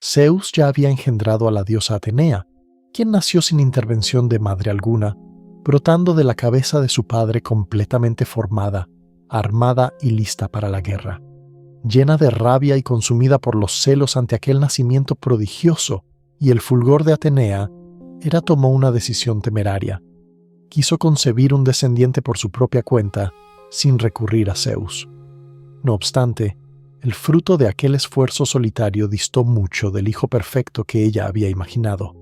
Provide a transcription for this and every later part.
Zeus ya había engendrado a la diosa Atenea, quien nació sin intervención de madre alguna, brotando de la cabeza de su padre completamente formada, armada y lista para la guerra. Llena de rabia y consumida por los celos ante aquel nacimiento prodigioso y el fulgor de Atenea, Hera tomó una decisión temeraria. Quiso concebir un descendiente por su propia cuenta, sin recurrir a Zeus. No obstante, el fruto de aquel esfuerzo solitario distó mucho del hijo perfecto que ella había imaginado.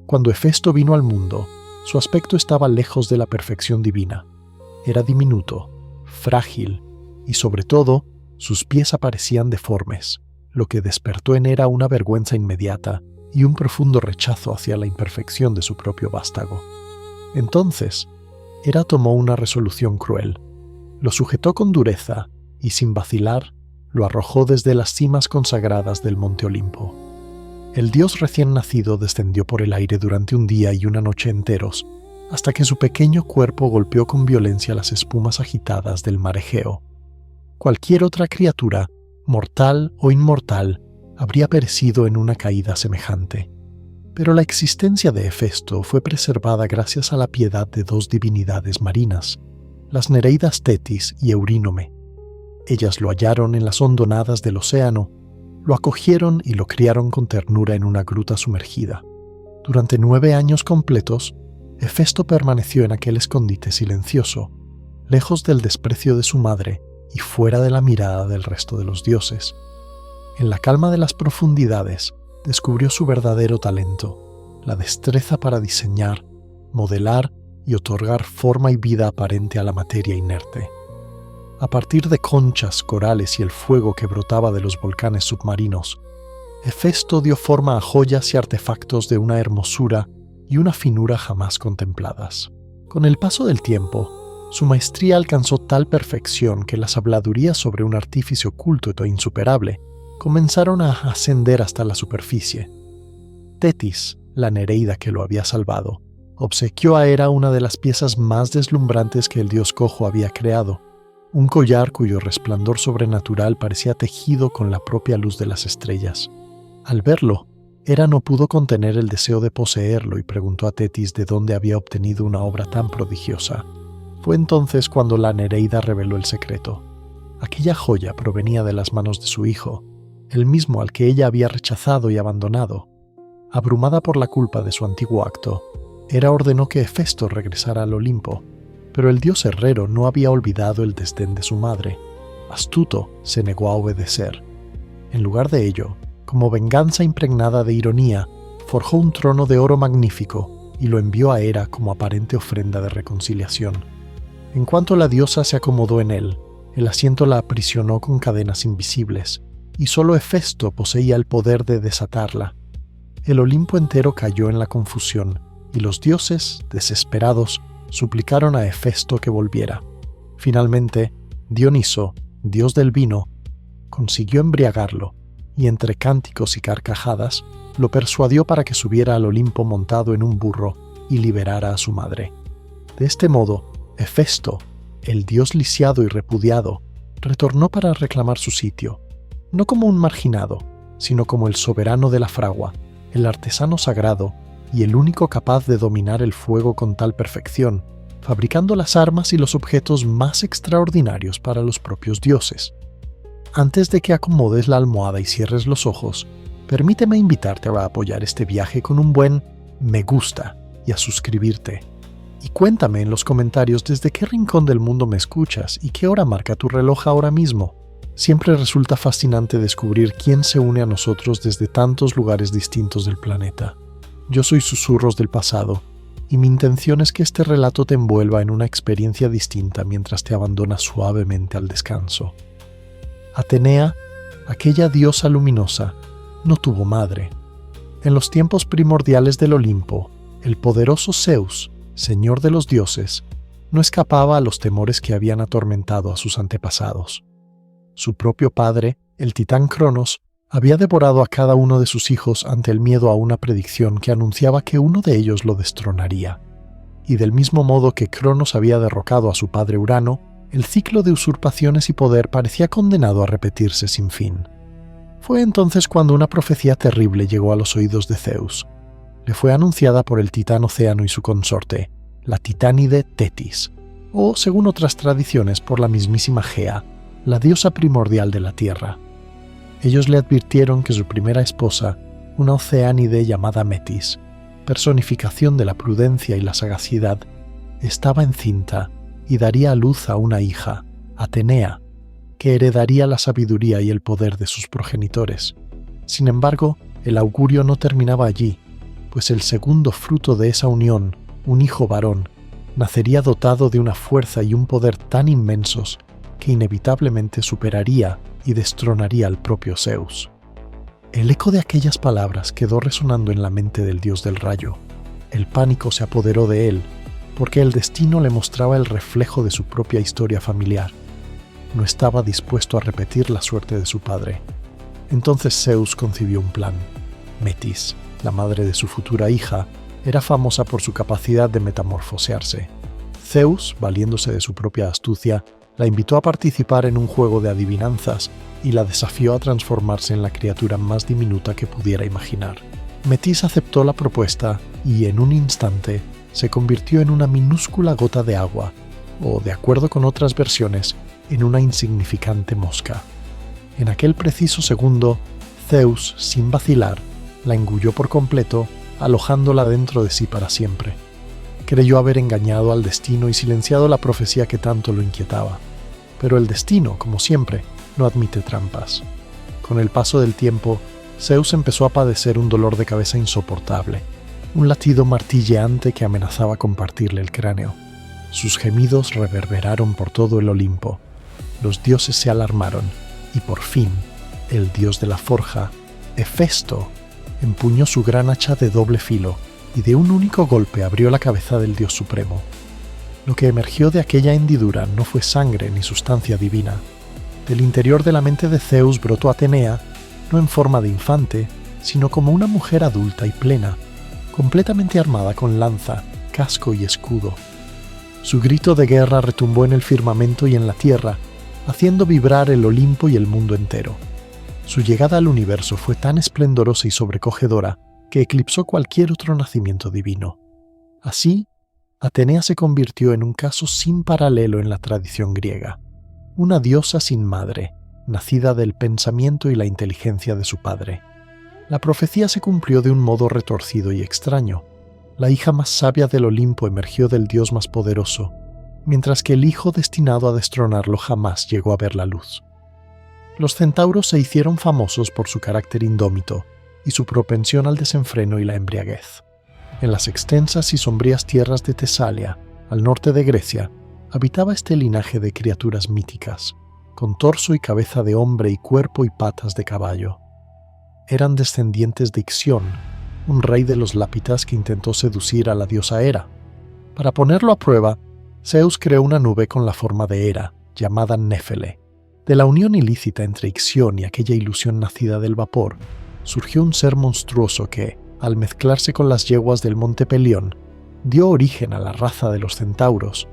Cuando Hefesto vino al mundo, su aspecto estaba lejos de la perfección divina. Era diminuto, frágil y, sobre todo, sus pies aparecían deformes, lo que despertó en Hera una vergüenza inmediata y un profundo rechazo hacia la imperfección de su propio vástago. Entonces, Hera tomó una resolución cruel. Lo sujetó con dureza y, sin vacilar, lo arrojó desde las cimas consagradas del monte Olimpo. El dios recién nacido descendió por el aire durante un día y una noche enteros, hasta que su pequeño cuerpo golpeó con violencia las espumas agitadas del mar Egeo. Cualquier otra criatura, mortal o inmortal, habría perecido en una caída semejante. Pero la existencia de Hefesto fue preservada gracias a la piedad de dos divinidades marinas, las nereidas Tetis y Eurínome. Ellas lo hallaron en las hondonadas del océano, lo acogieron y lo criaron con ternura en una gruta sumergida. Durante 9 años completos, Hefesto permaneció en aquel escondite silencioso, lejos del desprecio de su madre y fuera de la mirada del resto de los dioses. En la calma de las profundidades, descubrió su verdadero talento, la destreza para diseñar, modelar y otorgar forma y vida aparente a la materia inerte. A partir de conchas, corales y el fuego que brotaba de los volcanes submarinos, Hefesto dio forma a joyas y artefactos de una hermosura y una finura jamás contempladas. Con el paso del tiempo, su maestría alcanzó tal perfección que las habladurías sobre un artífice oculto e insuperable comenzaron a ascender hasta la superficie. Tetis, la nereida que lo había salvado, obsequió a Hera una de las piezas más deslumbrantes que el dios cojo había creado, un collar cuyo resplandor sobrenatural parecía tejido con la propia luz de las estrellas. Al verlo, Hera no pudo contener el deseo de poseerlo y preguntó a Tetis de dónde había obtenido una obra tan prodigiosa. Fue entonces cuando la nereida reveló el secreto. Aquella joya provenía de las manos de su hijo, el mismo al que ella había rechazado y abandonado. Abrumada por la culpa de su antiguo acto, Hera ordenó que Hefesto regresara al Olimpo, pero el dios herrero no había olvidado el desdén de su madre. Astuto, se negó a obedecer. En lugar de ello, como venganza impregnada de ironía, forjó un trono de oro magnífico y lo envió a Hera como aparente ofrenda de reconciliación. En cuanto la diosa se acomodó en él, el asiento la aprisionó con cadenas invisibles, y solo Hefesto poseía el poder de desatarla. El Olimpo entero cayó en la confusión, y los dioses, desesperados, suplicaron a Hefesto que volviera. Finalmente, Dioniso, dios del vino, consiguió embriagarlo, y entre cánticos y carcajadas, lo persuadió para que subiera al Olimpo montado en un burro y liberara a su madre. De este modo, Hefesto, el dios lisiado y repudiado, retornó para reclamar su sitio, no como un marginado, sino como el soberano de la fragua, el artesano sagrado y el único capaz de dominar el fuego con tal perfección, fabricando las armas y los objetos más extraordinarios para los propios dioses. Antes de que acomodes la almohada y cierres los ojos, permíteme invitarte a apoyar este viaje con un buen me gusta y a suscribirte. Y cuéntame en los comentarios desde qué rincón del mundo me escuchas y qué hora marca tu reloj ahora mismo. Siempre resulta fascinante descubrir quién se une a nosotros desde tantos lugares distintos del planeta. Yo soy Susurros del Pasado, y mi intención es que este relato te envuelva en una experiencia distinta mientras te abandonas suavemente al descanso. Atenea, aquella diosa luminosa, no tuvo madre. En los tiempos primordiales del Olimpo, el poderoso Zeus, señor de los dioses, no escapaba a los temores que habían atormentado a sus antepasados. Su propio padre, el titán Cronos, había devorado a cada uno de sus hijos ante el miedo a una predicción que anunciaba que uno de ellos lo destronaría. Y del mismo modo que Cronos había derrocado a su padre Urano, el ciclo de usurpaciones y poder parecía condenado a repetirse sin fin. Fue entonces cuando una profecía terrible llegó a los oídos de Zeus. Le fue anunciada por el titán Océano y su consorte, la titánide Tetis, o, según otras tradiciones, por la mismísima Gea, la diosa primordial de la tierra. Ellos le advirtieron que su primera esposa, una oceánide llamada Metis, personificación de la prudencia y la sagacidad, estaba encinta y daría a luz a una hija, Atenea, que heredaría la sabiduría y el poder de sus progenitores. Sin embargo, el augurio no terminaba allí, pues el segundo fruto de esa unión, un hijo varón, nacería dotado de una fuerza y un poder tan inmensos que inevitablemente superaría y destronaría al propio Zeus. El eco de aquellas palabras quedó resonando en la mente del dios del rayo. El pánico se apoderó de él, porque el destino le mostraba el reflejo de su propia historia familiar. No estaba dispuesto a repetir la suerte de su padre. Entonces Zeus concibió un plan. Metis, la madre de su futura hija, era famosa por su capacidad de metamorfosearse. Zeus, valiéndose de su propia astucia, la invitó a participar en un juego de adivinanzas y la desafió a transformarse en la criatura más diminuta que pudiera imaginar. Metis aceptó la propuesta y, en un instante, se convirtió en una minúscula gota de agua, o, de acuerdo con otras versiones, en una insignificante mosca. En aquel preciso segundo, Zeus, sin vacilar, la engulló por completo, alojándola dentro de sí para siempre. Creyó haber engañado al destino y silenciado la profecía que tanto lo inquietaba. Pero el destino, como siempre, no admite trampas. Con el paso del tiempo, Zeus empezó a padecer un dolor de cabeza insoportable, un latido martilleante que amenazaba con partirle el cráneo. Sus gemidos reverberaron por todo el Olimpo. Los dioses se alarmaron y por fin, el dios de la forja, Hefesto, empuñó su gran hacha de doble filo y de un único golpe abrió la cabeza del dios supremo. Lo que emergió de aquella hendidura no fue sangre ni sustancia divina. Del interior de la mente de Zeus brotó Atenea, no en forma de infante, sino como una mujer adulta y plena, completamente armada con lanza, casco y escudo. Su grito de guerra retumbó en el firmamento y en la tierra, haciendo vibrar el Olimpo y el mundo entero. Su llegada al universo fue tan esplendorosa y sobrecogedora que eclipsó cualquier otro nacimiento divino. Así, Atenea se convirtió en un caso sin paralelo en la tradición griega, una diosa sin madre, nacida del pensamiento y la inteligencia de su padre. La profecía se cumplió de un modo retorcido y extraño. La hija más sabia del Olimpo emergió del dios más poderoso, mientras que el hijo destinado a destronarlo jamás llegó a ver la luz. Los centauros se hicieron famosos por su carácter indómito y su propensión al desenfreno y la embriaguez. En las extensas y sombrías tierras de Tesalia, al norte de Grecia, habitaba este linaje de criaturas míticas, con torso y cabeza de hombre y cuerpo y patas de caballo. Eran descendientes de Ixión, un rey de los lápitas que intentó seducir a la diosa Hera. Para ponerlo a prueba, Zeus creó una nube con la forma de Hera, llamada Néfele. De la unión ilícita entre Ixión y aquella ilusión nacida del vapor, surgió un ser monstruoso que, al mezclarse con las yeguas del monte Pelión, dio origen a la raza de los centauros.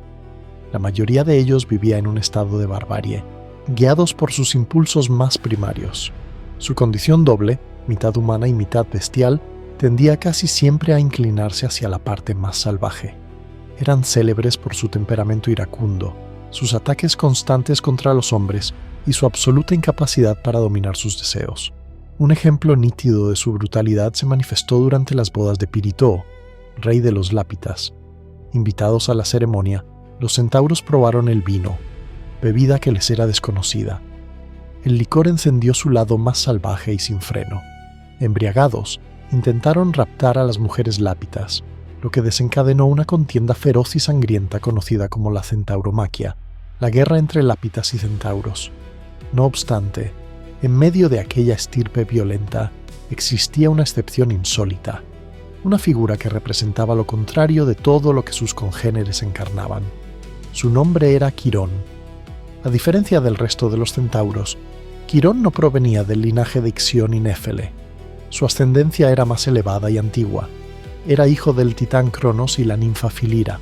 La mayoría de ellos vivía en un estado de barbarie, guiados por sus impulsos más primarios. Su condición doble, mitad humana y mitad bestial, tendía casi siempre a inclinarse hacia la parte más salvaje. Eran célebres por su temperamento iracundo, sus ataques constantes contra los hombres y su absoluta incapacidad para dominar sus deseos. Un ejemplo nítido de su brutalidad se manifestó durante las bodas de Piritoo, rey de los lápitas. Invitados a la ceremonia, los centauros probaron el vino, bebida que les era desconocida. El licor encendió su lado más salvaje y sin freno. Embriagados, intentaron raptar a las mujeres lápitas, lo que desencadenó una contienda feroz y sangrienta conocida como la centauromaquia, la guerra entre lápitas y centauros. No obstante, en medio de aquella estirpe violenta, existía una excepción insólita, una figura que representaba lo contrario de todo lo que sus congéneres encarnaban. Su nombre era Quirón. A diferencia del resto de los centauros, Quirón no provenía del linaje de Ixión y Néfele. Su ascendencia era más elevada y antigua. Era hijo del titán Cronos y la ninfa Filira.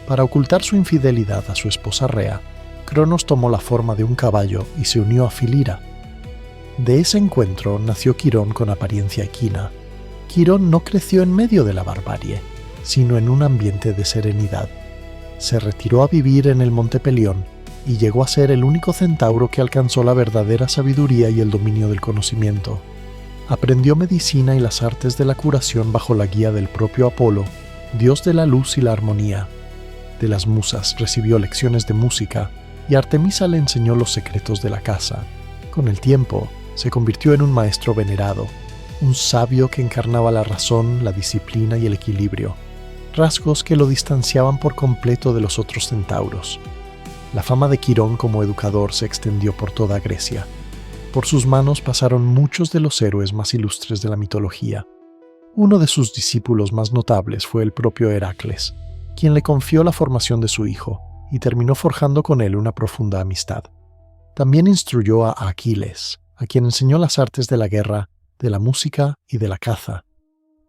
Para ocultar su infidelidad a su esposa Rea, Cronos tomó la forma de un caballo y se unió a Filira. De ese encuentro nació Quirón con apariencia equina. Quirón no creció en medio de la barbarie, sino en un ambiente de serenidad. Se retiró a vivir en el Monte Pelión y llegó a ser el único centauro que alcanzó la verdadera sabiduría y el dominio del conocimiento. Aprendió medicina y las artes de la curación bajo la guía del propio Apolo, dios de la luz y la armonía. De las musas recibió lecciones de música y Artemisa le enseñó los secretos de la caza. Con el tiempo, se convirtió en un maestro venerado, un sabio que encarnaba la razón, la disciplina y el equilibrio, rasgos que lo distanciaban por completo de los otros centauros. La fama de Quirón como educador se extendió por toda Grecia. Por sus manos pasaron muchos de los héroes más ilustres de la mitología. Uno de sus discípulos más notables fue el propio Heracles, quien le confió la formación de su hijo y terminó forjando con él una profunda amistad. También instruyó a Aquiles, a quien enseñó las artes de la guerra, de la música y de la caza.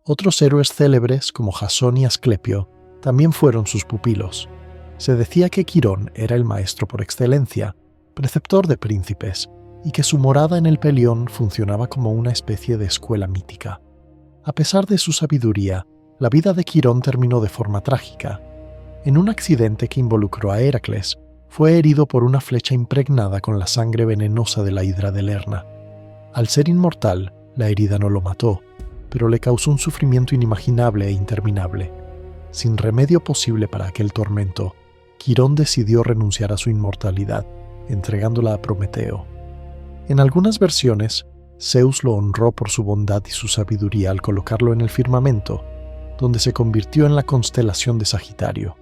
Otros héroes célebres como Jasón y Asclepio también fueron sus pupilos. Se decía que Quirón era el maestro por excelencia, preceptor de príncipes, y que su morada en el Pelión funcionaba como una especie de escuela mítica. A pesar de su sabiduría, la vida de Quirón terminó de forma trágica. En un accidente que involucró a Heracles, fue herido por una flecha impregnada con la sangre venenosa de la hidra de Lerna. Al ser inmortal, la herida no lo mató, pero le causó un sufrimiento inimaginable e interminable. Sin remedio posible para aquel tormento, Quirón decidió renunciar a su inmortalidad, entregándola a Prometeo. En algunas versiones, Zeus lo honró por su bondad y su sabiduría al colocarlo en el firmamento, donde se convirtió en la constelación de Sagitario.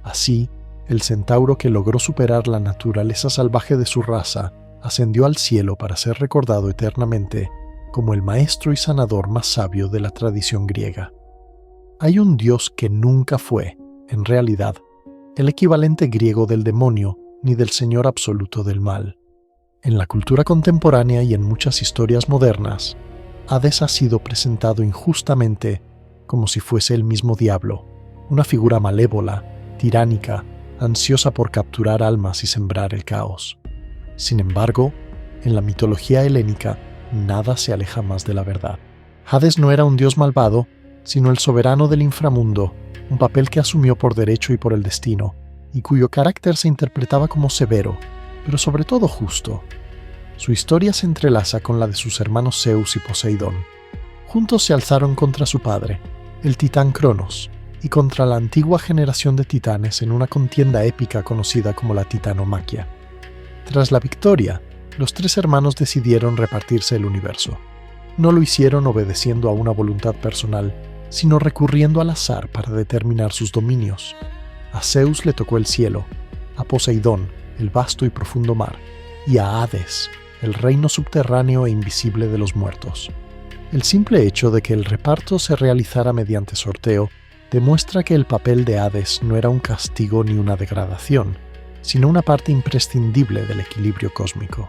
Así, el centauro que logró superar la naturaleza salvaje de su raza ascendió al cielo para ser recordado eternamente como el maestro y sanador más sabio de la tradición griega. Hay un dios que nunca fue, en realidad, el equivalente griego del demonio ni del señor absoluto del mal. En la cultura contemporánea y en muchas historias modernas, Hades ha sido presentado injustamente como si fuese el mismo diablo, una figura malévola, tiránica, ansiosa por capturar almas y sembrar el caos. Sin embargo, en la mitología helénica, nada se aleja más de la verdad. Hades no era un dios malvado, sino el soberano del inframundo, un papel que asumió por derecho y por el destino, y cuyo carácter se interpretaba como severo, pero sobre todo justo. Su historia se entrelaza con la de sus hermanos Zeus y Poseidón. Juntos se alzaron contra su padre, el titán Cronos, y contra la antigua generación de titanes en una contienda épica conocida como la Titanomaquia. Tras la victoria, los tres hermanos decidieron repartirse el universo. No lo hicieron obedeciendo a una voluntad personal, sino recurriendo al azar para determinar sus dominios. A Zeus le tocó el cielo, a Poseidón el vasto y profundo mar, y a Hades el reino subterráneo e invisible de los muertos. El simple hecho de que el reparto se realizara mediante sorteo demuestra que el papel de Hades no era un castigo ni una degradación, sino una parte imprescindible del equilibrio cósmico.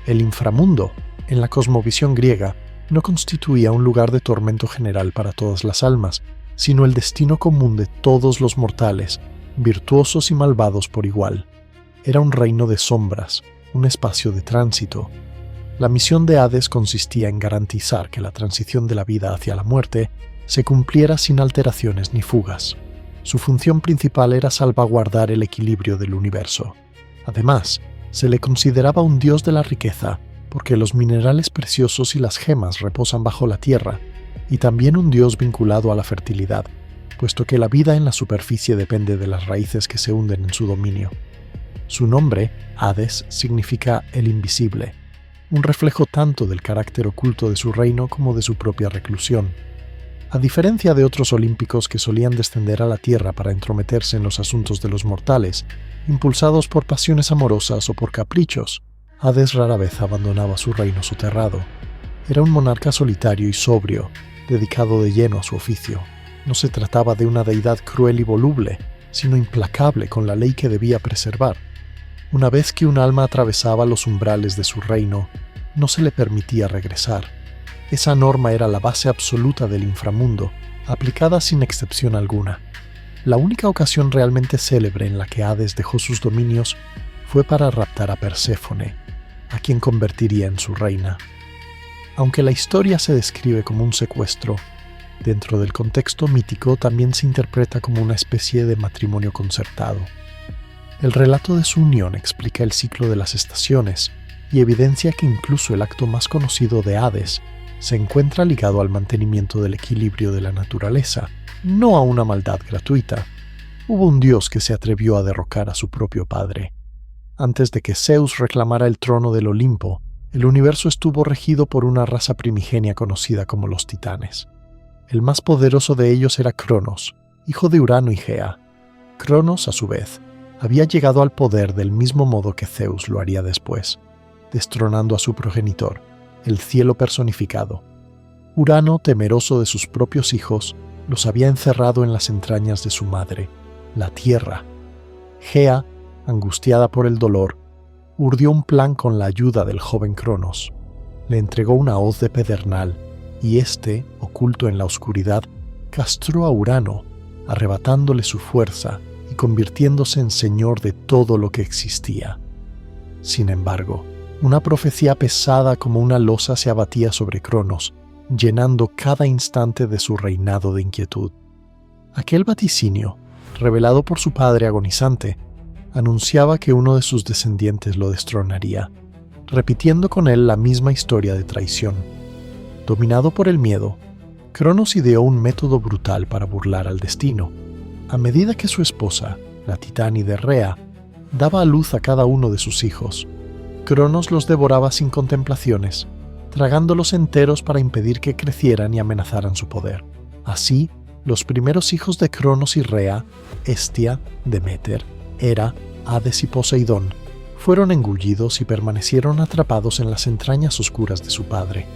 El inframundo, en la cosmovisión griega, no constituía un lugar de tormento general para todas las almas, sino el destino común de todos los mortales, virtuosos y malvados por igual. Era un reino de sombras, un espacio de tránsito. La misión de Hades consistía en garantizar que la transición de la vida hacia la muerte se cumpliera sin alteraciones ni fugas. Su función principal era salvaguardar el equilibrio del universo. Además, se le consideraba un dios de la riqueza, porque los minerales preciosos y las gemas reposan bajo la tierra, y también un dios vinculado a la fertilidad, puesto que la vida en la superficie depende de las raíces que se hunden en su dominio. Su nombre, Hades, significa el invisible, un reflejo tanto del carácter oculto de su reino como de su propia reclusión. A diferencia de otros olímpicos que solían descender a la tierra para entrometerse en los asuntos de los mortales, impulsados por pasiones amorosas o por caprichos, Hades rara vez abandonaba su reino soterrado. Era un monarca solitario y sobrio, dedicado de lleno a su oficio. No se trataba de una deidad cruel y voluble, sino implacable con la ley que debía preservar. Una vez que un alma atravesaba los umbrales de su reino, no se le permitía regresar. Esa norma era la base absoluta del inframundo, aplicada sin excepción alguna. La única ocasión realmente célebre en la que Hades dejó sus dominios fue para raptar a Perséfone. a quien convertiría en su reina. Aunque la historia se describe como un secuestro, dentro del contexto mítico también se interpreta como una especie de matrimonio concertado. El relato de su unión explica el ciclo de las estaciones y evidencia que incluso el acto más conocido de Hades se encuentra ligado al mantenimiento del equilibrio de la naturaleza, no a una maldad gratuita. Hubo un dios que se atrevió a derrocar a su propio padre. Antes de que Zeus reclamara el trono del Olimpo, el universo estuvo regido por una raza primigenia conocida como los Titanes. El más poderoso de ellos era Cronos, hijo de Urano y Gea. Cronos, a su vez, había llegado al poder del mismo modo que Zeus lo haría después, destronando a su progenitor, el cielo personificado. Urano, temeroso de sus propios hijos, los había encerrado en las entrañas de su madre, la Tierra. Gea, angustiada por el dolor, urdió un plan con la ayuda del joven Cronos. Le entregó una hoz de pedernal y éste, oculto en la oscuridad, castró a Urano, arrebatándole su fuerza y convirtiéndose en señor de todo lo que existía. Sin embargo, una profecía pesada como una losa se abatía sobre Cronos, llenando cada instante de su reinado de inquietud. Aquel vaticinio, revelado por su padre agonizante, anunciaba que uno de sus descendientes lo destronaría, repitiendo con él la misma historia de traición. Dominado por el miedo, Cronos ideó un método brutal para burlar al destino. A medida que su esposa, la titánide Rea, daba a luz a cada uno de sus hijos, Cronos los devoraba sin contemplaciones, tragándolos enteros para impedir que crecieran y amenazaran su poder. Así, los primeros hijos de Cronos y Rea, Hestia, Deméter, Hera, Hades y Poseidón, fueron engullidos y permanecieron atrapados en las entrañas oscuras de su padre.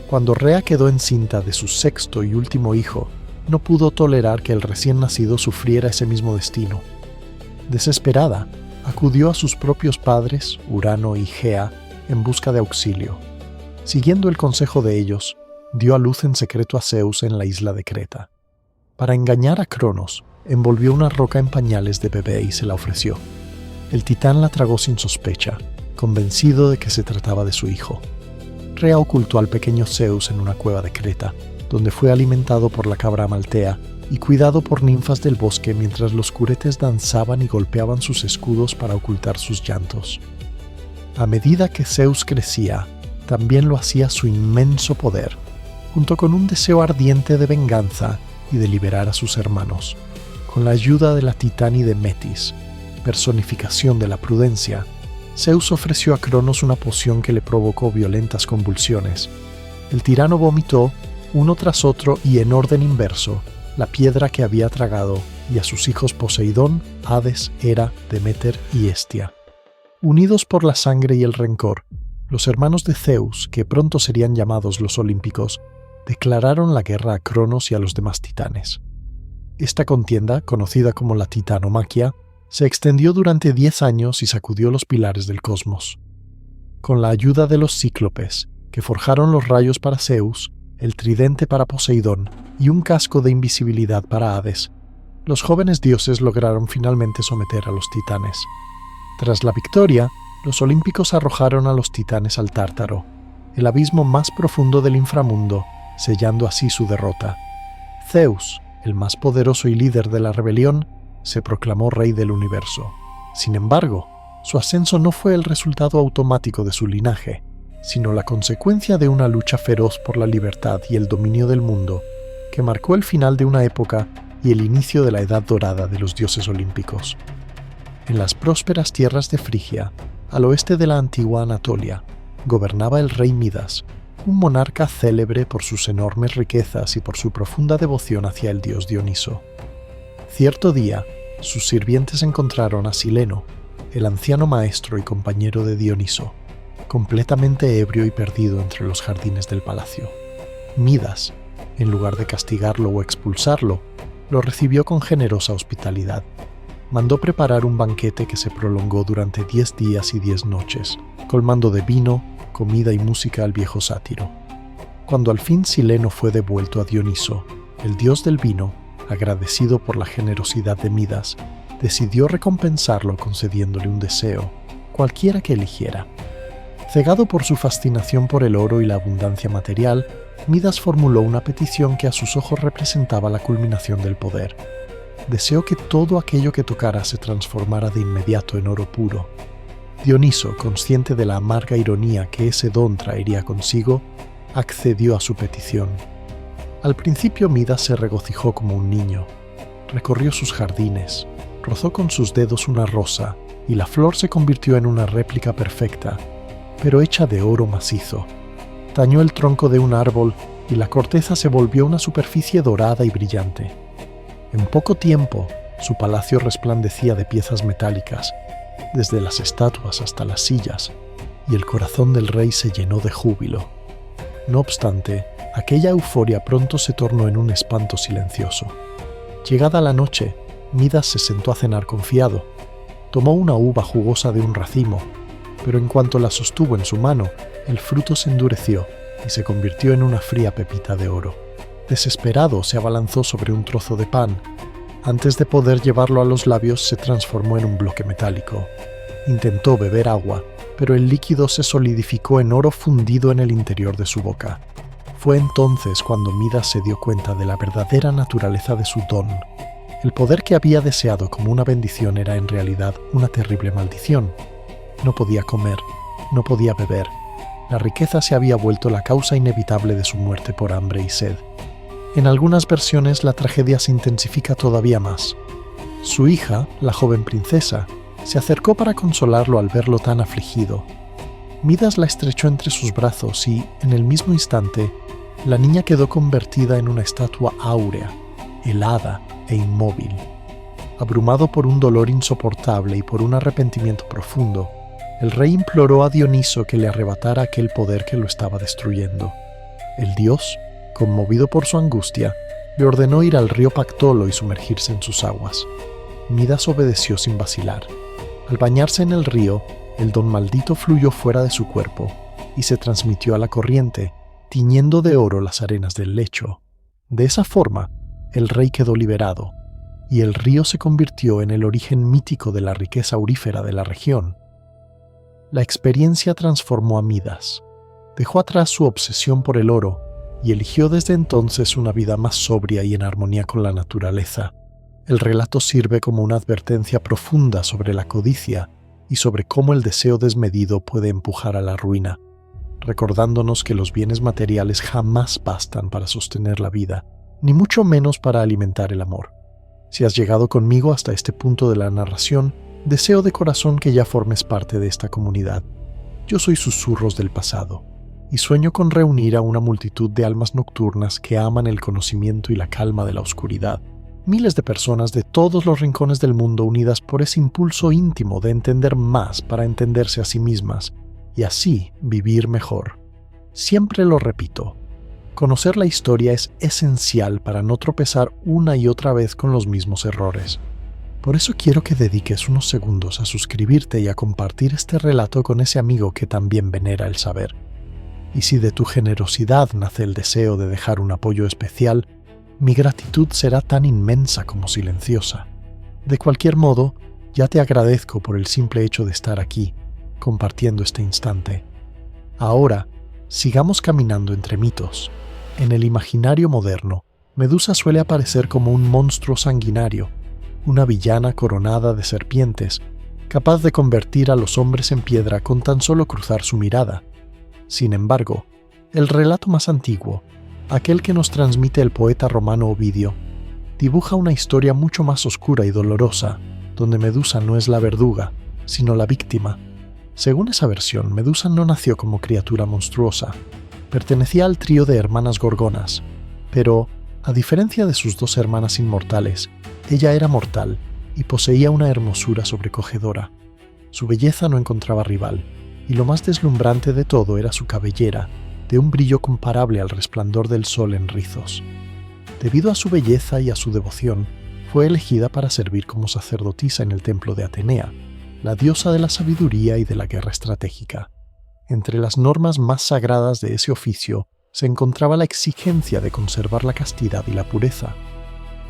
Cuando Rea quedó encinta de su sexto y último hijo, no pudo tolerar que el recién nacido sufriera ese mismo destino. Desesperada, acudió a sus propios padres, Urano y Gea, en busca de auxilio. Siguiendo el consejo de ellos, dio a luz en secreto a Zeus en la isla de Creta. Para engañar a Cronos, envolvió una roca en pañales de bebé y se la ofreció. El titán la tragó sin sospecha, convencido de que se trataba de su hijo. Rea ocultó al pequeño Zeus en una cueva de Creta, donde fue alimentado por la cabra Amaltea y cuidado por ninfas del bosque mientras los curetes danzaban y golpeaban sus escudos para ocultar sus llantos. A medida que Zeus crecía, también lo hacía su inmenso poder, junto con un deseo ardiente de venganza y de liberar a sus hermanos. Con la ayuda de la titánide Metis, personificación de la prudencia, Zeus ofreció a Cronos una poción que le provocó violentas convulsiones. El tirano vomitó, uno tras otro y en orden inverso, la piedra que había tragado y a sus hijos Poseidón, Hades, Hera, Deméter y Hestia. Unidos por la sangre y el rencor, los hermanos de Zeus, que pronto serían llamados los Olímpicos, declararon la guerra a Cronos y a los demás titanes. Esta contienda, conocida como la titanomaquia, se extendió durante 10 años y sacudió los pilares del cosmos. Con la ayuda de los cíclopes, que forjaron los rayos para Zeus, el tridente para Poseidón y un casco de invisibilidad para Hades, los jóvenes dioses lograron finalmente someter a los titanes. Tras la victoria, los olímpicos arrojaron a los titanes al Tártaro, el abismo más profundo del inframundo, sellando así su derrota. Zeus, el más poderoso y líder de la rebelión, se proclamó rey del universo. Sin embargo, su ascenso no fue el resultado automático de su linaje, sino la consecuencia de una lucha feroz por la libertad y el dominio del mundo, que marcó el final de una época y el inicio de la edad dorada de los dioses olímpicos. En las prósperas tierras de Frigia, al oeste de la antigua Anatolia, gobernaba el rey Midas, un monarca célebre por sus enormes riquezas y por su profunda devoción hacia el dios Dioniso. Cierto día, sus sirvientes encontraron a Sileno, el anciano maestro y compañero de Dioniso, completamente ebrio y perdido entre los jardines del palacio. Midas, en lugar de castigarlo o expulsarlo, lo recibió con generosa hospitalidad. Mandó preparar un banquete que se prolongó durante 10 días y 10 noches, colmando de vino, comida y música al viejo sátiro. Cuando al fin Sileno fue devuelto a Dioniso, el dios del vino, agradecido por la generosidad de Midas, decidió recompensarlo concediéndole un deseo, cualquiera que eligiera. Cegado por su fascinación por el oro y la abundancia material, Midas formuló una petición que a sus ojos representaba la culminación del poder. Deseó que todo aquello que tocara se transformara de inmediato en oro puro. Dioniso, consciente de la amarga ironía que ese don traería consigo, accedió a su petición. Al principio Midas se regocijó como un niño. Recorrió sus jardines, rozó con sus dedos una rosa y la flor se convirtió en una réplica perfecta, pero hecha de oro macizo. Tañó el tronco de un árbol y la corteza se volvió una superficie dorada y brillante. En poco tiempo, su palacio resplandecía de piezas metálicas, desde las estatuas hasta las sillas, y el corazón del rey se llenó de júbilo. No obstante, aquella euforia pronto se tornó en un espanto silencioso. Llegada la noche, Midas se sentó a cenar confiado. Tomó una uva jugosa de un racimo, pero en cuanto la sostuvo en su mano, el fruto se endureció y se convirtió en una fría pepita de oro. Desesperado, se abalanzó sobre un trozo de pan. Antes de poder llevarlo a los labios, se transformó en un bloque metálico. Intentó beber agua, pero el líquido se solidificó en oro fundido en el interior de su boca. Fue entonces cuando Midas se dio cuenta de la verdadera naturaleza de su don. El poder que había deseado como una bendición era en realidad una terrible maldición. No podía comer, no podía beber. La riqueza se había vuelto la causa inevitable de su muerte por hambre y sed. En algunas versiones la tragedia se intensifica todavía más. Su hija, la joven princesa, se acercó para consolarlo al verlo tan afligido. Midas la estrechó entre sus brazos y, en el mismo instante, la niña quedó convertida en una estatua áurea, helada e inmóvil. Abrumado por un dolor insoportable y por un arrepentimiento profundo, el rey imploró a Dioniso que le arrebatara aquel poder que lo estaba destruyendo. El dios, conmovido por su angustia, le ordenó ir al río Pactolo y sumergirse en sus aguas. Midas obedeció sin vacilar. Al bañarse en el río, el don maldito fluyó fuera de su cuerpo y se transmitió a la corriente, tiñendo de oro las arenas del lecho. De esa forma, el rey quedó liberado, y el río se convirtió en el origen mítico de la riqueza aurífera de la región. La experiencia transformó a Midas. Dejó atrás su obsesión por el oro y eligió desde entonces una vida más sobria y en armonía con la naturaleza. El relato sirve como una advertencia profunda sobre la codicia y sobre cómo el deseo desmedido puede empujar a la ruina, recordándonos que los bienes materiales jamás bastan para sostener la vida, ni mucho menos para alimentar el amor. Si has llegado conmigo hasta este punto de la narración, deseo de corazón que ya formes parte de esta comunidad. Yo soy Susurros del Pasado, y sueño con reunir a una multitud de almas nocturnas que aman el conocimiento y la calma de la oscuridad. Miles de personas de todos los rincones del mundo unidas por ese impulso íntimo de entender más para entenderse a sí mismas, y así vivir mejor. Siempre lo repito, conocer la historia es esencial para no tropezar una y otra vez con los mismos errores. Por eso quiero que dediques unos segundos a suscribirte y a compartir este relato con ese amigo que también venera el saber. Y si de tu generosidad nace el deseo de dejar un apoyo especial, mi gratitud será tan inmensa como silenciosa. De cualquier modo, ya te agradezco por el simple hecho de estar aquí, compartiendo este instante. Ahora, sigamos caminando entre mitos. En el imaginario moderno, Medusa suele aparecer como un monstruo sanguinario, una villana coronada de serpientes, capaz de convertir a los hombres en piedra con tan solo cruzar su mirada. Sin embargo, el relato más antiguo, aquel que nos transmite el poeta romano Ovidio, dibuja una historia mucho más oscura y dolorosa, donde Medusa no es la verduga, sino la víctima. Según esa versión, Medusa no nació como criatura monstruosa. Pertenecía al trío de hermanas gorgonas, pero, a diferencia de sus dos hermanas inmortales, ella era mortal y poseía una hermosura sobrecogedora. Su belleza no encontraba rival, y lo más deslumbrante de todo era su cabellera, de un brillo comparable al resplandor del sol en rizos. Debido a su belleza y a su devoción, fue elegida para servir como sacerdotisa en el templo de Atenea, la diosa de la sabiduría y de la guerra estratégica. Entre las normas más sagradas de ese oficio se encontraba la exigencia de conservar la castidad y la pureza.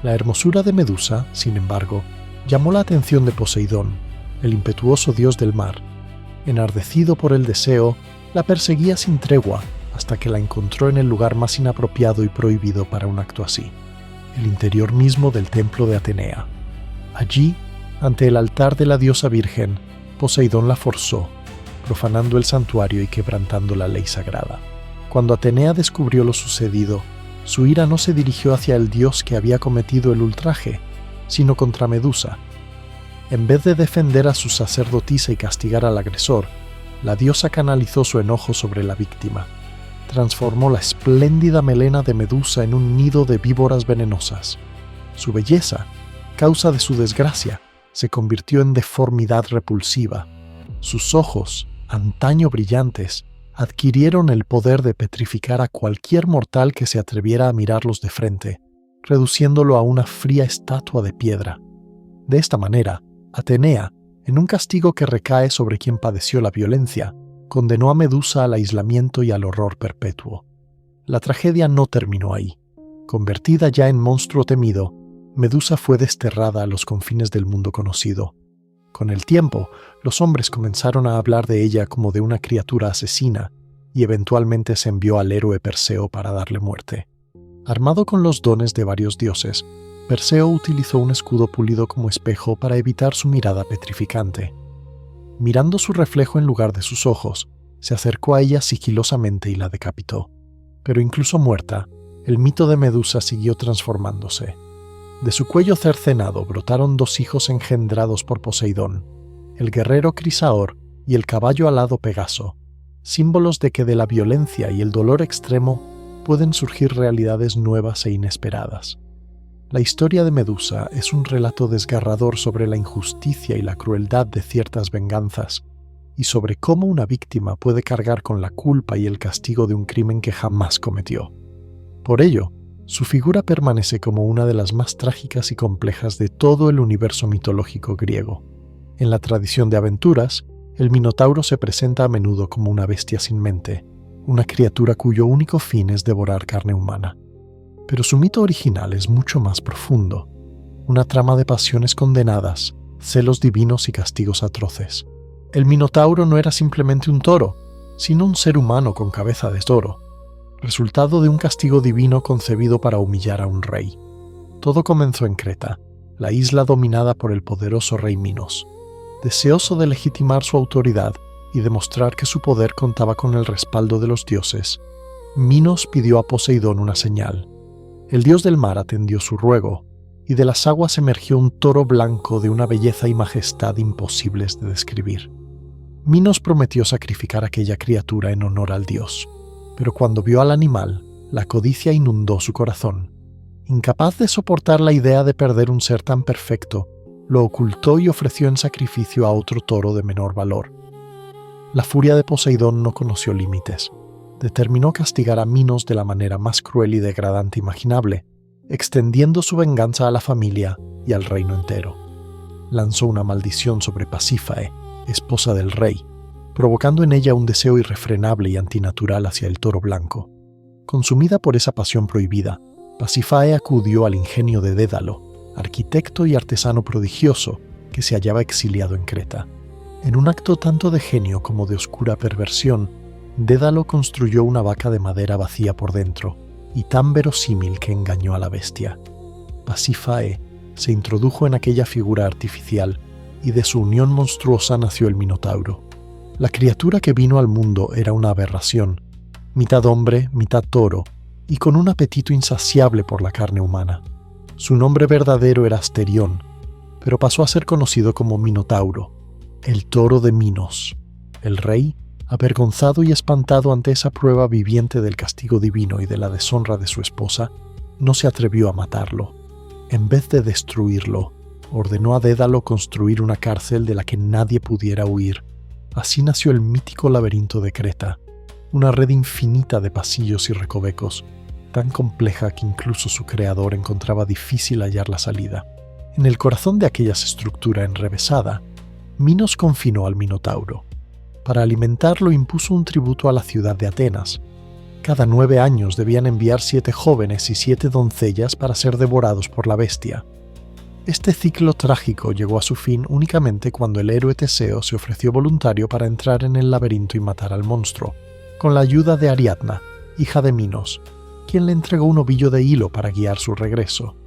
La hermosura de Medusa, sin embargo, llamó la atención de Poseidón, el impetuoso dios del mar. Enardecido por el deseo, La perseguía sin tregua hasta que la encontró en el lugar más inapropiado y prohibido para un acto así, el interior mismo del templo de Atenea. Allí, ante el altar de la diosa virgen, Poseidón la forzó, profanando el santuario y quebrantando la ley sagrada. Cuando Atenea descubrió lo sucedido, su ira no se dirigió hacia el dios que había cometido el ultraje, sino contra Medusa. En vez de defender a su sacerdotisa y castigar al agresor, la diosa canalizó su enojo sobre la víctima. Transformó la espléndida melena de Medusa en un nido de víboras venenosas. Su belleza, causa de su desgracia, se convirtió en deformidad repulsiva. Sus ojos, antaño brillantes, adquirieron el poder de petrificar a cualquier mortal que se atreviera a mirarlos de frente, reduciéndolo a una fría estatua de piedra. De esta manera, Atenea, en un castigo que recae sobre quien padeció la violencia, condenó a Medusa al aislamiento y al horror perpetuo. La tragedia no terminó ahí. Convertida ya en monstruo temido, Medusa fue desterrada a los confines del mundo conocido. Con el tiempo, los hombres comenzaron a hablar de ella como de una criatura asesina, y eventualmente se envió al héroe Perseo para darle muerte. Armado con los dones de varios dioses, Perseo utilizó un escudo pulido como espejo para evitar su mirada petrificante. Mirando su reflejo en lugar de sus ojos, se acercó a ella sigilosamente y la decapitó. Pero incluso muerta, el mito de Medusa siguió transformándose. De su cuello cercenado brotaron dos hijos engendrados por Poseidón, el guerrero Crisaor y el caballo alado Pegaso, símbolos de que de la violencia y el dolor extremo pueden surgir realidades nuevas e inesperadas. La historia de Medusa es un relato desgarrador sobre la injusticia y la crueldad de ciertas venganzas, y sobre cómo una víctima puede cargar con la culpa y el castigo de un crimen que jamás cometió. Por ello, su figura permanece como una de las más trágicas y complejas de todo el universo mitológico griego. En la tradición de aventuras, el Minotauro se presenta a menudo como una bestia sin mente, una criatura cuyo único fin es devorar carne humana. Pero su mito original es mucho más profundo, una trama de pasiones condenadas, celos divinos y castigos atroces. El Minotauro no era simplemente un toro, sino un ser humano con cabeza de toro, resultado de un castigo divino concebido para humillar a un rey. Todo comenzó en Creta, la isla dominada por el poderoso rey Minos. Deseoso de legitimar su autoridad y demostrar que su poder contaba con el respaldo de los dioses, Minos pidió a Poseidón una señal. El dios del mar atendió su ruego, y de las aguas emergió un toro blanco de una belleza y majestad imposibles de describir. Minos prometió sacrificar aquella criatura en honor al dios, pero cuando vio al animal, la codicia inundó su corazón. Incapaz de soportar la idea de perder un ser tan perfecto, lo ocultó y ofreció en sacrificio a otro toro de menor valor. La furia de Poseidón no conoció límites. Determinó castigar a Minos de la manera más cruel y degradante imaginable, extendiendo su venganza a la familia y al reino entero. Lanzó una maldición sobre Pasífae, esposa del rey, provocando en ella un deseo irrefrenable y antinatural hacia el toro blanco. Consumida por esa pasión prohibida, Pasífae acudió al ingenio de Dédalo, arquitecto y artesano prodigioso que se hallaba exiliado en Creta. En un acto tanto de genio como de oscura perversión, Dédalo construyó una vaca de madera vacía por dentro y tan verosímil que engañó a la bestia. Pasífae se introdujo en aquella figura artificial y de su unión monstruosa nació el Minotauro. La criatura que vino al mundo era una aberración, mitad hombre, mitad toro, y con un apetito insaciable por la carne humana. Su nombre verdadero era Asterión, pero pasó a ser conocido como Minotauro, el toro de Minos. El rey, avergonzado y espantado ante esa prueba viviente del castigo divino y de la deshonra de su esposa, no se atrevió a matarlo. En vez de destruirlo, ordenó a Dédalo construir una cárcel de la que nadie pudiera huir. Así nació el mítico laberinto de Creta, una red infinita de pasillos y recovecos, tan compleja que incluso su creador encontraba difícil hallar la salida. En el corazón de aquella estructura enrevesada, Minos confinó al Minotauro. Para alimentarlo impuso un tributo a la ciudad de Atenas. Cada 9 años debían enviar 7 jóvenes y 7 doncellas para ser devorados por la bestia. Este ciclo trágico llegó a su fin únicamente cuando el héroe Teseo se ofreció voluntario para entrar en el laberinto y matar al monstruo, con la ayuda de Ariadna, hija de Minos, quien le entregó un ovillo de hilo para guiar su regreso.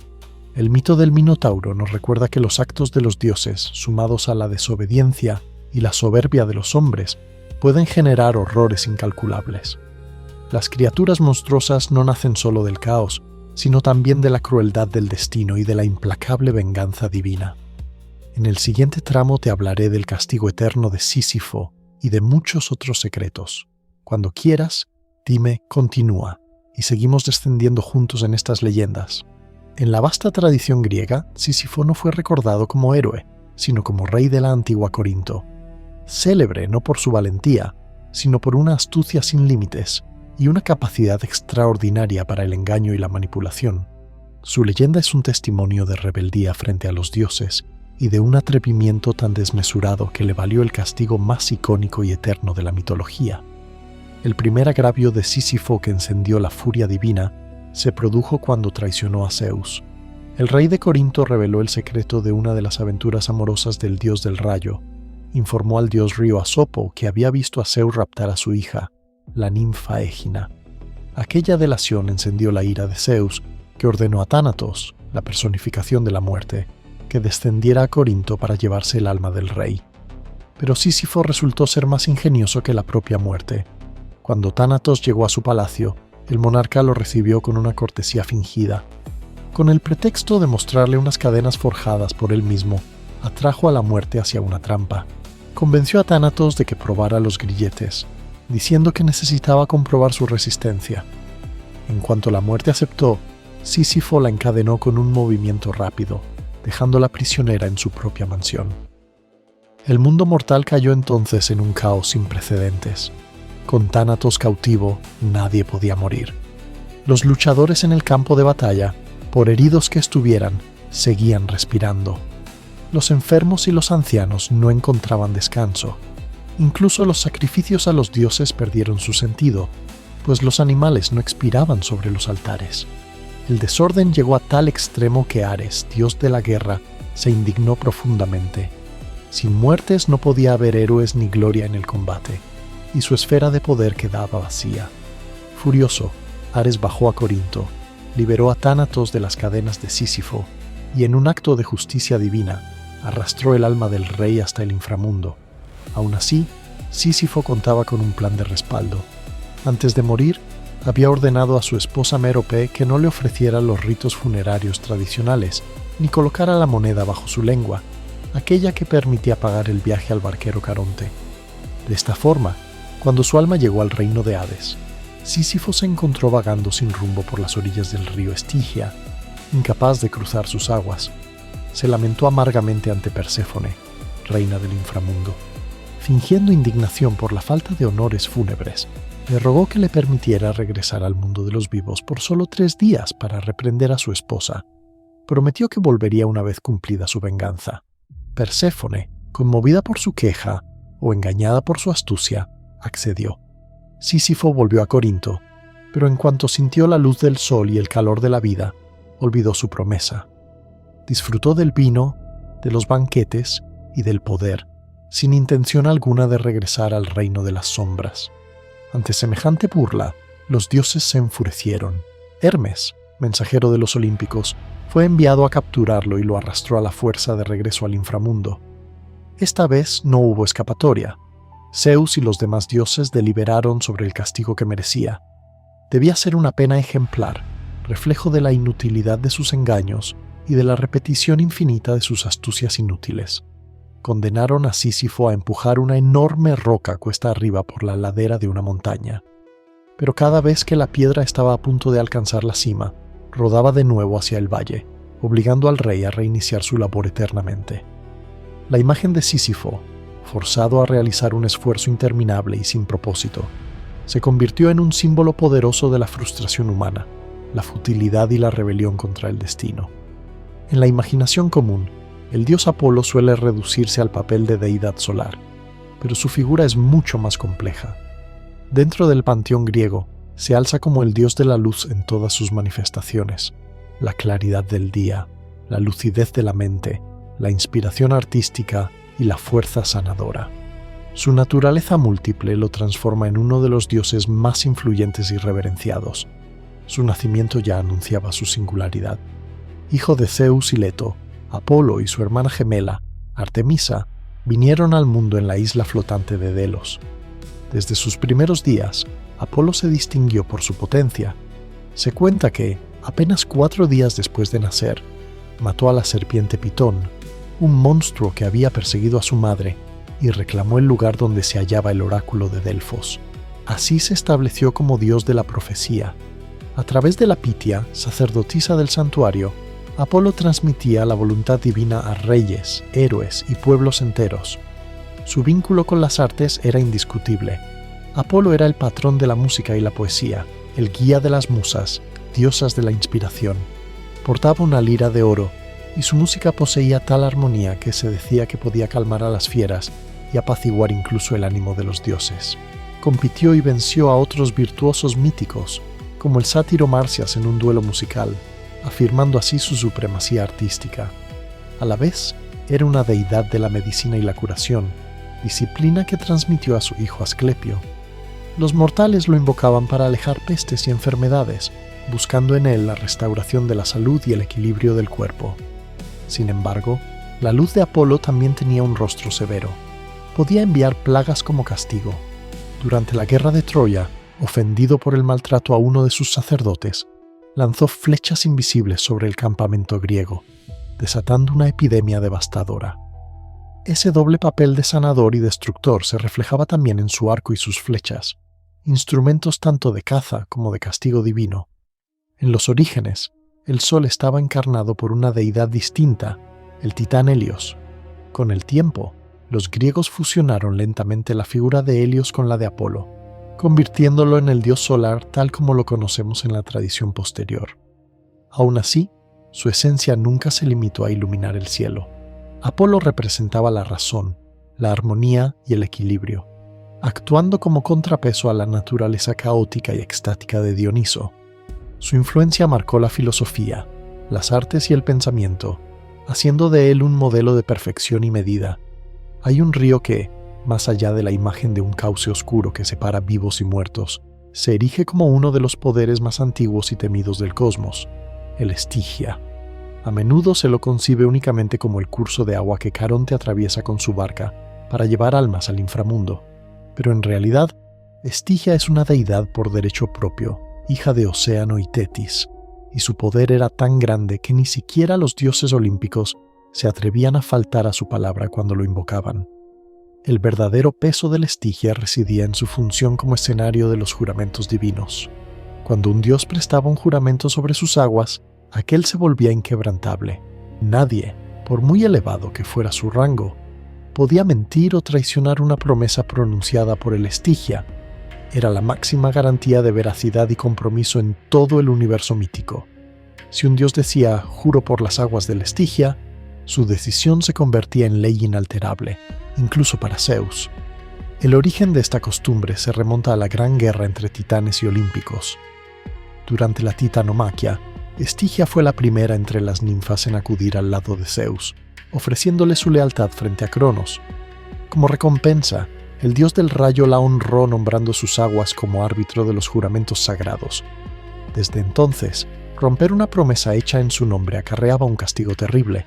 El mito del Minotauro nos recuerda que los actos de los dioses, sumados a la desobediencia y la soberbia de los hombres, pueden generar horrores incalculables. Las criaturas monstruosas no nacen solo del caos, sino también de la crueldad del destino y de la implacable venganza divina. En el siguiente tramo te hablaré del castigo eterno de Sísifo y de muchos otros secretos. Cuando quieras, dime continúa, y seguimos descendiendo juntos en estas leyendas. En la vasta tradición griega, Sísifo no fue recordado como héroe, sino como rey de la antigua Corinto. Célebre no por su valentía, sino por una astucia sin límites y una capacidad extraordinaria para el engaño y la manipulación. Su leyenda es un testimonio de rebeldía frente a los dioses y de un atrevimiento tan desmesurado que le valió el castigo más icónico y eterno de la mitología. El primer agravio de Sísifo que encendió la furia divina se produjo cuando traicionó a Zeus. El rey de Corinto reveló el secreto de una de las aventuras amorosas del dios del rayo. Informó al dios río Asopo que había visto a Zeus raptar a su hija, la ninfa Égina. Aquella delación encendió la ira de Zeus, que ordenó a Tánatos, la personificación de la muerte, que descendiera a Corinto para llevarse el alma del rey. Pero Sísifo resultó ser más ingenioso que la propia muerte. Cuando Tánatos llegó a su palacio, el monarca lo recibió con una cortesía fingida. Con el pretexto de mostrarle unas cadenas forjadas por él mismo, atrajo a la muerte hacia una trampa. Convenció a Tánatos de que probara los grilletes, diciendo que necesitaba comprobar su resistencia. En cuanto la muerte aceptó, Sísifo la encadenó con un movimiento rápido, dejándola prisionera en su propia mansión. El mundo mortal cayó entonces en un caos sin precedentes. Con Tánatos cautivo, nadie podía morir. Los luchadores en el campo de batalla, por heridos que estuvieran, seguían respirando. Los enfermos y los ancianos no encontraban descanso. Incluso los sacrificios a los dioses perdieron su sentido, pues los animales no expiraban sobre los altares. El desorden llegó a tal extremo que Ares, dios de la guerra, se indignó profundamente. Sin muertes no podía haber héroes ni gloria en el combate, y su esfera de poder quedaba vacía. Furioso, Ares bajó a Corinto, liberó a Tánatos de las cadenas de Sísifo, y en un acto de justicia divina, arrastró el alma del rey hasta el inframundo. Aún así, Sísifo contaba con un plan de respaldo. Antes de morir, había ordenado a su esposa Mérope que no le ofreciera los ritos funerarios tradicionales, ni colocara la moneda bajo su lengua, aquella que permitía pagar el viaje al barquero Caronte. De esta forma, cuando su alma llegó al reino de Hades, Sísifo se encontró vagando sin rumbo por las orillas del río Estigia, incapaz de cruzar sus aguas. Se lamentó amargamente ante Perséfone, reina del inframundo. Fingiendo indignación por la falta de honores fúnebres, le rogó que le permitiera regresar al mundo de los vivos por solo 3 días para reprender a su esposa. Prometió que volvería una vez cumplida su venganza. Perséfone, conmovida por su queja o engañada por su astucia, accedió. Sísifo volvió a Corinto, pero en cuanto sintió la luz del sol y el calor de la vida, olvidó su promesa. Disfrutó del vino, de los banquetes y del poder, sin intención alguna de regresar al reino de las sombras. Ante semejante burla, los dioses se enfurecieron. Hermes, mensajero de los olímpicos, fue enviado a capturarlo y lo arrastró a la fuerza de regreso al inframundo. Esta vez no hubo escapatoria. Zeus y los demás dioses deliberaron sobre el castigo que merecía. Debía ser una pena ejemplar, reflejo de la inutilidad de sus engaños y de la repetición infinita de sus astucias inútiles. Condenaron a Sísifo a empujar una enorme roca cuesta arriba por la ladera de una montaña. Pero cada vez que la piedra estaba a punto de alcanzar la cima, rodaba de nuevo hacia el valle, obligando al rey a reiniciar su labor eternamente. La imagen de Sísifo, forzado a realizar un esfuerzo interminable y sin propósito, se convirtió en un símbolo poderoso de la frustración humana, la futilidad y la rebelión contra el destino. En la imaginación común, el dios Apolo suele reducirse al papel de deidad solar, pero su figura es mucho más compleja. Dentro del panteón griego, se alza como el dios de la luz en todas sus manifestaciones, la claridad del día, la lucidez de la mente, la inspiración artística y la fuerza sanadora. Su naturaleza múltiple lo transforma en uno de los dioses más influyentes y reverenciados. Su nacimiento ya anunciaba su singularidad. Hijo de Zeus y Leto, Apolo y su hermana gemela, Artemisa, vinieron al mundo en la isla flotante de Delos. Desde sus primeros días, Apolo se distinguió por su potencia. Se cuenta que, apenas 4 días después de nacer, mató a la serpiente Pitón, un monstruo que había perseguido a su madre, y reclamó el lugar donde se hallaba el oráculo de Delfos. Así se estableció como dios de la profecía. A través de la Pitia, sacerdotisa del santuario, Apolo transmitía la voluntad divina a reyes, héroes y pueblos enteros. Su vínculo con las artes era indiscutible. Apolo era el patrón de la música y la poesía, el guía de las musas, diosas de la inspiración. Portaba una lira de oro, y su música poseía tal armonía que se decía que podía calmar a las fieras y apaciguar incluso el ánimo de los dioses. Compitió y venció a otros virtuosos míticos, como el sátiro Marcias en un duelo musical, afirmando así su supremacía artística. A la vez, era una deidad de la medicina y la curación, disciplina que transmitió a su hijo Asclepio. Los mortales lo invocaban para alejar pestes y enfermedades, buscando en él la restauración de la salud y el equilibrio del cuerpo. Sin embargo, la luz de Apolo también tenía un rostro severo. Podía enviar plagas como castigo. Durante la guerra de Troya, ofendido por el maltrato a uno de sus sacerdotes, lanzó flechas invisibles sobre el campamento griego, desatando una epidemia devastadora. Ese doble papel de sanador y destructor se reflejaba también en su arco y sus flechas, instrumentos tanto de caza como de castigo divino. En los orígenes, el sol estaba encarnado por una deidad distinta, el titán Helios. Con el tiempo, los griegos fusionaron lentamente la figura de Helios con la de Apolo, convirtiéndolo en el dios solar tal como lo conocemos en la tradición posterior. Aún así, su esencia nunca se limitó a iluminar el cielo. Apolo representaba la razón, la armonía y el equilibrio, actuando como contrapeso a la naturaleza caótica y extática de Dioniso. Su influencia marcó la filosofía, las artes y el pensamiento, haciendo de él un modelo de perfección y medida. Hay un río que, más allá de la imagen de un cauce oscuro que separa vivos y muertos, se erige como uno de los poderes más antiguos y temidos del cosmos, el Estigia. A menudo se lo concibe únicamente como el curso de agua que Caronte atraviesa con su barca para llevar almas al inframundo. Pero en realidad, Estigia es una deidad por derecho propio, hija de Océano y Tetis, y su poder era tan grande que ni siquiera los dioses olímpicos se atrevían a faltar a su palabra cuando lo invocaban. El verdadero peso del Estigia residía en su función como escenario de los juramentos divinos. Cuando un dios prestaba un juramento sobre sus aguas, aquel se volvía inquebrantable. Nadie, por muy elevado que fuera su rango, podía mentir o traicionar una promesa pronunciada por el Estigia. Era la máxima garantía de veracidad y compromiso en todo el universo mítico. Si un dios decía «juro por las aguas del Estigia», su decisión se convertía en ley inalterable, incluso para Zeus. El origen de esta costumbre se remonta a la gran guerra entre titanes y olímpicos. Durante la titanomaquia, Estigia fue la primera entre las ninfas en acudir al lado de Zeus, ofreciéndole su lealtad frente a Cronos. Como recompensa, el dios del rayo la honró nombrando sus aguas como árbitro de los juramentos sagrados. Desde entonces, romper una promesa hecha en su nombre acarreaba un castigo terrible.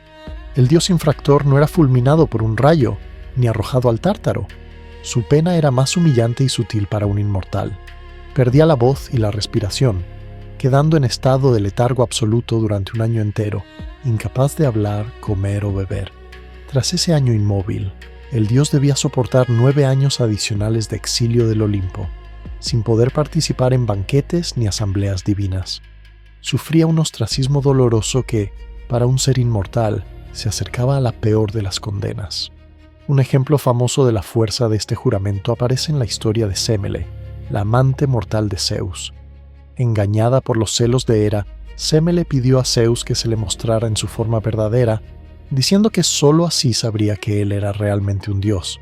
El dios infractor no era fulminado por un rayo, ni arrojado al Tártaro. Su pena era más humillante y sutil para un inmortal. Perdía la voz y la respiración, quedando en estado de letargo absoluto durante un año entero, incapaz de hablar, comer o beber. Tras ese año inmóvil, el dios debía soportar 9 años adicionales de exilio del Olimpo, sin poder participar en banquetes ni asambleas divinas. Sufría un ostracismo doloroso que, para un ser inmortal, se acercaba a la peor de las condenas. Un ejemplo famoso de la fuerza de este juramento aparece en la historia de Sémele, la amante mortal de Zeus. Engañada por los celos de Hera, Sémele pidió a Zeus que se le mostrara en su forma verdadera, diciendo que sólo así sabría que él era realmente un dios.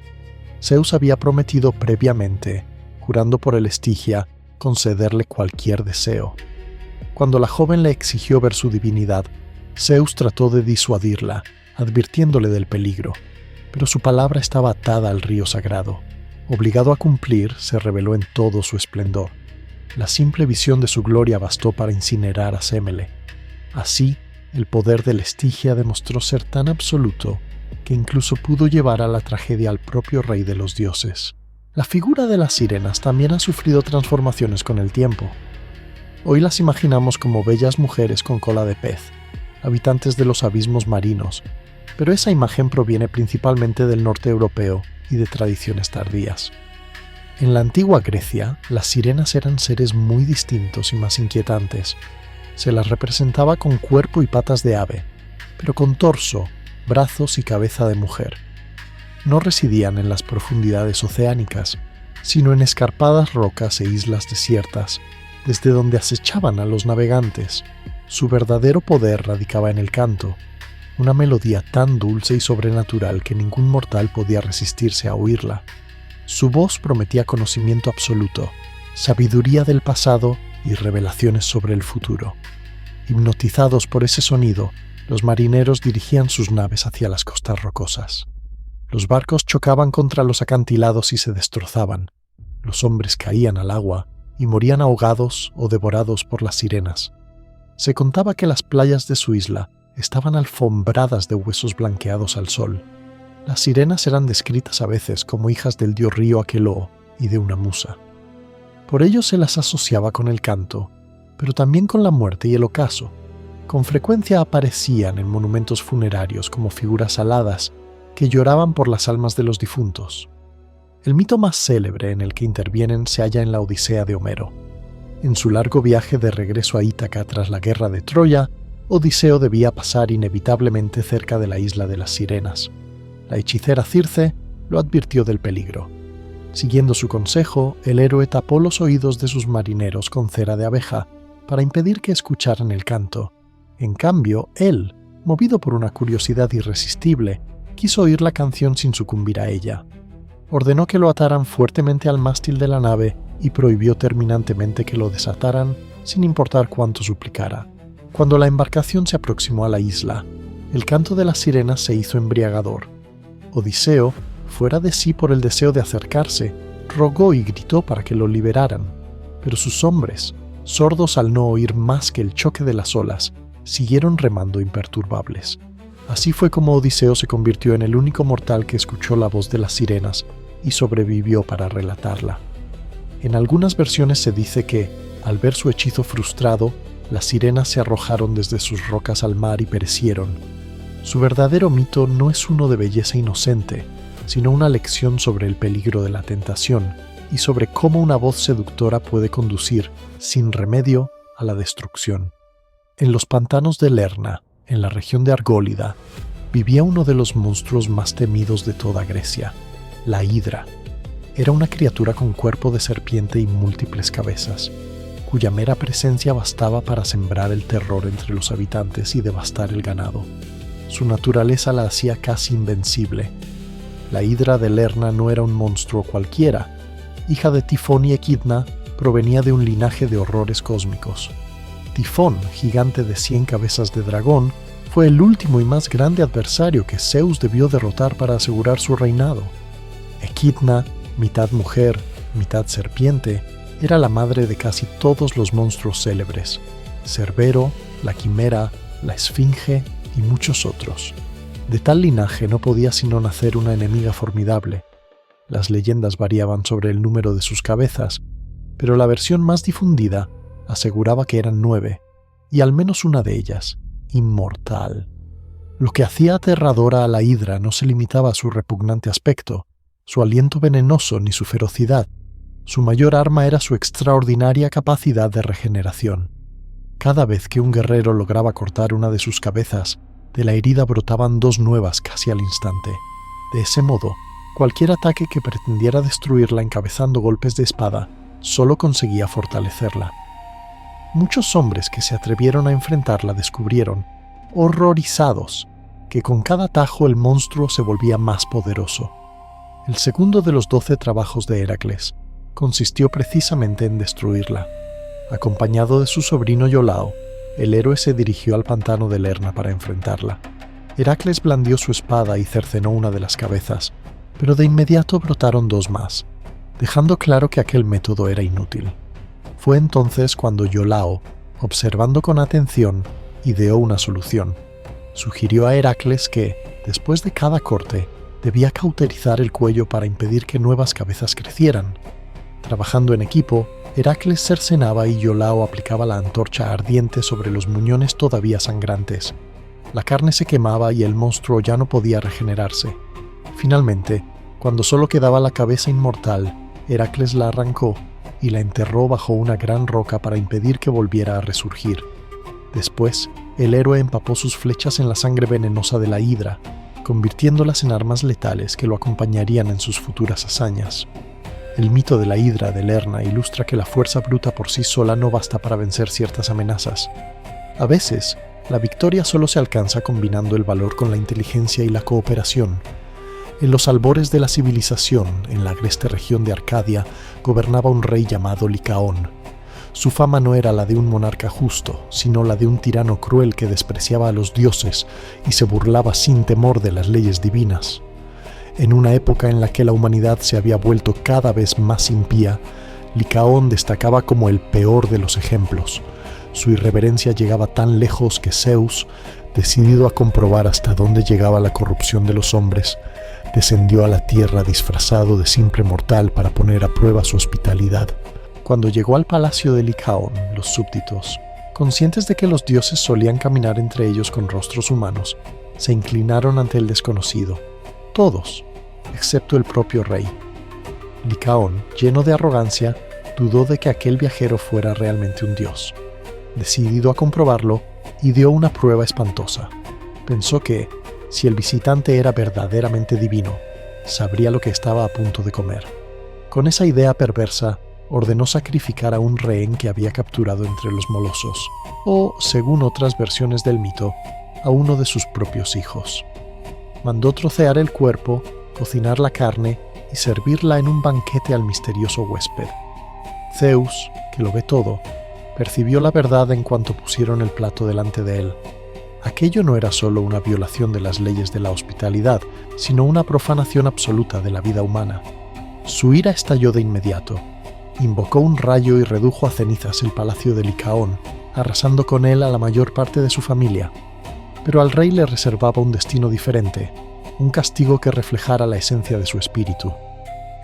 Zeus había prometido previamente, jurando por el Estigia, concederle cualquier deseo. Cuando la joven le exigió ver su divinidad, Zeus trató de disuadirla, advirtiéndole del peligro, pero su palabra estaba atada al río sagrado. Obligado a cumplir, se reveló en todo su esplendor. La simple visión de su gloria bastó para incinerar a Semele. Así, el poder del Estigia demostró ser tan absoluto que incluso pudo llevar a la tragedia al propio rey de los dioses. La figura de las sirenas también ha sufrido transformaciones con el tiempo. Hoy las imaginamos como bellas mujeres con cola de pez, habitantes de los abismos marinos, pero esa imagen proviene principalmente del norte europeo y de tradiciones tardías. En la antigua Grecia, las sirenas eran seres muy distintos y más inquietantes. Se las representaba con cuerpo y patas de ave, pero con torso, brazos y cabeza de mujer. No residían en las profundidades oceánicas, sino en escarpadas rocas e islas desiertas, desde donde acechaban a los navegantes. Su verdadero poder radicaba en el canto, una melodía tan dulce y sobrenatural que ningún mortal podía resistirse a oírla. Su voz prometía conocimiento absoluto, sabiduría del pasado y revelaciones sobre el futuro. Hipnotizados por ese sonido, los marineros dirigían sus naves hacia las costas rocosas. Los barcos chocaban contra los acantilados y se destrozaban. Los hombres caían al agua y morían ahogados o devorados por las sirenas. Se contaba que las playas de su isla estaban alfombradas de huesos blanqueados al sol. Las sirenas eran descritas a veces como hijas del dios río Aqueloo y de una musa. Por ello se las asociaba con el canto, pero también con la muerte y el ocaso. Con frecuencia aparecían en monumentos funerarios como figuras aladas que lloraban por las almas de los difuntos. El mito más célebre en el que intervienen se halla en la Odisea de Homero. En su largo viaje de regreso a Ítaca tras la guerra de Troya, Odiseo debía pasar inevitablemente cerca de la isla de las sirenas. La hechicera Circe lo advirtió del peligro. Siguiendo su consejo, el héroe tapó los oídos de sus marineros con cera de abeja para impedir que escucharan el canto. En cambio, él, movido por una curiosidad irresistible, quiso oír la canción sin sucumbir a ella. Ordenó que lo ataran fuertemente al mástil de la nave y prohibió terminantemente que lo desataran sin importar cuánto suplicara. Cuando la embarcación se aproximó a la isla, el canto de las sirenas se hizo embriagador. Odiseo, fuera de sí por el deseo de acercarse, rogó y gritó para que lo liberaran, pero sus hombres, sordos al no oír más que el choque de las olas, siguieron remando imperturbables. Así fue como Odiseo se convirtió en el único mortal que escuchó la voz de las sirenas y sobrevivió para relatarla. En algunas versiones se dice que, al ver su hechizo frustrado, las sirenas se arrojaron desde sus rocas al mar y perecieron. Su verdadero mito no es uno de belleza inocente, sino una lección sobre el peligro de la tentación y sobre cómo una voz seductora puede conducir, sin remedio, a la destrucción. En los pantanos de Lerna, en la región de Argólida, vivía uno de los monstruos más temidos de toda Grecia, la Hidra. Era una criatura con cuerpo de serpiente y múltiples cabezas, cuya mera presencia bastaba para sembrar el terror entre los habitantes y devastar el ganado. Su naturaleza la hacía casi invencible. La Hidra de Lerna no era un monstruo cualquiera. Hija de Tifón y Equidna, provenía de un linaje de horrores cósmicos. Tifón, gigante de 100 cabezas de dragón, fue el último y más grande adversario que Zeus debió derrotar para asegurar su reinado. Equidna, mitad mujer, mitad serpiente, era la madre de casi todos los monstruos célebres: Cerbero, la Quimera, la Esfinge y muchos otros. De tal linaje no podía sino nacer una enemiga formidable. Las leyendas variaban sobre el número de sus cabezas, pero la versión más difundida aseguraba que eran 9, y al menos una de ellas, inmortal. Lo que hacía aterradora a la Hidra no se limitaba a su repugnante aspecto, su aliento venenoso ni su ferocidad. Su mayor arma era su extraordinaria capacidad de regeneración. Cada vez que un guerrero lograba cortar una de sus cabezas, de la herida brotaban 2 nuevas casi al instante. De ese modo, cualquier ataque que pretendiera destruirla encabezando golpes de espada solo conseguía fortalecerla. Muchos hombres que se atrevieron a enfrentarla descubrieron, horrorizados, que con cada tajo el monstruo se volvía más poderoso. El segundo de los 12 trabajos de Heracles consistió precisamente en destruirla. Acompañado de su sobrino Iolao, el héroe se dirigió al pantano de Lerna para enfrentarla. Heracles blandió su espada y cercenó una de las cabezas, pero de inmediato brotaron dos más, dejando claro que aquel método era inútil. Fue entonces cuando Iolao, observando con atención, ideó una solución. Sugirió a Heracles que, después de cada corte, debía cauterizar el cuello para impedir que nuevas cabezas crecieran. Trabajando en equipo, Heracles cercenaba y Iolao aplicaba la antorcha ardiente sobre los muñones todavía sangrantes. La carne se quemaba y el monstruo ya no podía regenerarse. Finalmente, cuando solo quedaba la cabeza inmortal, Heracles la arrancó y la enterró bajo una gran roca para impedir que volviera a resurgir. Después, el héroe empapó sus flechas en la sangre venenosa de la hidra, convirtiéndolas en armas letales que lo acompañarían en sus futuras hazañas. El mito de la hidra de Lerna ilustra que la fuerza bruta por sí sola no basta para vencer ciertas amenazas. A veces, la victoria solo se alcanza combinando el valor con la inteligencia y la cooperación. En los albores de la civilización, en la agreste región de Arcadia, gobernaba un rey llamado Licaón. Su fama no era la de un monarca justo, sino la de un tirano cruel que despreciaba a los dioses y se burlaba sin temor de las leyes divinas. En una época en la que la humanidad se había vuelto cada vez más impía, Licaón destacaba como el peor de los ejemplos. Su irreverencia llegaba tan lejos que Zeus, decidido a comprobar hasta dónde llegaba la corrupción de los hombres, descendió a la tierra disfrazado de simple mortal para poner a prueba su hospitalidad. Cuando llegó al palacio de Licaón, los súbditos, conscientes de que los dioses solían caminar entre ellos con rostros humanos, se inclinaron ante el desconocido. Todos, excepto el propio rey. Licaón, lleno de arrogancia, dudó de que aquel viajero fuera realmente un dios. Decidido a comprobarlo, ideó una prueba espantosa. Pensó que, si el visitante era verdaderamente divino, sabría lo que estaba a punto de comer. Con esa idea perversa, ordenó sacrificar a un rehén que había capturado entre los molosos, o, según otras versiones del mito, a uno de sus propios hijos. Mandó trocear el cuerpo, cocinar la carne y servirla en un banquete al misterioso huésped. Zeus, que lo ve todo, percibió la verdad en cuanto pusieron el plato delante de él. Aquello no era solo una violación de las leyes de la hospitalidad, sino una profanación absoluta de la vida humana. Su ira estalló de inmediato. Invocó un rayo y redujo a cenizas el palacio de Licaón, arrasando con él a la mayor parte de su familia. Pero al rey le reservaba un destino diferente, un castigo que reflejara la esencia de su espíritu.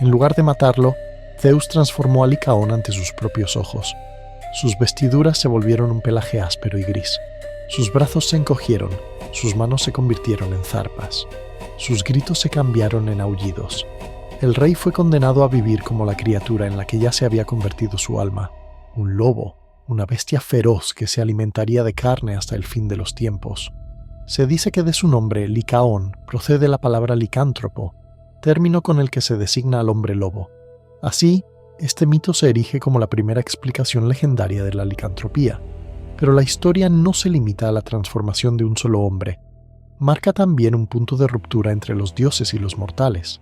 En lugar de matarlo, Zeus transformó a Licaón ante sus propios ojos. Sus vestiduras se volvieron un pelaje áspero y gris. Sus brazos se encogieron, sus manos se convirtieron en zarpas. Sus gritos se cambiaron en aullidos. El rey fue condenado a vivir como la criatura en la que ya se había convertido su alma, un lobo, una bestia feroz que se alimentaría de carne hasta el fin de los tiempos. Se dice que de su nombre, Licaón, procede la palabra licántropo, término con el que se designa al hombre lobo. Así, este mito se erige como la primera explicación legendaria de la licantropía. Pero la historia no se limita a la transformación de un solo hombre. Marca también un punto de ruptura entre los dioses y los mortales.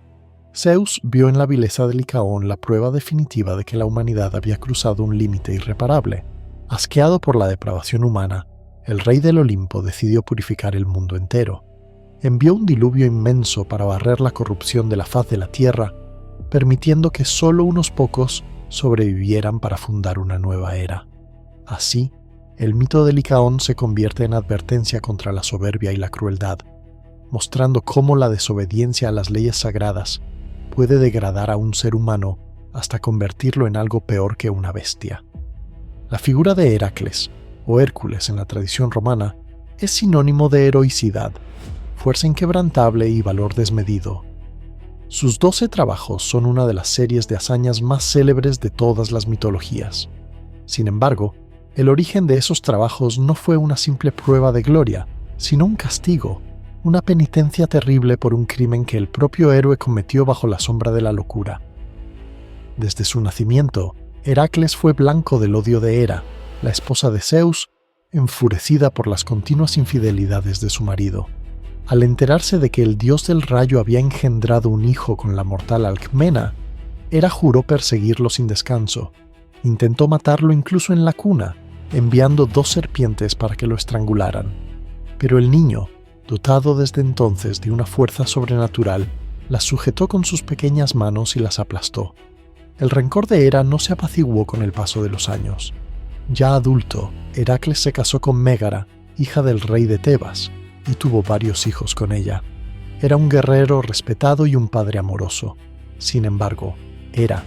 Zeus vio en la vileza de Licaón la prueba definitiva de que la humanidad había cruzado un límite irreparable. Asqueado por la depravación humana, el rey del Olimpo decidió purificar el mundo entero. Envió un diluvio inmenso para barrer la corrupción de la faz de la tierra, permitiendo que solo unos pocos sobrevivieran para fundar una nueva era. Así, el mito de Licaón se convierte en advertencia contra la soberbia y la crueldad, mostrando cómo la desobediencia a las leyes sagradas puede degradar a un ser humano hasta convertirlo en algo peor que una bestia. La figura de Heracles, o Hércules en la tradición romana, es sinónimo de heroicidad, fuerza inquebrantable y valor desmedido. Sus 12 trabajos son una de las series de hazañas más célebres de todas las mitologías. Sin embargo, el origen de esos trabajos no fue una simple prueba de gloria, sino un castigo, una penitencia terrible por un crimen que el propio héroe cometió bajo la sombra de la locura. Desde su nacimiento, Heracles fue blanco del odio de Hera, la esposa de Zeus, enfurecida por las continuas infidelidades de su marido. Al enterarse de que el dios del rayo había engendrado un hijo con la mortal Alcmena, Hera juró perseguirlo sin descanso. Intentó matarlo incluso en la cuna, enviando 2 serpientes para que lo estrangularan. Pero el niño, dotado desde entonces de una fuerza sobrenatural, las sujetó con sus pequeñas manos y las aplastó. El rencor de Hera no se apaciguó con el paso de los años. Ya adulto, Heracles se casó con Mégara, hija del rey de Tebas, y tuvo varios hijos con ella. Era un guerrero respetado y un padre amoroso. Sin embargo, Hera,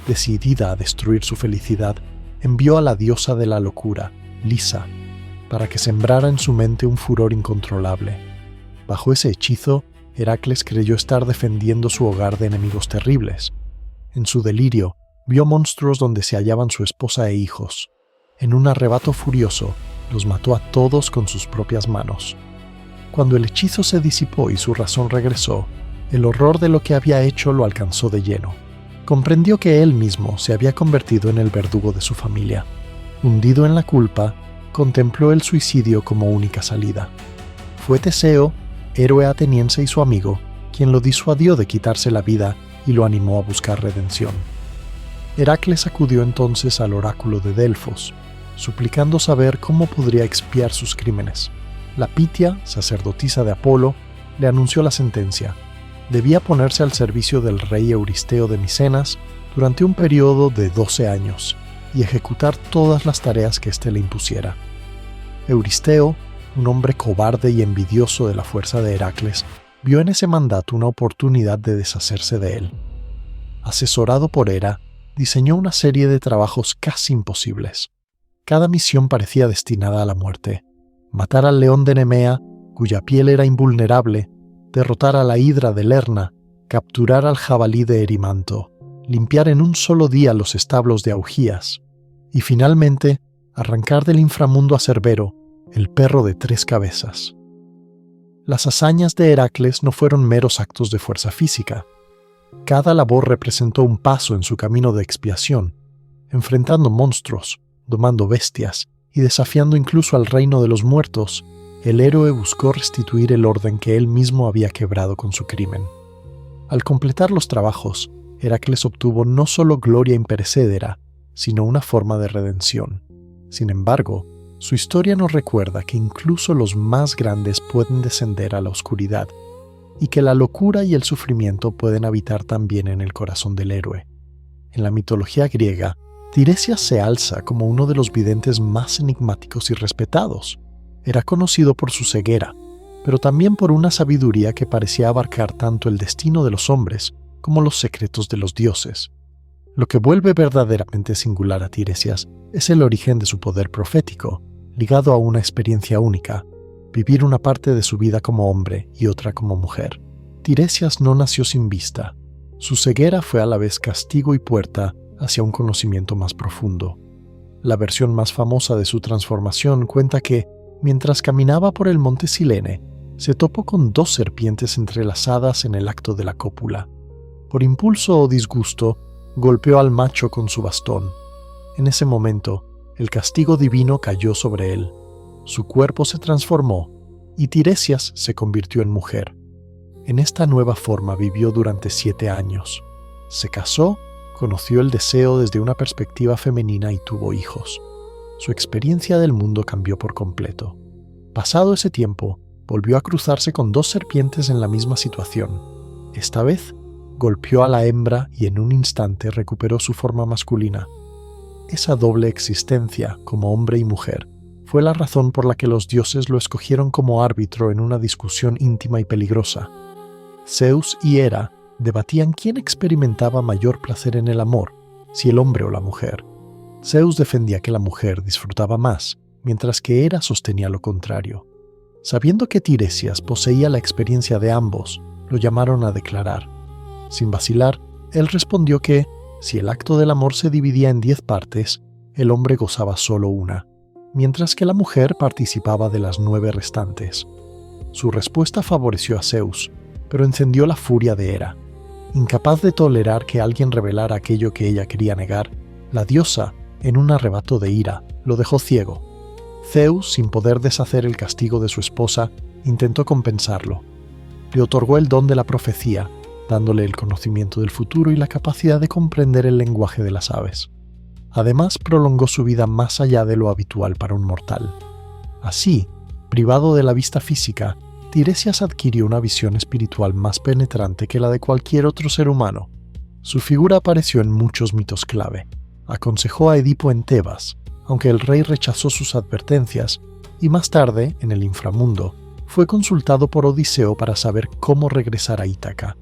decidida a destruir su felicidad, envió a la diosa de la locura, Lisa, para que sembrara en su mente un furor incontrolable. Bajo ese hechizo, Heracles creyó estar defendiendo su hogar de enemigos terribles. En su delirio, vio monstruos donde se hallaban su esposa e hijos. En un arrebato furioso, los mató a todos con sus propias manos. Cuando el hechizo se disipó y su razón regresó, el horror de lo que había hecho lo alcanzó de lleno. Comprendió que él mismo se había convertido en el verdugo de su familia. Hundido en la culpa, contempló el suicidio como única salida. Fue Teseo, héroe ateniense y su amigo, quien lo disuadió de quitarse la vida y lo animó a buscar redención. Heracles acudió entonces al oráculo de Delfos, suplicando saber cómo podría expiar sus crímenes. La Pitia, sacerdotisa de Apolo, le anunció la sentencia. Debía ponerse al servicio del rey Euristeo de Micenas durante un periodo de 12 años y ejecutar todas las tareas que éste le impusiera. Euristeo, un hombre cobarde y envidioso de la fuerza de Heracles, vio en ese mandato una oportunidad de deshacerse de él. Asesorado por Hera, diseñó una serie de trabajos casi imposibles. Cada misión parecía destinada a la muerte: matar al león de Nemea, cuya piel era invulnerable, derrotar a la hidra de Lerna, capturar al jabalí de Erimanto, limpiar en un solo día los establos de Augías, y finalmente arrancar del inframundo a Cerbero, el perro de 3 cabezas. Las hazañas de Heracles no fueron meros actos de fuerza física. Cada labor representó un paso en su camino de expiación, enfrentando monstruos, domando bestias y desafiando incluso al reino de los muertos. El héroe buscó restituir el orden que él mismo había quebrado con su crimen. Al completar los trabajos, Heracles obtuvo no solo gloria imperecedera, sino una forma de redención. Sin embargo, su historia nos recuerda que incluso los más grandes pueden descender a la oscuridad, y que la locura y el sufrimiento pueden habitar también en el corazón del héroe. En la mitología griega, Tiresias se alza como uno de los videntes más enigmáticos y respetados. Era conocido por su ceguera, pero también por una sabiduría que parecía abarcar tanto el destino de los hombres como los secretos de los dioses. Lo que vuelve verdaderamente singular a Tiresias es el origen de su poder profético, ligado a una experiencia única: vivir una parte de su vida como hombre y otra como mujer. Tiresias no nació sin vista. Su ceguera fue a la vez castigo y puerta hacia un conocimiento más profundo. La versión más famosa de su transformación cuenta que, mientras caminaba por el monte Silene, se topó con 2 serpientes entrelazadas en el acto de la cópula. Por impulso o disgusto, golpeó al macho con su bastón. En ese momento, el castigo divino cayó sobre él. Su cuerpo se transformó y Tiresias se convirtió en mujer. En esta nueva forma vivió durante 7 años. Se casó, conoció el deseo desde una perspectiva femenina y tuvo hijos. Su experiencia del mundo cambió por completo. Pasado ese tiempo, volvió a cruzarse con 2 serpientes en la misma situación. Esta vez, golpeó a la hembra y en un instante recuperó su forma masculina. Esa doble existencia, como hombre y mujer, fue la razón por la que los dioses lo escogieron como árbitro en una discusión íntima y peligrosa. Zeus y Hera debatían quién experimentaba mayor placer en el amor, si el hombre o la mujer. Zeus defendía que la mujer disfrutaba más, mientras que Hera sostenía lo contrario. Sabiendo que Tiresias poseía la experiencia de ambos, lo llamaron a declarar. Sin vacilar, él respondió que, si el acto del amor se dividía en 10 partes, el hombre gozaba solo una, mientras que la mujer participaba de las 9 restantes. Su respuesta favoreció a Zeus, pero encendió la furia de Hera. Incapaz de tolerar que alguien revelara aquello que ella quería negar, la diosa, en un arrebato de ira, lo dejó ciego. Zeus, sin poder deshacer el castigo de su esposa, intentó compensarlo. Le otorgó el don de la profecía, dándole el conocimiento del futuro y la capacidad de comprender el lenguaje de las aves. Además, prolongó su vida más allá de lo habitual para un mortal. Así, privado de la vista física, Tiresias adquirió una visión espiritual más penetrante que la de cualquier otro ser humano. Su figura apareció en muchos mitos clave. Aconsejó a Edipo en Tebas, aunque el rey rechazó sus advertencias, y más tarde, en el inframundo, fue consultado por Odiseo para saber cómo regresar a Ítaca.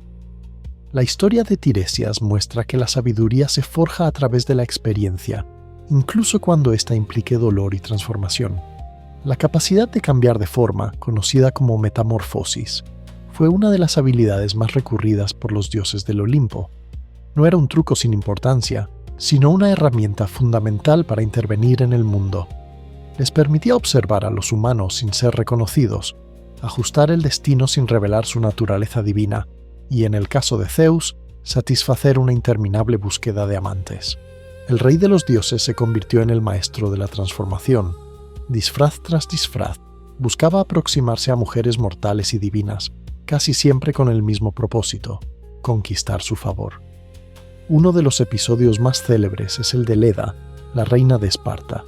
La historia de Tiresias muestra que la sabiduría se forja a través de la experiencia, incluso cuando ésta implique dolor y transformación. La capacidad de cambiar de forma, conocida como metamorfosis, fue una de las habilidades más recurridas por los dioses del Olimpo. No era un truco sin importancia, sino una herramienta fundamental para intervenir en el mundo. Les permitía observar a los humanos sin ser reconocidos, ajustar el destino sin revelar su naturaleza divina, y en el caso de Zeus, satisfacer una interminable búsqueda de amantes. El rey de los dioses se convirtió en el maestro de la transformación. Disfraz tras disfraz, buscaba aproximarse a mujeres mortales y divinas, casi siempre con el mismo propósito: conquistar su favor. Uno de los episodios más célebres es el de Leda, la reina de Esparta.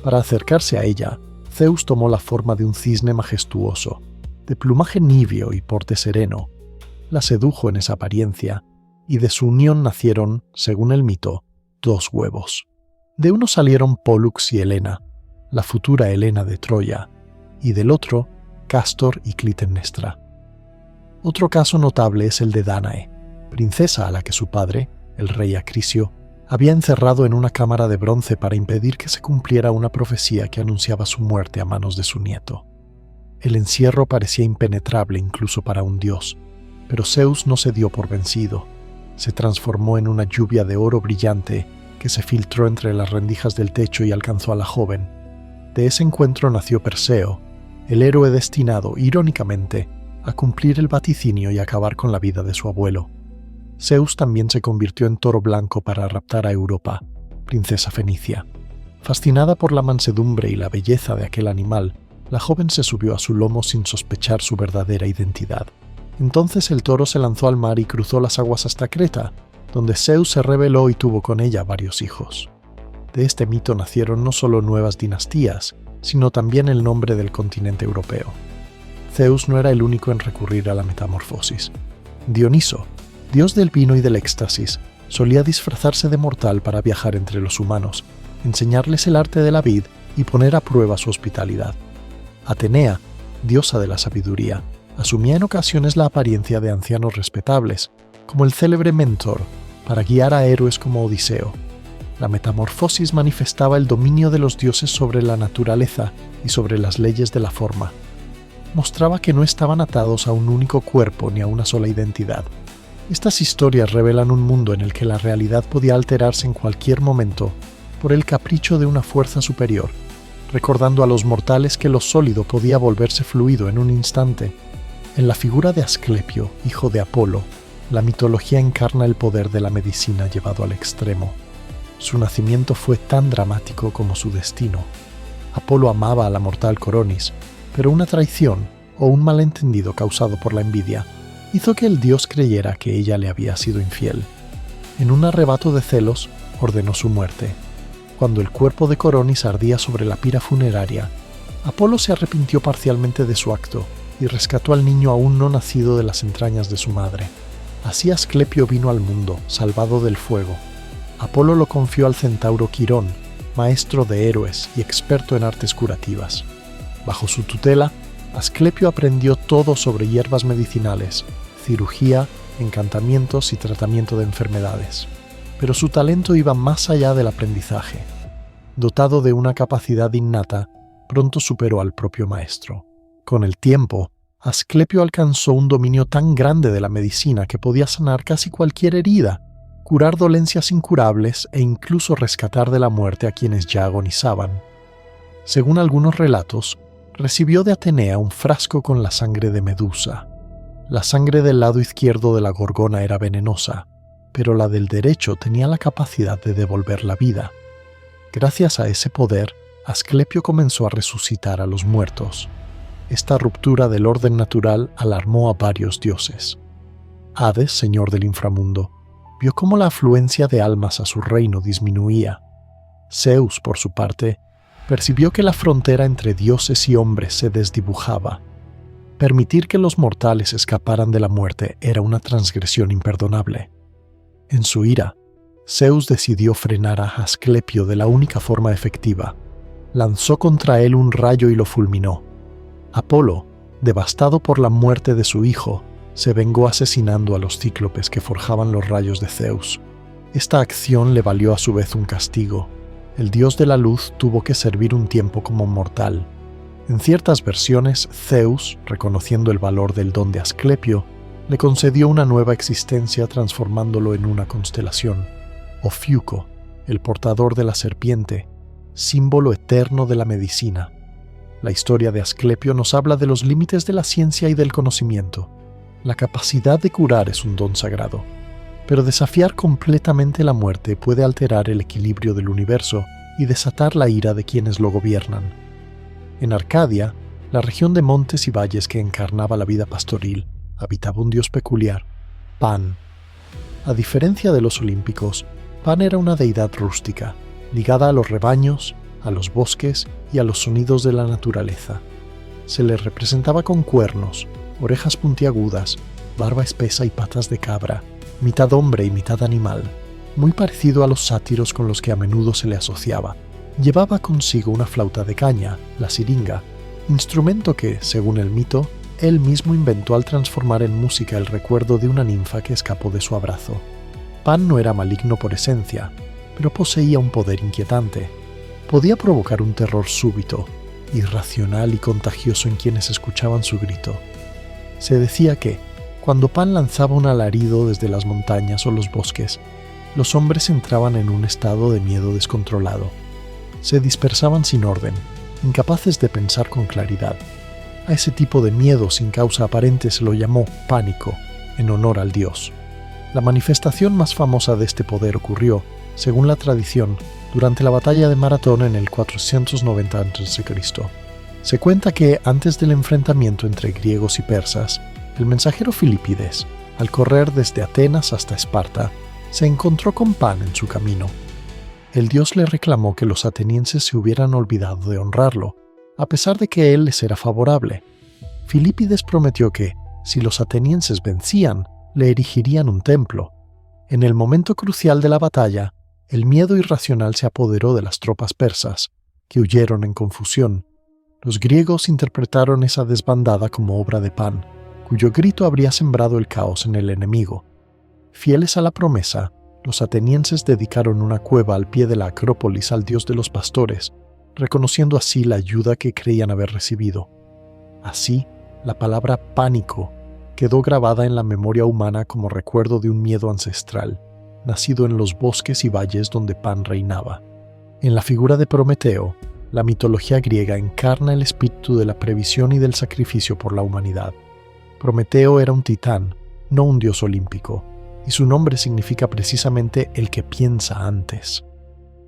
Para acercarse a ella, Zeus tomó la forma de un cisne majestuoso, de plumaje níveo y porte sereno. La sedujo en esa apariencia, y de su unión nacieron, según el mito, 2 huevos. De uno salieron Pólux y Helena, la futura Helena de Troya, y del otro, Cástor y Clitemnestra. Otro caso notable es el de Dánae, princesa a la que su padre, el rey Acrisio, había encerrado en una cámara de bronce para impedir que se cumpliera una profecía que anunciaba su muerte a manos de su nieto. El encierro parecía impenetrable incluso para un dios, pero Zeus no se dio por vencido. Se transformó en una lluvia de oro brillante que se filtró entre las rendijas del techo y alcanzó a la joven. De ese encuentro nació Perseo, el héroe destinado, irónicamente, a cumplir el vaticinio y acabar con la vida de su abuelo. Zeus también se convirtió en toro blanco para raptar a Europa, princesa fenicia. Fascinada por la mansedumbre y la belleza de aquel animal, la joven se subió a su lomo sin sospechar su verdadera identidad. Entonces el toro se lanzó al mar y cruzó las aguas hasta Creta, donde Zeus se rebeló y tuvo con ella varios hijos. De este mito nacieron no solo nuevas dinastías, sino también el nombre del continente europeo. Zeus no era el único en recurrir a la metamorfosis. Dioniso, dios del vino y del éxtasis, solía disfrazarse de mortal para viajar entre los humanos, enseñarles el arte de la vid y poner a prueba su hospitalidad. Atenea, diosa de la sabiduría, asumía en ocasiones la apariencia de ancianos respetables, como el célebre Mentor, para guiar a héroes como Odiseo. La metamorfosis manifestaba el dominio de los dioses sobre la naturaleza y sobre las leyes de la forma. Mostraba que no estaban atados a un único cuerpo ni a una sola identidad. Estas historias revelan un mundo en el que la realidad podía alterarse en cualquier momento por el capricho de una fuerza superior, recordando a los mortales que lo sólido podía volverse fluido en un instante. En la figura de Asclepio, hijo de Apolo, la mitología encarna el poder de la medicina llevado al extremo. Su nacimiento fue tan dramático como su destino. Apolo amaba a la mortal Coronis, pero una traición o un malentendido causado por la envidia hizo que el dios creyera que ella le había sido infiel. En un arrebato de celos, ordenó su muerte. Cuando el cuerpo de Coronis ardía sobre la pira funeraria, Apolo se arrepintió parcialmente de su acto y rescató al niño aún no nacido de las entrañas de su madre. Así Asclepio vino al mundo, salvado del fuego. Apolo lo confió al centauro Quirón, maestro de héroes y experto en artes curativas. Bajo su tutela, Asclepio aprendió todo sobre hierbas medicinales, cirugía, encantamientos y tratamiento de enfermedades. Pero su talento iba más allá del aprendizaje. Dotado de una capacidad innata, pronto superó al propio maestro. Con el tiempo, Asclepio alcanzó un dominio tan grande de la medicina que podía sanar casi cualquier herida, curar dolencias incurables e incluso rescatar de la muerte a quienes ya agonizaban. Según algunos relatos, recibió de Atenea un frasco con la sangre de Medusa. La sangre del lado izquierdo de la gorgona era venenosa, pero la del derecho tenía la capacidad de devolver la vida. Gracias a ese poder, Asclepio comenzó a resucitar a los muertos. Esta ruptura del orden natural alarmó a varios dioses. Hades, señor del inframundo, vio cómo la afluencia de almas a su reino disminuía. Zeus, por su parte, percibió que la frontera entre dioses y hombres se desdibujaba. Permitir que los mortales escaparan de la muerte era una transgresión imperdonable. En su ira, Zeus decidió frenar a Asclepio de la única forma efectiva. Lanzó contra él un rayo y lo fulminó. Apolo, devastado por la muerte de su hijo, se vengó asesinando a los cíclopes que forjaban los rayos de Zeus. Esta acción le valió a su vez un castigo. El dios de la luz tuvo que servir un tiempo como mortal. En ciertas versiones, Zeus, reconociendo el valor del don de Asclepio, le concedió una nueva existencia transformándolo en una constelación. Ofiuco, el portador de la serpiente, símbolo eterno de la medicina. La historia de Asclepio nos habla de los límites de la ciencia y del conocimiento. La capacidad de curar es un don sagrado, pero desafiar completamente la muerte puede alterar el equilibrio del universo y desatar la ira de quienes lo gobiernan. En Arcadia, la región de montes y valles que encarnaba la vida pastoril, habitaba un dios peculiar, Pan. A diferencia de los olímpicos, Pan era una deidad rústica, ligada a los rebaños, a los bosques y a los sonidos de la naturaleza. Se le representaba con cuernos, orejas puntiagudas, barba espesa y patas de cabra, mitad hombre y mitad animal, muy parecido a los sátiros con los que a menudo se le asociaba. Llevaba consigo una flauta de caña, la siringa, instrumento que, según el mito, él mismo inventó al transformar en música el recuerdo de una ninfa que escapó de su abrazo. Pan no era maligno por esencia, pero poseía un poder inquietante. Podía provocar un terror súbito, irracional y contagioso en quienes escuchaban su grito. Se decía que, cuando Pan lanzaba un alarido desde las montañas o los bosques, los hombres entraban en un estado de miedo descontrolado. Se dispersaban sin orden, incapaces de pensar con claridad. A ese tipo de miedo sin causa aparente se lo llamó pánico, en honor al dios. La manifestación más famosa de este poder ocurrió, según la tradición, durante la batalla de Maratón en el 490 a.C. Se cuenta que, antes del enfrentamiento entre griegos y persas, el mensajero Filipides, al correr desde Atenas hasta Esparta, se encontró con Pan en su camino. El dios le reclamó que los atenienses se hubieran olvidado de honrarlo, a pesar de que él les era favorable. Filipides prometió que, si los atenienses vencían, le erigirían un templo. En el momento crucial de la batalla, el miedo irracional se apoderó de las tropas persas, que huyeron en confusión. Los griegos interpretaron esa desbandada como obra de Pan, cuyo grito habría sembrado el caos en el enemigo. Fieles a la promesa, los atenienses dedicaron una cueva al pie de la Acrópolis al dios de los pastores, reconociendo así la ayuda que creían haber recibido. Así, la palabra pánico quedó grabada en la memoria humana como recuerdo de un miedo ancestral, nacido en los bosques y valles donde Pan reinaba. En la figura de Prometeo, la mitología griega encarna el espíritu de la previsión y del sacrificio por la humanidad. Prometeo era un titán, no un dios olímpico, y su nombre significa precisamente el que piensa antes.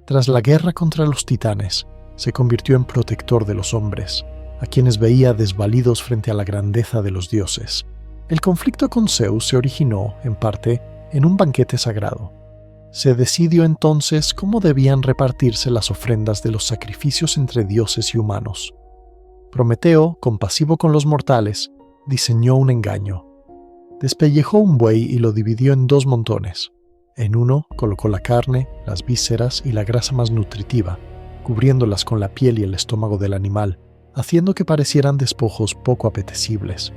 Tras la guerra contra los titanes, se convirtió en protector de los hombres, a quienes veía desvalidos frente a la grandeza de los dioses. El conflicto con Zeus se originó, en parte, en un banquete sagrado. Se decidió entonces cómo debían repartirse las ofrendas de los sacrificios entre dioses y humanos. Prometeo, compasivo con los mortales, diseñó un engaño. Despellejó un buey y lo dividió en 2 montones. En uno colocó la carne, las vísceras y la grasa más nutritiva, cubriéndolas con la piel y el estómago del animal, haciendo que parecieran despojos poco apetecibles.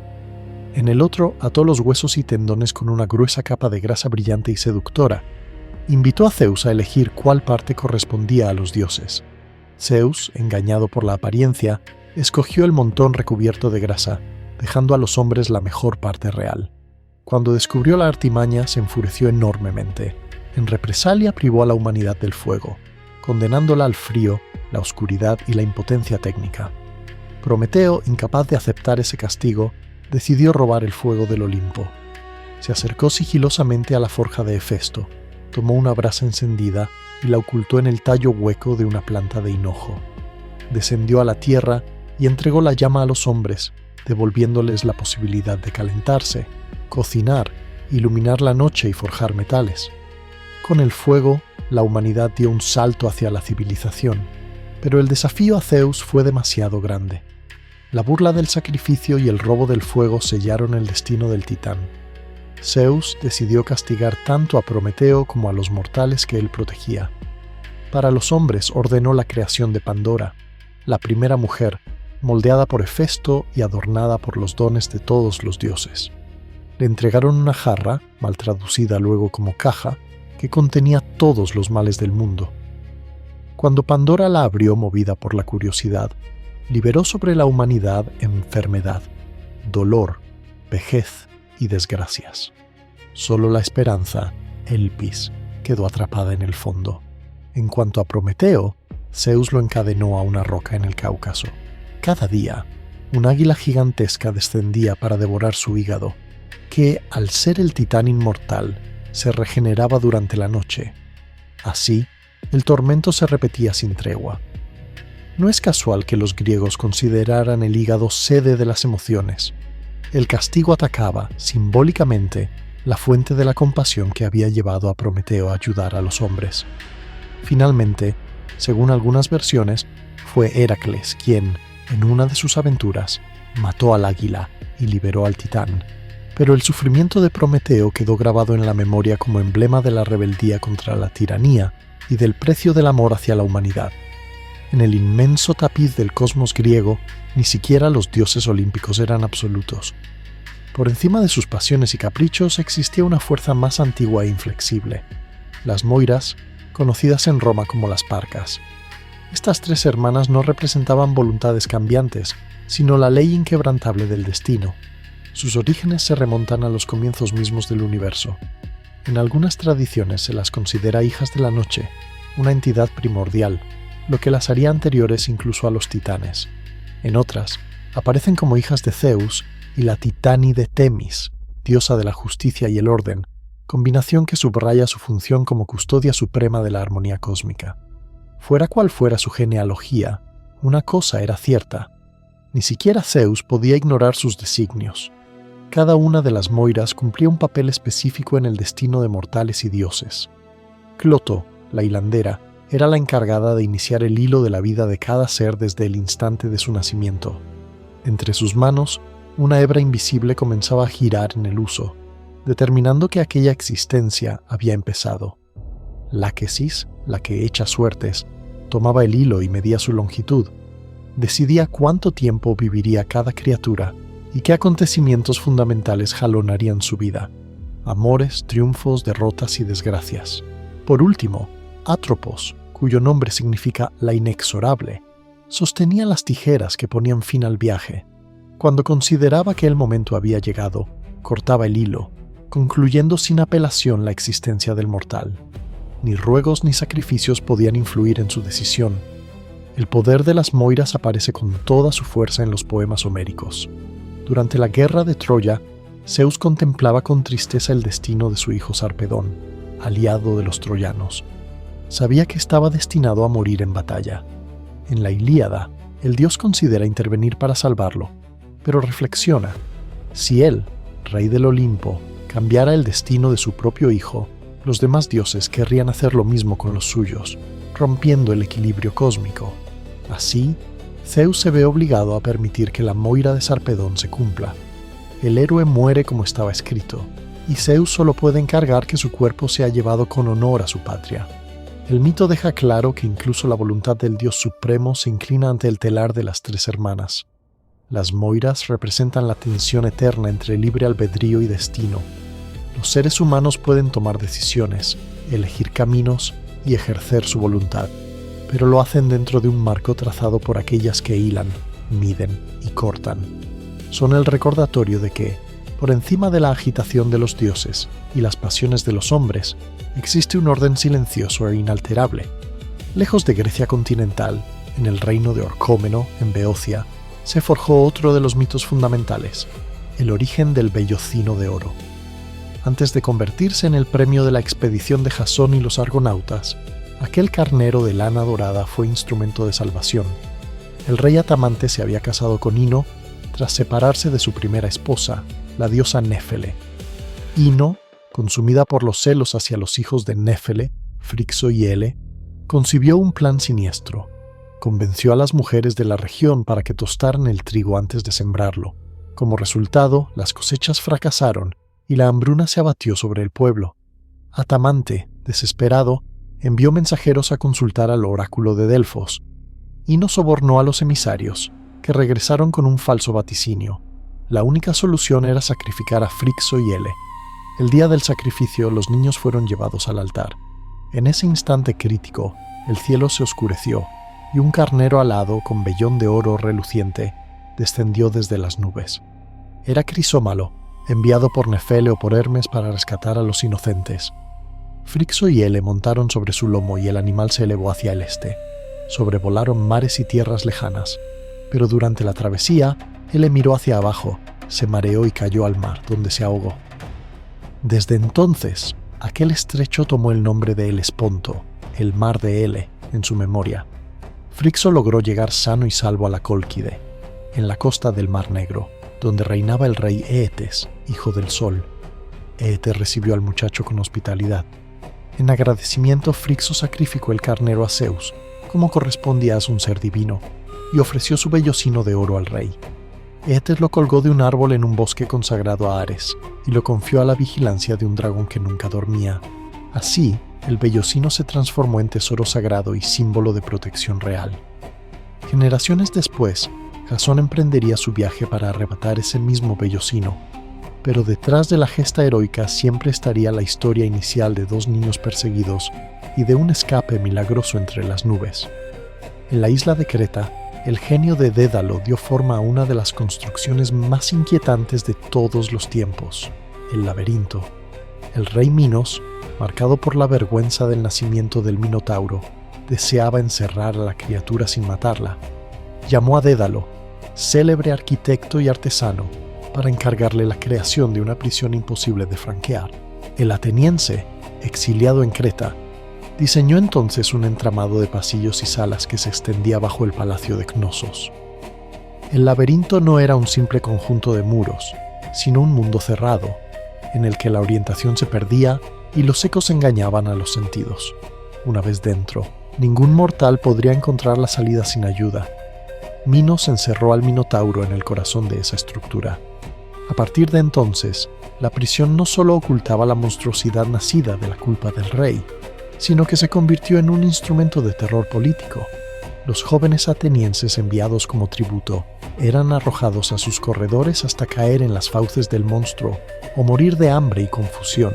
En el otro ató los huesos y tendones con una gruesa capa de grasa brillante y seductora. Invitó a Zeus a elegir cuál parte correspondía a los dioses. Zeus, engañado por la apariencia, escogió el montón recubierto de grasa, dejando a los hombres la mejor parte real. Cuando descubrió la artimaña, se enfureció enormemente. En represalia privó a la humanidad del fuego, condenándola al frío, la oscuridad y la impotencia técnica. Prometeo, incapaz de aceptar ese castigo, decidió robar el fuego del Olimpo. Se acercó sigilosamente a la forja de Hefesto, tomó una brasa encendida y la ocultó en el tallo hueco de una planta de hinojo. Descendió a la tierra y entregó la llama a los hombres, devolviéndoles la posibilidad de calentarse, cocinar, iluminar la noche y forjar metales. Con el fuego, la humanidad dio un salto hacia la civilización, pero el desafío a Zeus fue demasiado grande. La burla del sacrificio y el robo del fuego sellaron el destino del titán. Zeus decidió castigar tanto a Prometeo como a los mortales que él protegía. Para los hombres ordenó la creación de Pandora, la primera mujer, moldeada por Hefesto y adornada por los dones de todos los dioses. Le entregaron una jarra, mal traducida luego como caja, que contenía todos los males del mundo. Cuando Pandora la abrió movida por la curiosidad, liberó sobre la humanidad enfermedad, dolor, vejez y desgracias. Solo la esperanza, Elpis, quedó atrapada en el fondo. En cuanto a Prometeo, Zeus lo encadenó a una roca en el Cáucaso. Cada día, un águila gigantesca descendía para devorar su hígado, que, al ser el titán inmortal, se regeneraba durante la noche. Así, el tormento se repetía sin tregua. No es casual que los griegos consideraran el hígado sede de las emociones. El castigo atacaba, simbólicamente, la fuente de la compasión que había llevado a Prometeo a ayudar a los hombres. Finalmente, según algunas versiones, fue Heracles quien, en una de sus aventuras, mató al águila y liberó al titán. Pero el sufrimiento de Prometeo quedó grabado en la memoria como emblema de la rebeldía contra la tiranía y del precio del amor hacia la humanidad. En el inmenso tapiz del cosmos griego, ni siquiera los dioses olímpicos eran absolutos. Por encima de sus pasiones y caprichos existía una fuerza más antigua e inflexible: las Moiras, conocidas en Roma como las Parcas. Estas tres hermanas no representaban voluntades cambiantes, sino la ley inquebrantable del destino. Sus orígenes se remontan a los comienzos mismos del universo. En algunas tradiciones se las considera hijas de la noche, una entidad primordial, lo que las haría anteriores incluso a los titanes. En otras, aparecen como hijas de Zeus y la Titánide Temis, diosa de la justicia y el orden, combinación que subraya su función como custodia suprema de la armonía cósmica. Fuera cual fuera su genealogía, una cosa era cierta: ni siquiera Zeus podía ignorar sus designios. Cada una de las Moiras cumplía un papel específico en el destino de mortales y dioses. Cloto, la hilandera, era la encargada de iniciar el hilo de la vida de cada ser desde el instante de su nacimiento. Entre sus manos, una hebra invisible comenzaba a girar en el uso, determinando que aquella existencia había empezado. Láquesis, la que echa suertes, tomaba el hilo y medía su longitud. Decidía cuánto tiempo viviría cada criatura y qué acontecimientos fundamentales jalonarían su vida: amores, triunfos, derrotas y desgracias. Por último, Atropos, cuyo nombre significa la inexorable, sostenía las tijeras que ponían fin al viaje. Cuando consideraba que el momento había llegado, cortaba el hilo, concluyendo sin apelación la existencia del mortal. Ni ruegos ni sacrificios podían influir en su decisión. El poder de las Moiras aparece con toda su fuerza en los poemas homéricos. Durante la guerra de Troya, Zeus contemplaba con tristeza el destino de su hijo Sarpedón, aliado de los troyanos. Sabía que estaba destinado a morir en batalla. En la Ilíada, el dios considera intervenir para salvarlo, pero reflexiona: si él, rey del Olimpo, cambiara el destino de su propio hijo, los demás dioses querrían hacer lo mismo con los suyos, rompiendo el equilibrio cósmico. Así, Zeus se ve obligado a permitir que la Moira de Sarpedón se cumpla. El héroe muere como estaba escrito, y Zeus solo puede encargar que su cuerpo sea llevado con honor a su patria. El mito deja claro que incluso la voluntad del Dios Supremo se inclina ante el telar de las tres hermanas. Las Moiras representan la tensión eterna entre libre albedrío y destino. Los seres humanos pueden tomar decisiones, elegir caminos y ejercer su voluntad, pero lo hacen dentro de un marco trazado por aquellas que hilan, miden y cortan. Son el recordatorio de que, por encima de la agitación de los dioses y las pasiones de los hombres, existe un orden silencioso e inalterable. Lejos de Grecia continental, en el reino de Orcómeno, en Beocia, se forjó otro de los mitos fundamentales: el origen del vellocino de oro. Antes de convertirse en el premio de la expedición de Jasón y los argonautas, aquel carnero de lana dorada fue instrumento de salvación. El rey Atamante se había casado con Ino tras separarse de su primera esposa, la diosa Néfele. Ino, consumida por los celos hacia los hijos de Néfele, Frixo y Ele, concibió un plan siniestro. Convenció a las mujeres de la región para que tostaran el trigo antes de sembrarlo. Como resultado, las cosechas fracasaron y la hambruna se abatió sobre el pueblo. Atamante, desesperado, envió mensajeros a consultar al oráculo de Delfos. Ino sobornó a los emisarios, que regresaron con un falso vaticinio. La única solución era sacrificar a Frixo y Ele. El día del sacrificio, los niños fueron llevados al altar. En ese instante crítico, el cielo se oscureció, y un carnero alado con vellón de oro reluciente descendió desde las nubes. Era Crisómalo, enviado por Nefele o por Hermes para rescatar a los inocentes. Frixo y Ele montaron sobre su lomo y el animal se elevó hacia el este. Sobrevolaron mares y tierras lejanas, pero durante la travesía, Ele miró hacia abajo, se mareó y cayó al mar, donde se ahogó. Desde entonces, aquel estrecho tomó el nombre de Helesponto, el mar de Ele, en su memoria. Frixo logró llegar sano y salvo a la Cólquide, en la costa del Mar Negro, donde reinaba el rey Éetes, hijo del sol. Éetes recibió al muchacho con hospitalidad. En agradecimiento, Frixo sacrificó el carnero a Zeus, como correspondía a un ser divino, y ofreció su vellocino de oro al rey. Éetes lo colgó de un árbol en un bosque consagrado a Ares, y lo confió a la vigilancia de un dragón que nunca dormía. Así, el vellocino se transformó en tesoro sagrado y símbolo de protección real. Generaciones después, Jasón emprendería su viaje para arrebatar ese mismo vellocino, pero detrás de la gesta heroica siempre estaría la historia inicial de dos niños perseguidos y de un escape milagroso entre las nubes. En la isla de Creta, el genio de Dédalo dio forma a una de las construcciones más inquietantes de todos los tiempos, el laberinto. El rey Minos, marcado por la vergüenza del nacimiento del Minotauro, deseaba encerrar a la criatura sin matarla. Llamó a Dédalo, célebre arquitecto y artesano, para encargarle la creación de una prisión imposible de franquear. El ateniense, exiliado en Creta, diseñó entonces un entramado de pasillos y salas que se extendía bajo el palacio de Cnosos. El laberinto no era un simple conjunto de muros, sino un mundo cerrado, en el que la orientación se perdía y los ecos engañaban a los sentidos. Una vez dentro, ningún mortal podría encontrar la salida sin ayuda. Minos encerró al Minotauro en el corazón de esa estructura. A partir de entonces, la prisión no solo ocultaba la monstruosidad nacida de la culpa del rey, sino que se convirtió en un instrumento de terror político. Los jóvenes atenienses enviados como tributo eran arrojados a sus corredores hasta caer en las fauces del monstruo o morir de hambre y confusión.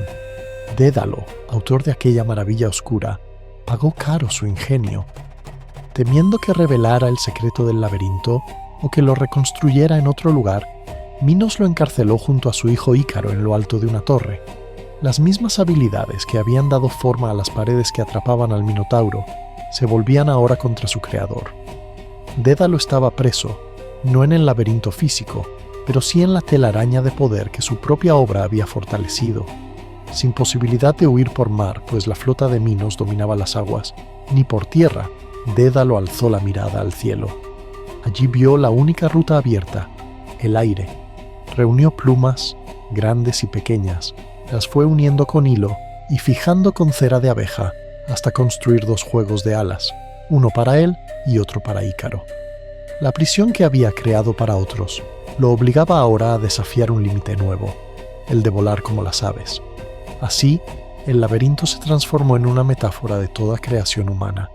Dédalo, autor de aquella maravilla oscura, pagó caro su ingenio. Temiendo que revelara el secreto del laberinto o que lo reconstruyera en otro lugar, Minos lo encarceló junto a su hijo Ícaro en lo alto de una torre. Las mismas habilidades que habían dado forma a las paredes que atrapaban al Minotauro se volvían ahora contra su creador. Dédalo estaba preso, no en el laberinto físico, pero sí en la telaraña de poder que su propia obra había fortalecido. Sin posibilidad de huir por mar, pues la flota de Minos dominaba las aguas, ni por tierra, Dédalo alzó la mirada al cielo. Allí vio la única ruta abierta, el aire. Reunió plumas, grandes y pequeñas, las fue uniendo con hilo y fijando con cera de abeja hasta construir dos juegos de alas, uno para él y otro para Ícaro. La prisión que había creado para otros lo obligaba ahora a desafiar un límite nuevo, el de volar como las aves. Así, el laberinto se transformó en una metáfora de toda creación humana.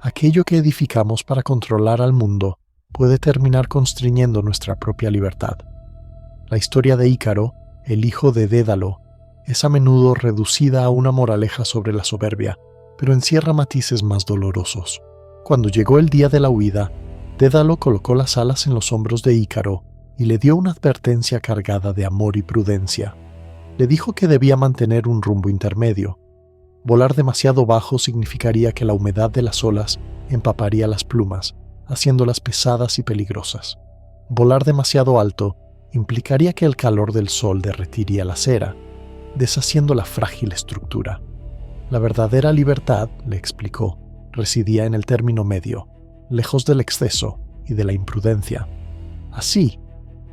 Aquello que edificamos para controlar al mundo puede terminar constriñendo nuestra propia libertad. La historia de Ícaro, el hijo de Dédalo, es a menudo reducida a una moraleja sobre la soberbia, pero encierra matices más dolorosos. Cuando llegó el día de la huida, Dédalo colocó las alas en los hombros de Ícaro y le dio una advertencia cargada de amor y prudencia. Le dijo que debía mantener un rumbo intermedio. Volar demasiado bajo significaría que la humedad de las olas empaparía las plumas, haciéndolas pesadas y peligrosas. Volar demasiado alto implicaría que el calor del sol derretiría la cera, deshaciendo la frágil estructura. La verdadera libertad, le explicó, residía en el término medio, lejos del exceso y de la imprudencia. Así,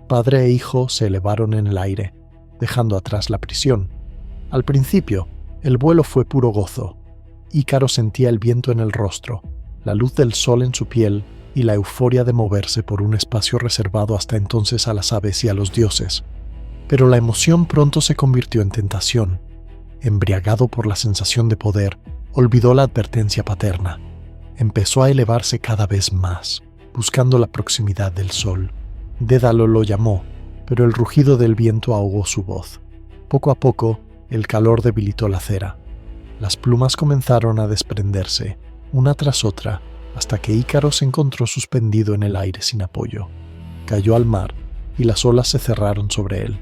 padre e hijo se elevaron en el aire, dejando atrás la prisión. Al principio, el vuelo fue puro gozo. Ícaro sentía el viento en el rostro, la luz del sol en su piel y la euforia de moverse por un espacio reservado hasta entonces a las aves y a los dioses. Pero la emoción pronto se convirtió en tentación. Embriagado por la sensación de poder, olvidó la advertencia paterna. Empezó a elevarse cada vez más, buscando la proximidad del sol. Dédalo lo llamó, pero el rugido del viento ahogó su voz. Poco a poco, el calor debilitó la cera. Las plumas comenzaron a desprenderse, una tras otra, hasta que Ícaro se encontró suspendido en el aire sin apoyo. Cayó al mar, y las olas se cerraron sobre él.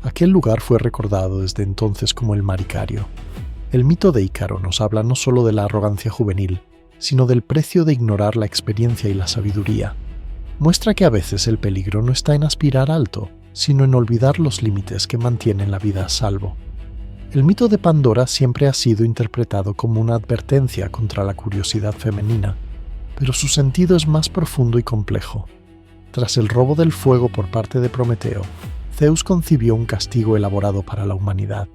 Aquel lugar fue recordado desde entonces como el Mar Icario. El mito de Ícaro nos habla no solo de la arrogancia juvenil, sino del precio de ignorar la experiencia y la sabiduría. Muestra que a veces el peligro no está en aspirar alto, sino en olvidar los límites que mantienen la vida a salvo. El mito de Pandora siempre ha sido interpretado como una advertencia contra la curiosidad femenina, pero su sentido es más profundo y complejo. Tras el robo del fuego por parte de Prometeo, Zeus concibió un castigo elaborado para la humanidad.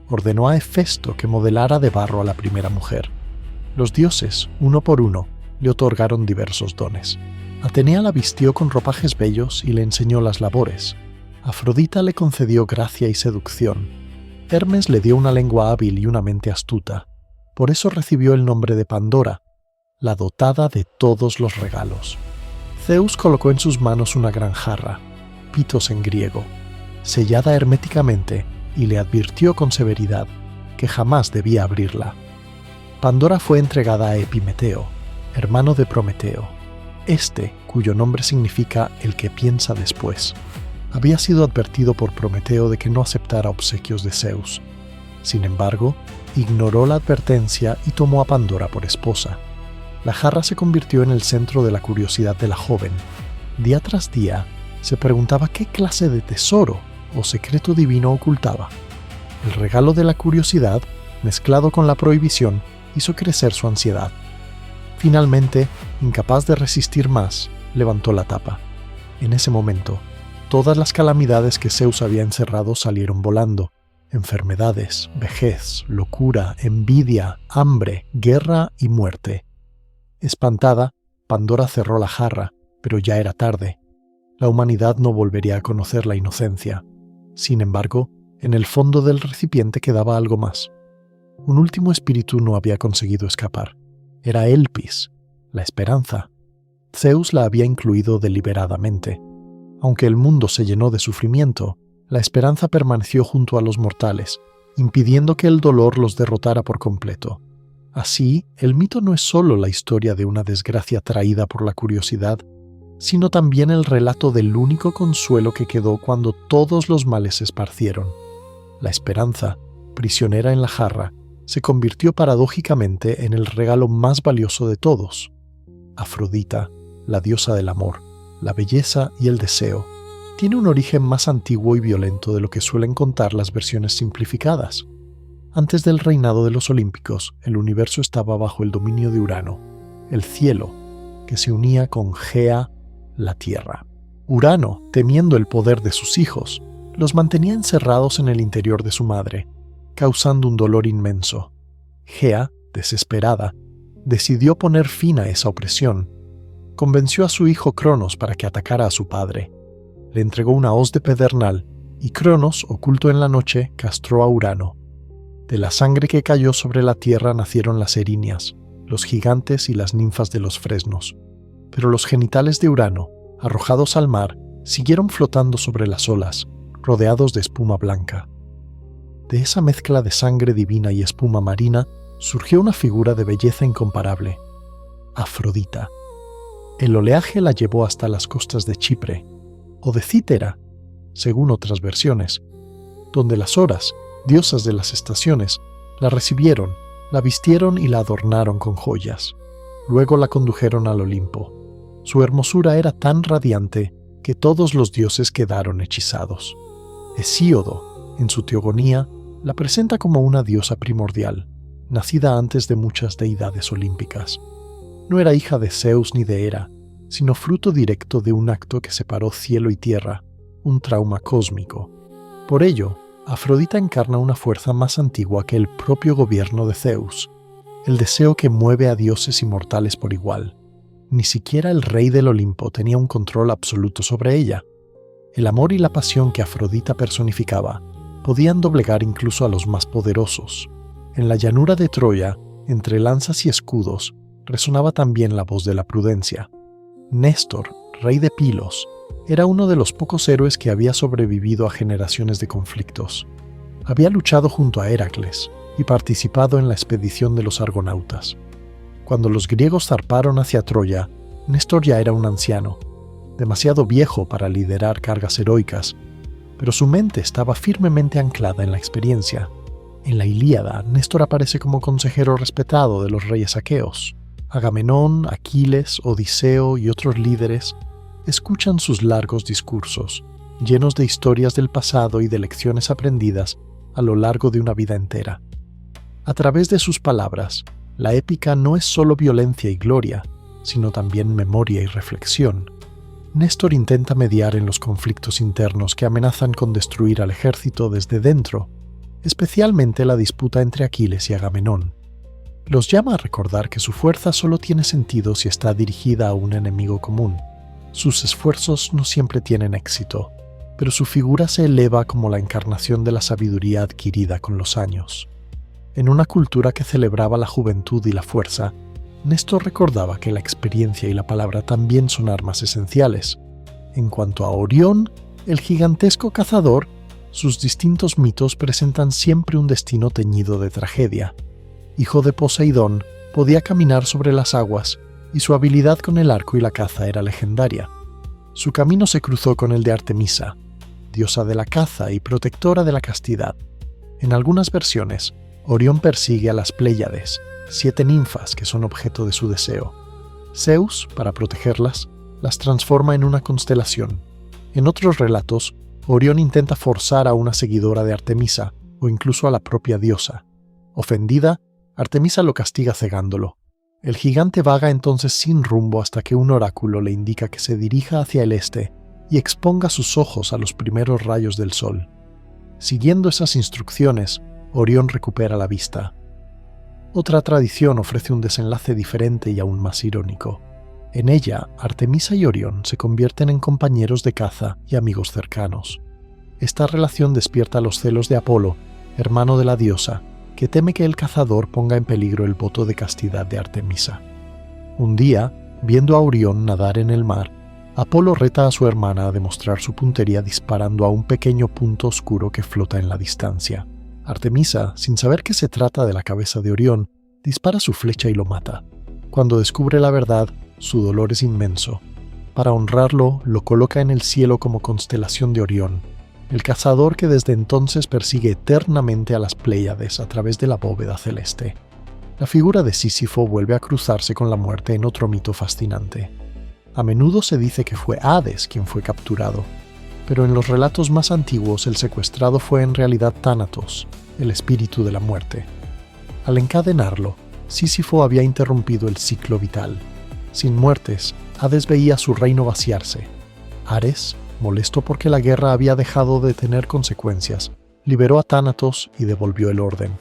Ordenó a Hefesto que modelara de barro a la primera mujer. Los dioses, uno por uno, le otorgaron diversos dones. Atenea la vistió con ropajes bellos y le enseñó las labores. Afrodita le concedió gracia y seducción. Hermes le dio una lengua hábil y una mente astuta. Por eso recibió el nombre de Pandora, la dotada de todos los regalos. Zeus colocó en sus manos una gran jarra, pitos en griego, sellada herméticamente, y le advirtió con severidad que jamás debía abrirla. Pandora fue entregada a Epimeteo, hermano de Prometeo. Cuyo nombre significa el que piensa después, había sido advertido por Prometeo de que no aceptara obsequios de Zeus. Sin embargo, ignoró la advertencia y tomó a Pandora por esposa. La jarra se convirtió en el centro de la curiosidad de la joven. Día tras día, se preguntaba qué clase de tesoro o secreto divino ocultaba. El regalo de la curiosidad, mezclado con la prohibición, hizo crecer su ansiedad. Finalmente, incapaz de resistir más, levantó la tapa. En ese momento, todas las calamidades que Zeus había encerrado salieron volando. Enfermedades, vejez, locura, envidia, hambre, guerra y muerte. Espantada, Pandora cerró la jarra, pero ya era tarde. La humanidad no volvería a conocer la inocencia. Sin embargo, en el fondo del recipiente quedaba algo más. Un último espíritu no había conseguido escapar. Era Elpis, la esperanza. Zeus la había incluido deliberadamente. Aunque el mundo se llenó de sufrimiento, la esperanza permaneció junto a los mortales, impidiendo que el dolor los derrotara por completo. Así, el mito no es solo la historia de una desgracia traída por la curiosidad, sino también el relato del único consuelo que quedó cuando todos los males se esparcieron. La esperanza, prisionera en la jarra, se convirtió paradójicamente en el regalo más valioso de todos. Afrodita, la diosa del amor, la belleza y el deseo, tiene un origen más antiguo y violento de lo que suelen contar las versiones simplificadas. Antes del reinado de los olímpicos, el universo estaba bajo el dominio de Urano, el cielo, que se unía con Gea, la tierra. Urano, temiendo el poder de sus hijos, los mantenía encerrados en el interior de su madre, causando un dolor inmenso. Gea, desesperada, decidió poner fin a esa opresión. Convenció a su hijo Cronos para que atacara a su padre. Le entregó una hoz de pedernal, y Cronos, oculto en la noche, castró a Urano. De la sangre que cayó sobre la tierra nacieron las erinias, los gigantes y las ninfas de los fresnos. Pero los genitales de Urano, arrojados al mar, siguieron flotando sobre las olas, rodeados de espuma blanca. De esa mezcla de sangre divina y espuma marina surgió una figura de belleza incomparable, Afrodita. El oleaje la llevó hasta las costas de Chipre, o de Cítera, según otras versiones, donde las horas, diosas de las estaciones, la recibieron, la vistieron y la adornaron con joyas. Luego la condujeron al Olimpo. Su hermosura era tan radiante que todos los dioses quedaron hechizados. Hesíodo, en su Teogonía, la presenta como una diosa primordial, nacida antes de muchas deidades olímpicas. No era hija de Zeus ni de Hera, sino fruto directo de un acto que separó cielo y tierra, un trauma cósmico. Por ello, Afrodita encarna una fuerza más antigua que el propio gobierno de Zeus. el deseo que mueve a dioses y mortales por igual. Ni siquiera el rey del Olimpo tenía un control absoluto sobre ella. El amor y la pasión que Afrodita personificaba podían doblegar incluso a los más poderosos. En la llanura de Troya, entre lanzas y escudos, resonaba también la voz de la prudencia. Néstor, rey de Pilos, era uno de los pocos héroes que había sobrevivido a generaciones de conflictos. Había luchado junto a Heracles y participado en la expedición de los argonautas. Cuando los griegos zarparon hacia Troya, Néstor ya era un anciano, demasiado viejo para liderar cargas heroicas, pero su mente estaba firmemente anclada en la experiencia. En la Ilíada, Néstor aparece como consejero respetado de los reyes aqueos. Agamenón, Aquiles, Odiseo y otros líderes escuchan sus largos discursos, llenos de historias del pasado y de lecciones aprendidas a lo largo de una vida entera. A través de sus palabras, la épica no es solo violencia y gloria, sino también memoria y reflexión. Néstor intenta mediar en los conflictos internos que amenazan con destruir al ejército desde dentro, especialmente la disputa entre Aquiles y Agamenón. Los llama a recordar que su fuerza solo tiene sentido si está dirigida a un enemigo común. Sus esfuerzos no siempre tienen éxito, pero su figura se eleva como la encarnación de la sabiduría adquirida con los años. En una cultura que celebraba la juventud y la fuerza, Néstor recordaba que la experiencia y la palabra también son armas esenciales. En cuanto a Orión, el gigantesco cazador, sus distintos mitos presentan siempre un destino teñido de tragedia. Hijo de Poseidón, podía caminar sobre las aguas y su habilidad con el arco y la caza era legendaria. Su camino se cruzó con el de Artemisa, diosa de la caza y protectora de la castidad. En algunas versiones, Orión persigue a las Pléyades, 7 ninfas que son objeto de su deseo. Zeus, para protegerlas, las transforma en una constelación. En otros relatos, Orión intenta forzar a una seguidora de Artemisa o incluso a la propia diosa. Ofendida, Artemisa lo castiga cegándolo. El gigante vaga entonces sin rumbo hasta que un oráculo le indica que se dirija hacia el este y exponga sus ojos a los primeros rayos del sol. Siguiendo esas instrucciones, Orión recupera la vista. Otra tradición ofrece un desenlace diferente y aún más irónico. En ella, Artemisa y Orión se convierten en compañeros de caza y amigos cercanos. Esta relación despierta los celos de Apolo, hermano de la diosa, que teme que el cazador ponga en peligro el voto de castidad de Artemisa. Un día, viendo a Orión nadar en el mar, Apolo reta a su hermana a demostrar su puntería disparando a un pequeño punto oscuro que flota en la distancia. Artemisa, sin saber que se trata de la cabeza de Orión, dispara su flecha y lo mata. Cuando descubre la verdad, su dolor es inmenso. Para honrarlo, lo coloca en el cielo como constelación de Orión, el cazador que desde entonces persigue eternamente a las Pléyades a través de la bóveda celeste. La figura de Sísifo vuelve a cruzarse con la muerte en otro mito fascinante. A menudo se dice que fue Hades quien fue capturado, pero en los relatos más antiguos el secuestrado fue en realidad Tánatos, el espíritu de la muerte. Al encadenarlo, Sísifo había interrumpido el ciclo vital. Sin muertes, Hades veía su reino vaciarse. Ares, molesto porque la guerra había dejado de tener consecuencias, liberó a Tánatos y devolvió el orden.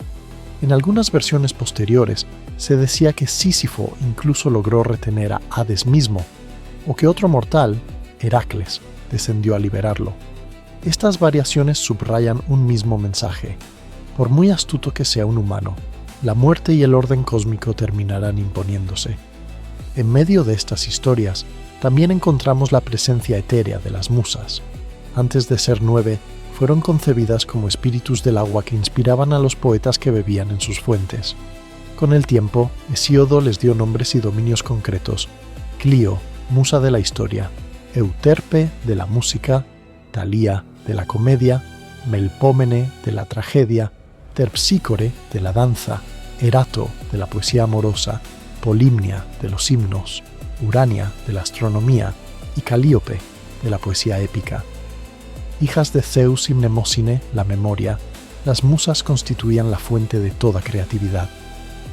En algunas versiones posteriores se decía que Sísifo incluso logró retener a Hades mismo, o que otro mortal, Heracles, descendió a liberarlo. Estas variaciones subrayan un mismo mensaje. Por muy astuto que sea un humano, la muerte y el orden cósmico terminarán imponiéndose. En medio de estas historias, también encontramos la presencia etérea de las musas. Antes de ser 9, fueron concebidas como espíritus del agua que inspiraban a los poetas que bebían en sus fuentes. Con el tiempo, Hesíodo les dio nombres y dominios concretos: Clío, musa de la historia; Euterpe, de la música; Talía, de la comedia; Melpómene, de la tragedia; Terpsícore, de la danza; Erato, de la poesía amorosa; Polimnia, de los himnos; Urania, de la astronomía; y Calíope, de la poesía épica. Hijas de Zeus y Mnemósine, la memoria, las musas constituían la fuente de toda creatividad.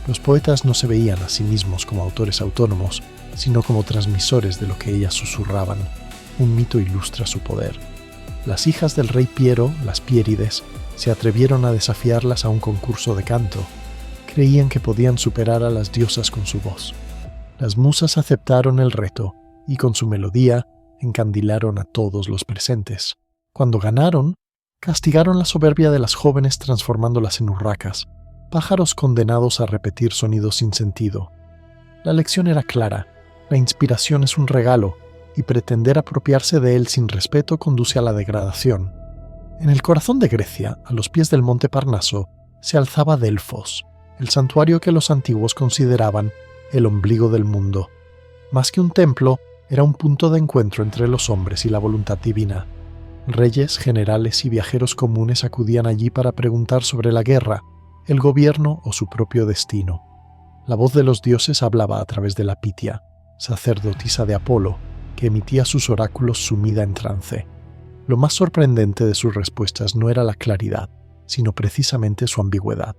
Los poetas no se veían a sí mismos como autores autónomos, sino como transmisores de lo que ellas susurraban. Un mito ilustra su poder. Las hijas del rey Piero, las Piérides, se atrevieron a desafiarlas a un concurso de canto. creían que podían superar a las diosas con su voz. Las musas aceptaron el reto y con su melodía encandilaron a todos los presentes. Cuando ganaron, castigaron la soberbia de las jóvenes transformándolas en urracas, pájaros condenados a repetir sonidos sin sentido. La lección era clara: la inspiración es un regalo, y pretender apropiarse de él sin respeto conduce a la degradación. En el corazón de Grecia, a los pies del monte Parnaso, se alzaba Delfos, el santuario que los antiguos consideraban el ombligo del mundo. Más que un templo, era un punto de encuentro entre los hombres y la voluntad divina. Reyes, generales y viajeros comunes acudían allí para preguntar sobre la guerra, el gobierno o su propio destino. La voz de los dioses hablaba a través de la Pitia, sacerdotisa de Apolo, que emitía sus oráculos sumida en trance. Lo más sorprendente de sus respuestas no era la claridad, sino precisamente su ambigüedad.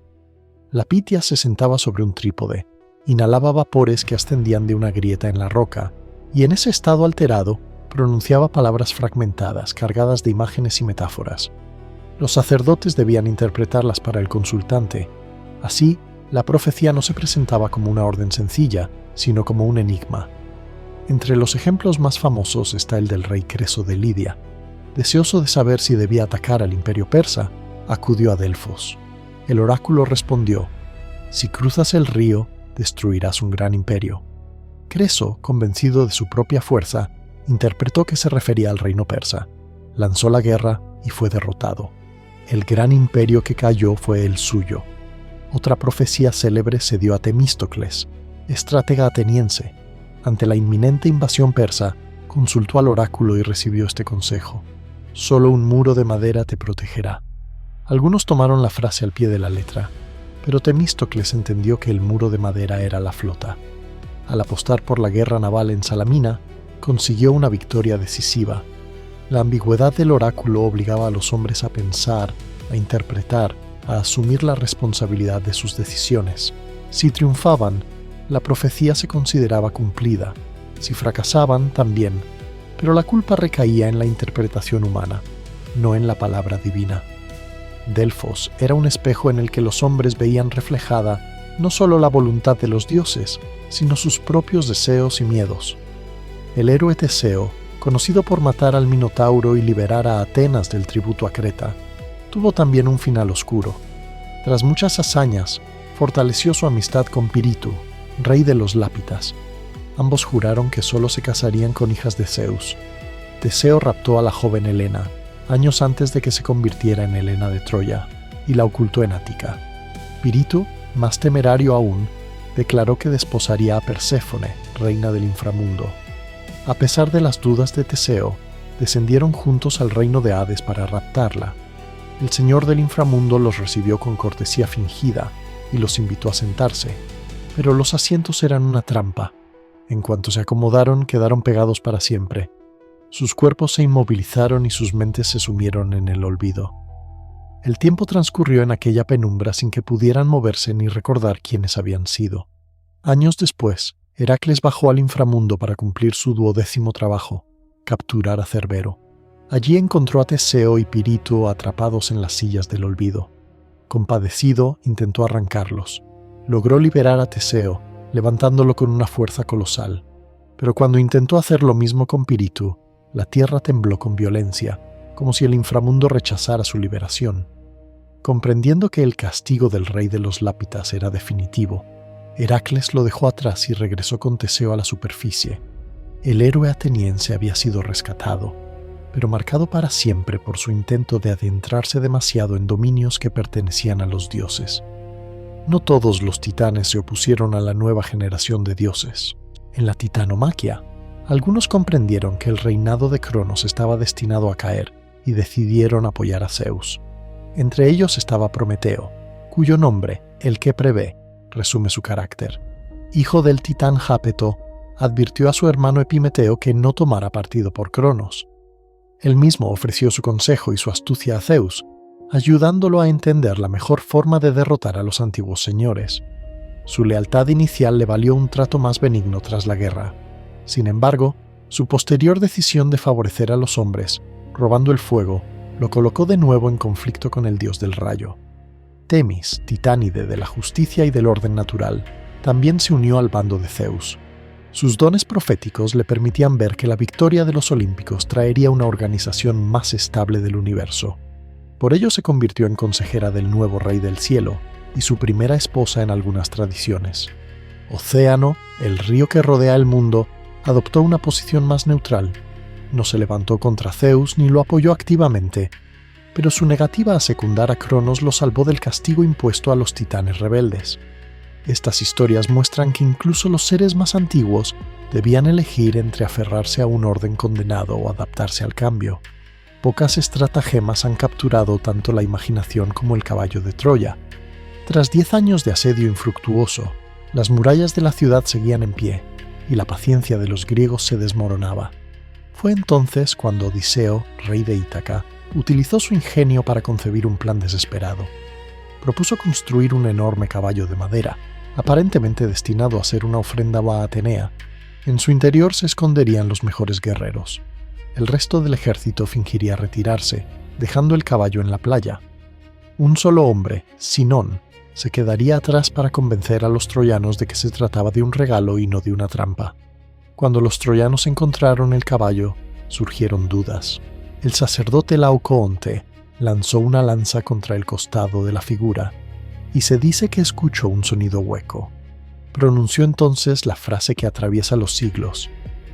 La Pitia se sentaba sobre un trípode, inhalaba vapores que ascendían de una grieta en la roca, y en ese estado alterado pronunciaba palabras fragmentadas, cargadas de imágenes y metáforas. Los sacerdotes debían interpretarlas para el consultante. Así, la profecía no se presentaba como una orden sencilla, sino como un enigma. Entre los ejemplos más famosos está el del rey Creso de Lidia. Deseoso de saber si debía atacar al imperio persa, acudió a Delfos. El oráculo respondió: «Si cruzas el río, destruirás un gran imperio». Creso, convencido de su propia fuerza, interpretó que se refería al reino persa. Lanzó la guerra y fue derrotado. El gran imperio que cayó fue el suyo. Otra profecía célebre se dio a Temístocles, estratega ateniense. Ante la inminente invasión persa, consultó al oráculo y recibió este consejo: «Solo un muro de madera te protegerá». Algunos tomaron la frase al pie de la letra, pero Temístocles entendió que el muro de madera era la flota. Al apostar por la guerra naval en Salamina, consiguió una victoria decisiva. La ambigüedad del oráculo obligaba a los hombres a pensar, a interpretar, a asumir la responsabilidad de sus decisiones. Si triunfaban, la profecía se consideraba cumplida. Si fracasaban, también, pero la culpa recaía en la interpretación humana, no en la palabra divina. Delfos era un espejo en el que los hombres veían reflejada no solo la voluntad de los dioses, sino sus propios deseos y miedos. El héroe Teseo, conocido por matar al Minotauro y liberar a Atenas del tributo a Creta, tuvo también un final oscuro. Tras muchas hazañas, fortaleció su amistad con Pirito, rey de los Lápitas. Ambos juraron que solo se casarían con hijas de Zeus. Teseo raptó a la joven Helena, años antes de que se convirtiera en Helena de Troya, y la ocultó en Ática. Pirito, más temerario aún, declaró que desposaría a Perséfone, reina del inframundo. A pesar de las dudas de Teseo, descendieron juntos al reino de Hades para raptarla. El señor del inframundo los recibió con cortesía fingida y los invitó a sentarse, pero los asientos eran una trampa. En cuanto se acomodaron, quedaron pegados para siempre. Sus cuerpos se inmovilizaron y sus mentes se sumieron en el olvido. El tiempo transcurrió en aquella penumbra sin que pudieran moverse ni recordar quiénes habían sido. Años después, Heracles bajó al inframundo para cumplir su 12º trabajo, capturar a Cerbero. Allí encontró a Teseo y Pirito atrapados en las sillas del olvido. Compadecido, intentó arrancarlos. Logró liberar a Teseo, levantándolo con una fuerza colosal. Pero cuando intentó hacer lo mismo con Pirito, la tierra tembló con violencia, como si el inframundo rechazara su liberación. Comprendiendo que el castigo del rey de los Lápitas era definitivo, Heracles lo dejó atrás y regresó con Teseo a la superficie. El héroe ateniense había sido rescatado, pero marcado para siempre por su intento de adentrarse demasiado en dominios que pertenecían a los dioses. No todos los titanes se opusieron a la nueva generación de dioses. En la titanomaquia, algunos comprendieron que el reinado de Cronos estaba destinado a caer y decidieron apoyar a Zeus. Entre ellos estaba Prometeo, cuyo nombre, el que prevé, resume su carácter. Hijo del titán Jápeto, advirtió a su hermano Epimeteo que no tomara partido por Cronos. Él mismo ofreció su consejo y su astucia a Zeus, ayudándolo a entender la mejor forma de derrotar a los antiguos señores. Su lealtad inicial le valió un trato más benigno tras la guerra. Sin embargo, su posterior decisión de favorecer a los hombres, robando el fuego, lo colocó de nuevo en conflicto con el dios del rayo. Temis, titánide de la justicia y del orden natural, también se unió al bando de Zeus. Sus dones proféticos le permitían ver que la victoria de los olímpicos traería una organización más estable del universo. Por ello se convirtió en consejera del nuevo rey del cielo y su primera esposa en algunas tradiciones. Océano, el río que rodea el mundo, adoptó una posición más neutral. No se levantó contra Zeus ni lo apoyó activamente, pero su negativa a secundar a Cronos lo salvó del castigo impuesto a los titanes rebeldes. Estas historias muestran que incluso los seres más antiguos debían elegir entre aferrarse a un orden condenado o adaptarse al cambio. Pocas estratagemas han capturado tanto la imaginación como el caballo de Troya. Tras 10 años de asedio infructuoso, las murallas de la ciudad seguían en pie, y la paciencia de los griegos se desmoronaba. Fue entonces cuando Odiseo, rey de Ítaca, utilizó su ingenio para concebir un plan desesperado. Propuso construir un enorme caballo de madera, aparentemente destinado a ser una ofrenda a Atenea. En su interior se esconderían los mejores guerreros. El resto del ejército fingiría retirarse, dejando el caballo en la playa. Un solo hombre, Sinón, se quedaría atrás para convencer a los troyanos de que se trataba de un regalo y no de una trampa. Cuando los troyanos encontraron el caballo, surgieron dudas. El sacerdote Laocoonte lanzó una lanza contra el costado de la figura, y se dice que escuchó un sonido hueco. Pronunció entonces la frase que atraviesa los siglos: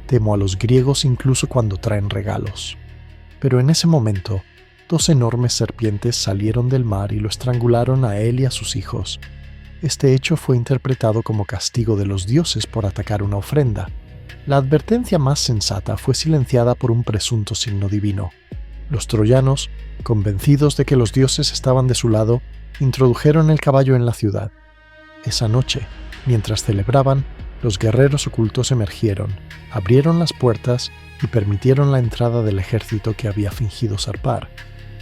«Temo a los griegos incluso cuando traen regalos». Pero en ese momento, 2 enormes serpientes salieron del mar y lo estrangularon a él y a sus hijos. Este hecho fue interpretado como castigo de los dioses por atacar una ofrenda. La advertencia más sensata fue silenciada por un presunto signo divino. Los troyanos, convencidos de que los dioses estaban de su lado, introdujeron el caballo en la ciudad. Esa noche, mientras celebraban, los guerreros ocultos emergieron, abrieron las puertas y permitieron la entrada del ejército que había fingido zarpar.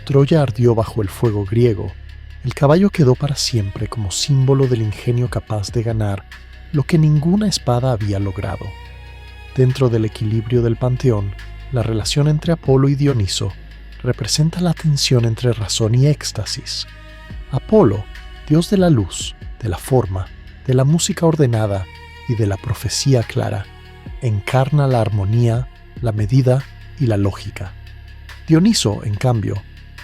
Troya ardió bajo el fuego griego. El caballo quedó para siempre como símbolo del ingenio capaz de ganar lo que ninguna espada había logrado. Dentro del equilibrio del panteón, la relación entre Apolo y Dioniso representa la tensión entre razón y éxtasis. Apolo, dios de la luz, de la forma, de la música ordenada y de la profecía clara, encarna la armonía, la medida y la lógica. Dioniso, en cambio,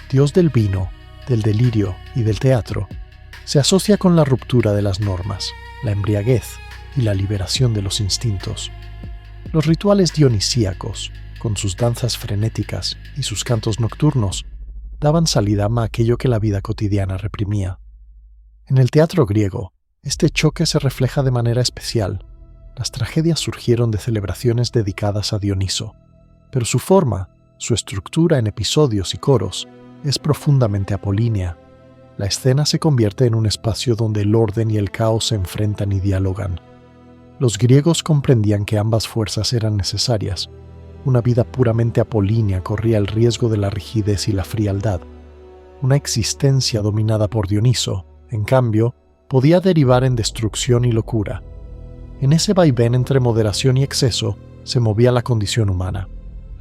dios del vino, del delirio y del teatro, se asocia con la ruptura de las normas, la embriaguez y la liberación de los instintos. Los rituales dionisíacos, con sus danzas frenéticas y sus cantos nocturnos, daban salida a aquello que la vida cotidiana reprimía. En el teatro griego, este choque se refleja de manera especial. Las tragedias surgieron de celebraciones dedicadas a Dioniso, pero su forma, su estructura en episodios y coros, es profundamente apolínea. La escena se convierte en un espacio donde el orden y el caos se enfrentan y dialogan. Los griegos comprendían que ambas fuerzas eran necesarias. Una vida puramente apolínea corría el riesgo de la rigidez y la frialdad. Una existencia dominada por Dioniso, en cambio, podía derivar en destrucción y locura. En ese vaivén entre moderación y exceso se movía la condición humana.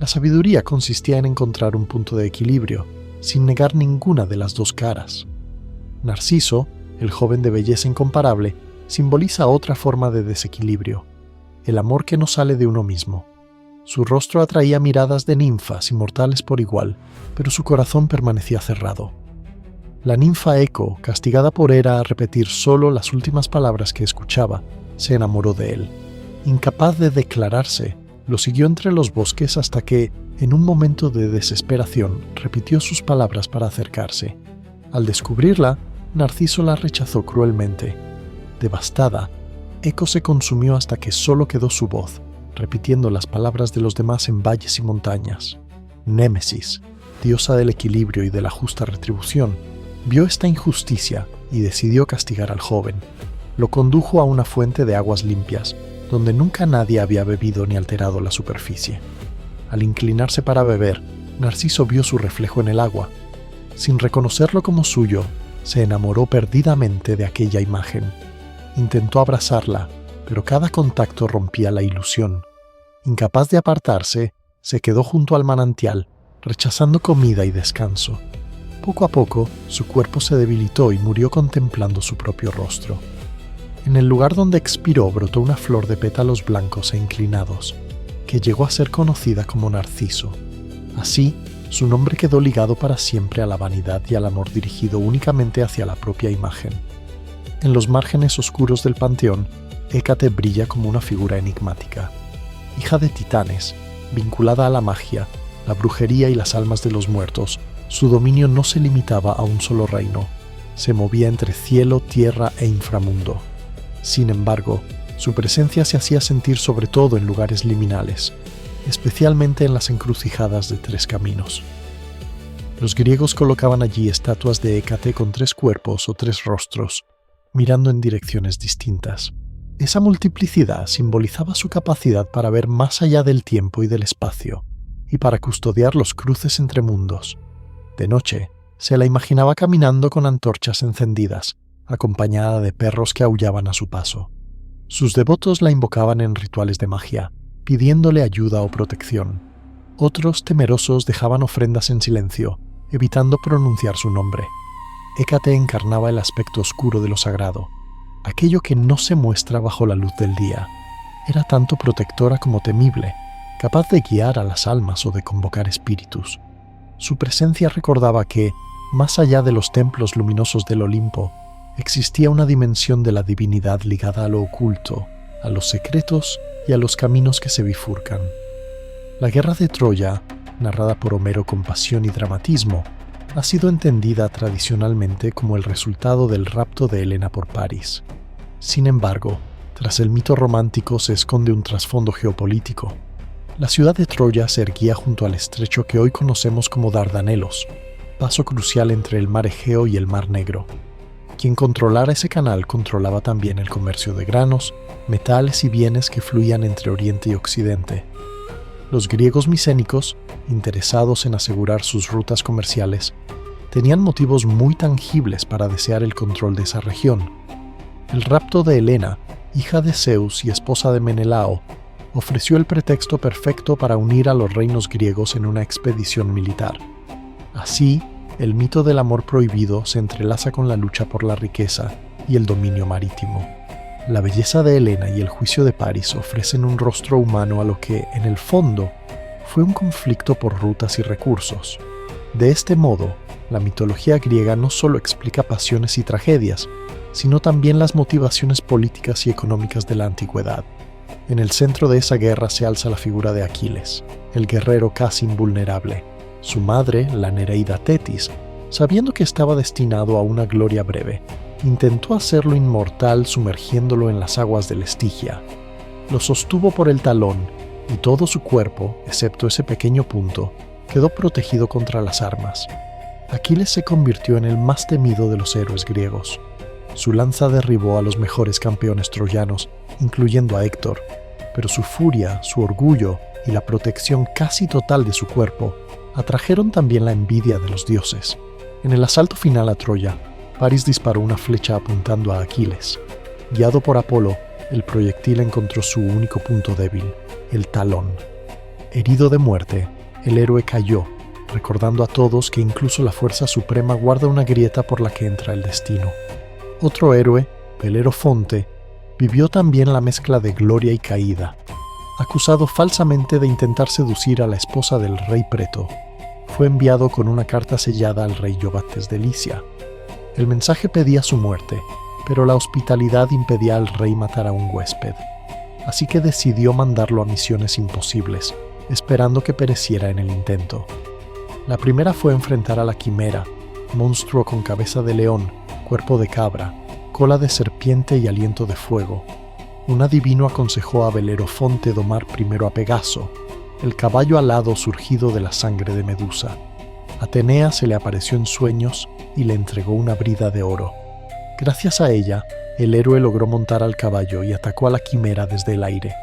La sabiduría consistía en encontrar un punto de equilibrio, sin negar ninguna de las dos caras. Narciso, el joven de belleza incomparable, simboliza otra forma de desequilibrio, el amor que no sale de uno mismo. Su rostro atraía miradas de ninfas y mortales por igual, pero su corazón permanecía cerrado. La ninfa Eco, castigada por Hera a repetir solo las últimas palabras que escuchaba, se enamoró de él. Incapaz de declararse, lo siguió entre los bosques hasta que, en un momento de desesperación, repitió sus palabras para acercarse. Al descubrirla, Narciso la rechazó cruelmente. Devastada, Eco se consumió hasta que solo quedó su voz, repitiendo las palabras de los demás en valles y montañas. Némesis, diosa del equilibrio y de la justa retribución, vio esta injusticia y decidió castigar al joven. Lo condujo a una fuente de aguas limpias, donde nunca nadie había bebido ni alterado la superficie. Al inclinarse para beber, Narciso vio su reflejo en el agua. Sin reconocerlo como suyo, se enamoró perdidamente de aquella imagen. Intentó abrazarla, pero cada contacto rompía la ilusión. Incapaz de apartarse, se quedó junto al manantial, rechazando comida y descanso. Poco a poco, su cuerpo se debilitó y murió contemplando su propio rostro. En el lugar donde expiró brotó una flor de pétalos blancos e inclinados, que llegó a ser conocida como Narciso. Así, su nombre quedó ligado para siempre a la vanidad y al amor dirigido únicamente hacia la propia imagen. En los márgenes oscuros del panteón, Hécate brilla como una figura enigmática. Hija de titanes, vinculada a la magia, la brujería y las almas de los muertos, su dominio no se limitaba a un solo reino. Se movía entre cielo, tierra e inframundo. Sin embargo, su presencia se hacía sentir sobre todo en lugares liminales, especialmente en las encrucijadas de tres caminos. Los griegos colocaban allí estatuas de Hécate con tres cuerpos o tres rostros, mirando en direcciones distintas. Esa multiplicidad simbolizaba su capacidad para ver más allá del tiempo y del espacio, y para custodiar los cruces entre mundos. De noche, se la imaginaba caminando con antorchas encendidas, acompañada de perros que aullaban a su paso. Sus devotos la invocaban en rituales de magia, pidiéndole ayuda o protección. Otros, temerosos, dejaban ofrendas en silencio, evitando pronunciar su nombre. Hécate encarnaba el aspecto oscuro de lo sagrado, aquello que no se muestra bajo la luz del día. Era tanto protectora como temible, capaz de guiar a las almas o de convocar espíritus. Su presencia recordaba que, más allá de los templos luminosos del Olimpo, existía una dimensión de la divinidad ligada a lo oculto, a los secretos y a los caminos que se bifurcan. La guerra de Troya, narrada por Homero con pasión y dramatismo, ha sido entendida tradicionalmente como el resultado del rapto de Helena por París. Sin embargo, tras el mito romántico se esconde un trasfondo geopolítico. La ciudad de Troya se erguía junto al estrecho que hoy conocemos como Dardanelos, paso crucial entre el mar Egeo y el mar Negro. Quien controlara ese canal controlaba también el comercio de granos, metales y bienes que fluían entre Oriente y Occidente. Los griegos micénicos, interesados en asegurar sus rutas comerciales, tenían motivos muy tangibles para desear el control de esa región. El rapto de Helena, hija de Zeus y esposa de Menelao, ofreció el pretexto perfecto para unir a los reinos griegos en una expedición militar. Así, el mito del amor prohibido se entrelaza con la lucha por la riqueza y el dominio marítimo. La belleza de Helena y el juicio de París ofrecen un rostro humano a lo que, en el fondo, fue un conflicto por rutas y recursos. De este modo, la mitología griega no solo explica pasiones y tragedias, sino también las motivaciones políticas y económicas de la antigüedad. En el centro de esa guerra se alza la figura de Aquiles, el guerrero casi invulnerable. Su madre, la Nereida Tetis, sabiendo que estaba destinado a una gloria breve, intentó hacerlo inmortal sumergiéndolo en las aguas del Estigia. Lo sostuvo por el talón y todo su cuerpo, excepto ese pequeño punto, quedó protegido contra las armas. Aquiles se convirtió en el más temido de los héroes griegos. Su lanza derribó a los mejores campeones troyanos, incluyendo a Héctor, pero su furia, su orgullo y la protección casi total de su cuerpo atrajeron también la envidia de los dioses. En el asalto final a Troya, París disparó una flecha apuntando a Aquiles. Guiado por Apolo, el proyectil encontró su único punto débil, el talón. Herido de muerte, el héroe cayó, recordando a todos que incluso la fuerza suprema guarda una grieta por la que entra el destino. Otro héroe, Belerofonte, vivió también la mezcla de gloria y caída. Acusado falsamente de intentar seducir a la esposa del rey Preto, fue enviado con una carta sellada al rey Iobates de Licia. El mensaje pedía su muerte, pero la hospitalidad impedía al rey matar a un huésped. Así que decidió mandarlo a misiones imposibles, esperando que pereciera en el intento. La primera fue enfrentar a la Quimera, monstruo con cabeza de león, cuerpo de cabra, cola de serpiente y aliento de fuego. Un adivino aconsejó a Belerofonte domar primero a Pegaso, el caballo alado surgido de la sangre de Medusa. Atenea se le apareció en sueños y le entregó una brida de oro. Gracias a ella, el héroe logró montar al caballo y atacó a la quimera desde el aire.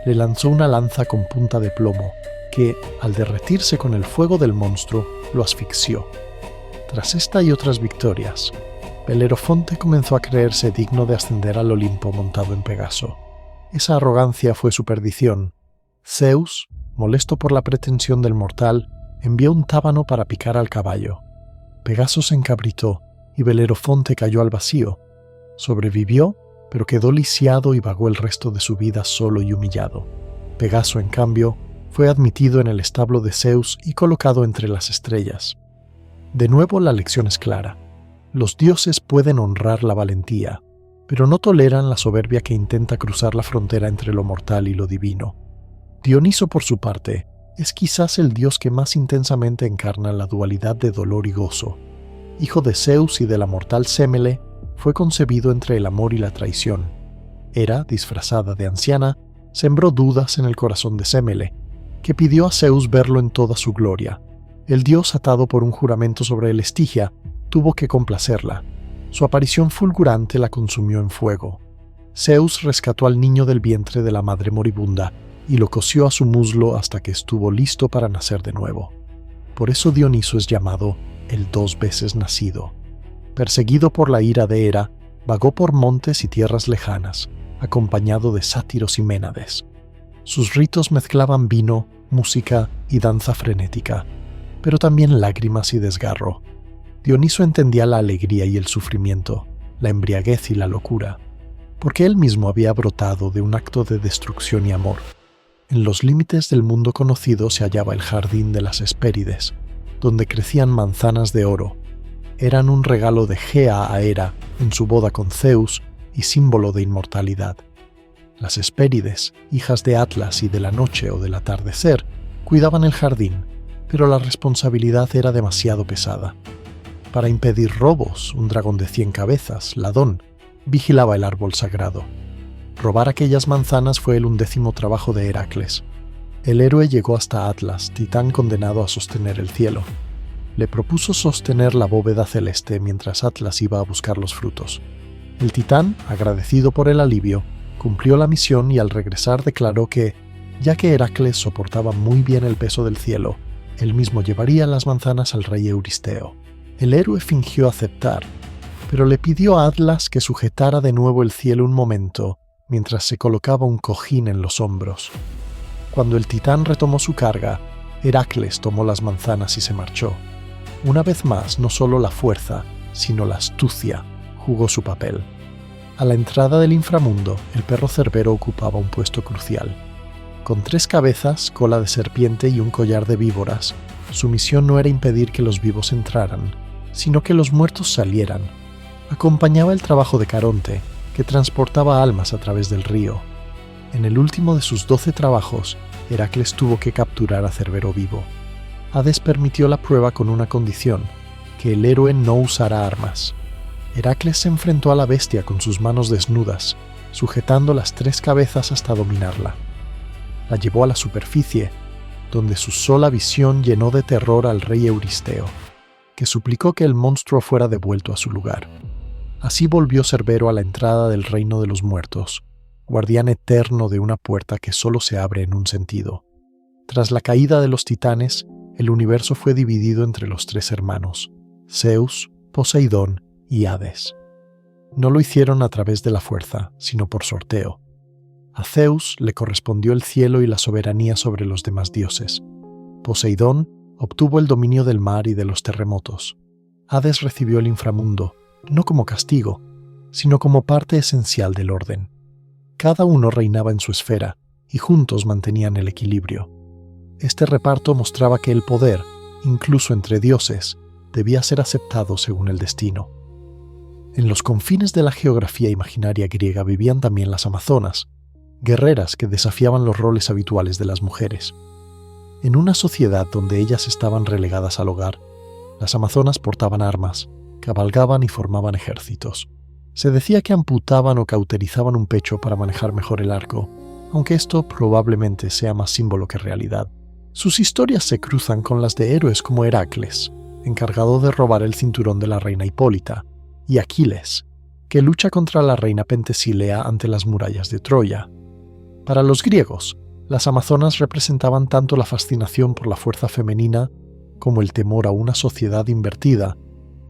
Le lanzó una lanza con punta de plomo que, al derretirse con el fuego del monstruo, lo asfixió. Tras esta y otras victorias, Belerofonte comenzó a creerse digno de ascender al Olimpo montado en Pegaso. Esa arrogancia fue su perdición. Zeus, molesto por la pretensión del mortal, envió un tábano para picar al caballo. Pegaso se encabritó y Belerofonte cayó al vacío. Sobrevivió, pero quedó lisiado y vagó el resto de su vida solo y humillado. Pegaso, en cambio, fue admitido en el establo de Zeus y colocado entre las estrellas. De nuevo, la lección es clara. Los dioses pueden honrar la valentía, pero no toleran la soberbia que intenta cruzar la frontera entre lo mortal y lo divino. Dioniso, por su parte, es quizás el dios que más intensamente encarna la dualidad de dolor y gozo. Hijo de Zeus y de la mortal Sémele, fue concebido entre el amor y la traición. Hera, disfrazada de anciana, sembró dudas en el corazón de Sémele, que pidió a Zeus verlo en toda su gloria. El dios, atado por un juramento sobre el Estigia, tuvo que complacerla. Su aparición fulgurante la consumió en fuego. Zeus rescató al niño del vientre de la madre moribunda y lo cosió a su muslo hasta que estuvo listo para nacer de nuevo. Por eso Dioniso es llamado el 2 veces nacido. Perseguido por la ira de Hera, vagó por montes y tierras lejanas, acompañado de sátiros y ménades. Sus ritos mezclaban vino, música y danza frenética, pero también lágrimas y desgarro. Dioniso entendía la alegría y el sufrimiento, la embriaguez y la locura, porque él mismo había brotado de un acto de destrucción y amor. En los límites del mundo conocido se hallaba el jardín de las Hespérides, donde crecían manzanas de oro. Eran un regalo de Gea a Hera en su boda con Zeus y símbolo de inmortalidad. Las Hespérides, hijas de Atlas y de la noche o del atardecer, cuidaban el jardín, pero la responsabilidad era demasiado pesada. Para impedir robos, un dragón de 100 cabezas, Ladón, vigilaba el árbol sagrado. Robar aquellas manzanas fue el 11º trabajo de Heracles. El héroe llegó hasta Atlas, titán condenado a sostener el cielo. Le propuso sostener la bóveda celeste mientras Atlas iba a buscar los frutos. El titán, agradecido por el alivio, cumplió la misión y al regresar declaró que, ya que Heracles soportaba muy bien el peso del cielo, él mismo llevaría las manzanas al rey Euristeo. El héroe fingió aceptar, pero le pidió a Atlas que sujetara de nuevo el cielo un momento mientras se colocaba un cojín en los hombros. Cuando el titán retomó su carga, Heracles tomó las manzanas y se marchó. Una vez más, no solo la fuerza, sino la astucia jugó su papel. A la entrada del inframundo, el perro Cerbero ocupaba un puesto crucial. Con 3 cabezas, cola de serpiente y un collar de víboras, su misión no era impedir que los vivos entraran, sino que los muertos salieran. Acompañaba el trabajo de Caronte, que transportaba almas a través del río. En el último de sus 12 trabajos, Heracles tuvo que capturar a Cerbero vivo. Hades permitió la prueba con una condición, que el héroe no usara armas. Heracles se enfrentó a la bestia con sus manos desnudas, sujetando las 3 cabezas hasta dominarla. La llevó a la superficie, donde su sola visión llenó de terror al rey Euristeo, que suplicó que el monstruo fuera devuelto a su lugar. Así volvió Cerbero a la entrada del reino de los muertos, guardián eterno de una puerta que solo se abre en un sentido. Tras la caída de los titanes, el universo fue dividido entre los 3 hermanos, Zeus, Poseidón y Hades. No lo hicieron a través de la fuerza, sino por sorteo. A Zeus le correspondió el cielo y la soberanía sobre los demás dioses. Poseidón obtuvo el dominio del mar y de los terremotos. Hades recibió el inframundo, no como castigo, sino como parte esencial del orden. Cada uno reinaba en su esfera, y juntos mantenían el equilibrio. Este reparto mostraba que el poder, incluso entre dioses, debía ser aceptado según el destino. En los confines de la geografía imaginaria griega vivían también las amazonas, guerreras que desafiaban los roles habituales de las mujeres. En una sociedad donde ellas estaban relegadas al hogar, las amazonas portaban armas, cabalgaban y formaban ejércitos. Se decía que amputaban o cauterizaban un pecho para manejar mejor el arco, aunque esto probablemente sea más símbolo que realidad. Sus historias se cruzan con las de héroes como Heracles, encargado de robar el cinturón de la reina Hipólita, y Aquiles, que lucha contra la reina Pentesilea ante las murallas de Troya. Para los griegos, las amazonas representaban tanto la fascinación por la fuerza femenina como el temor a una sociedad invertida,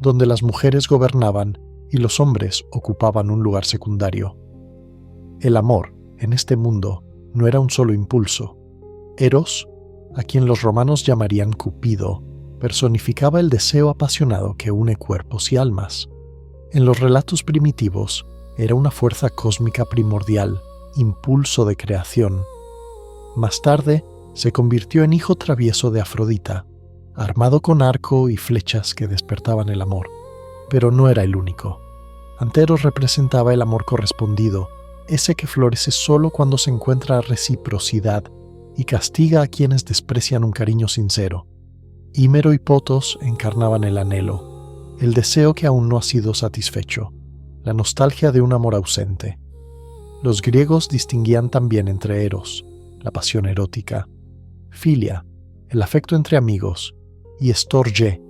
donde las mujeres gobernaban y los hombres ocupaban un lugar secundario. El amor, en este mundo, no era un solo impulso. Eros, a quien los romanos llamarían Cupido, personificaba el deseo apasionado que une cuerpos y almas. En los relatos primitivos, era una fuerza cósmica primordial, impulso de creación. Más tarde, se convirtió en hijo travieso de Afrodita, armado con arco y flechas que despertaban el amor. Pero no era el único. Anteros representaba el amor correspondido, ese que florece solo cuando se encuentra reciprocidad y castiga a quienes desprecian un cariño sincero. Hímero y Potos encarnaban el anhelo, el deseo que aún no ha sido satisfecho, la nostalgia de un amor ausente. Los griegos distinguían también entre eros, la pasión erótica, filia, el afecto entre amigos, y storge,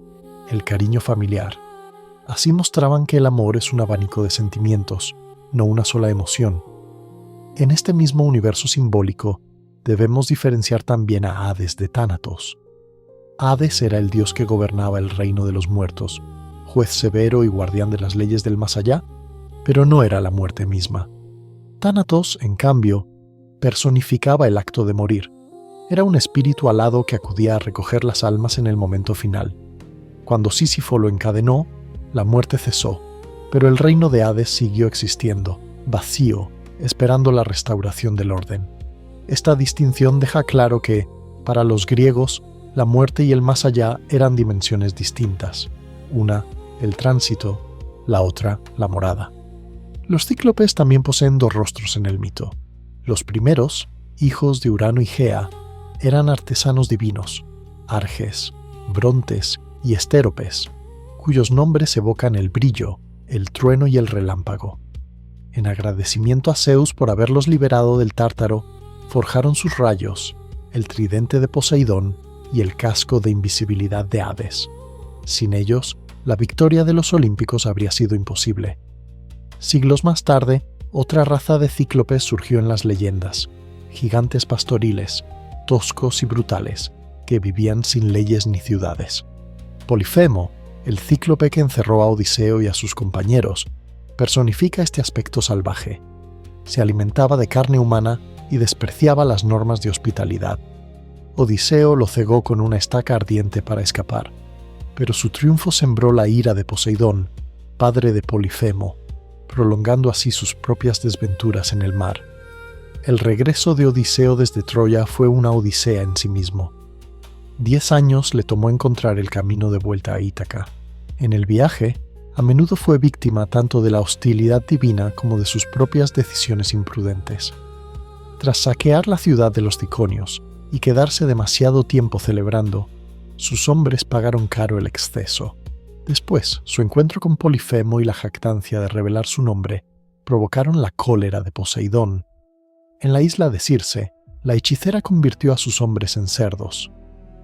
el cariño familiar. Así mostraban que el amor es un abanico de sentimientos, no una sola emoción. En este mismo universo simbólico, debemos diferenciar también a Hades de Tánatos. Hades era el dios que gobernaba el reino de los muertos, juez severo y guardián de las leyes del más allá, pero no era la muerte misma. Tánatos, en cambio, personificaba el acto de morir. Era un espíritu alado que acudía a recoger las almas en el momento final. Cuando Sísifo lo encadenó, la muerte cesó, pero el reino de Hades siguió existiendo, vacío, esperando la restauración del orden. Esta distinción deja claro que, para los griegos, la muerte y el más allá eran dimensiones distintas. Una, el tránsito, la otra, la morada. Los cíclopes también poseen dos rostros en el mito. Los primeros, hijos de Urano y Gea, eran artesanos divinos, Arges, Brontes y Estéropes, cuyos nombres evocan el brillo, el trueno y el relámpago. En agradecimiento a Zeus por haberlos liberado del Tártaro, forjaron sus rayos, el tridente de Poseidón y el casco de invisibilidad de Hades. Sin ellos, la victoria de los olímpicos habría sido imposible. Siglos más tarde, otra raza de cíclopes surgió en las leyendas, gigantes pastoriles, toscos y brutales, que vivían sin leyes ni ciudades. Polifemo, el cíclope que encerró a Odiseo y a sus compañeros, personifica este aspecto salvaje. Se alimentaba de carne humana y despreciaba las normas de hospitalidad. Odiseo lo cegó con una estaca ardiente para escapar, pero su triunfo sembró la ira de Poseidón, padre de Polifemo, prolongando así sus propias desventuras en el mar. El regreso de Odiseo desde Troya fue una odisea en sí mismo. 10 años le tomó encontrar el camino de vuelta a Ítaca. En el viaje, a menudo fue víctima tanto de la hostilidad divina como de sus propias decisiones imprudentes. Tras saquear la ciudad de los Ciconios y quedarse demasiado tiempo celebrando, sus hombres pagaron caro el exceso. Después, su encuentro con Polifemo y la jactancia de revelar su nombre provocaron la cólera de Poseidón. En la isla de Circe, la hechicera convirtió a sus hombres en cerdos.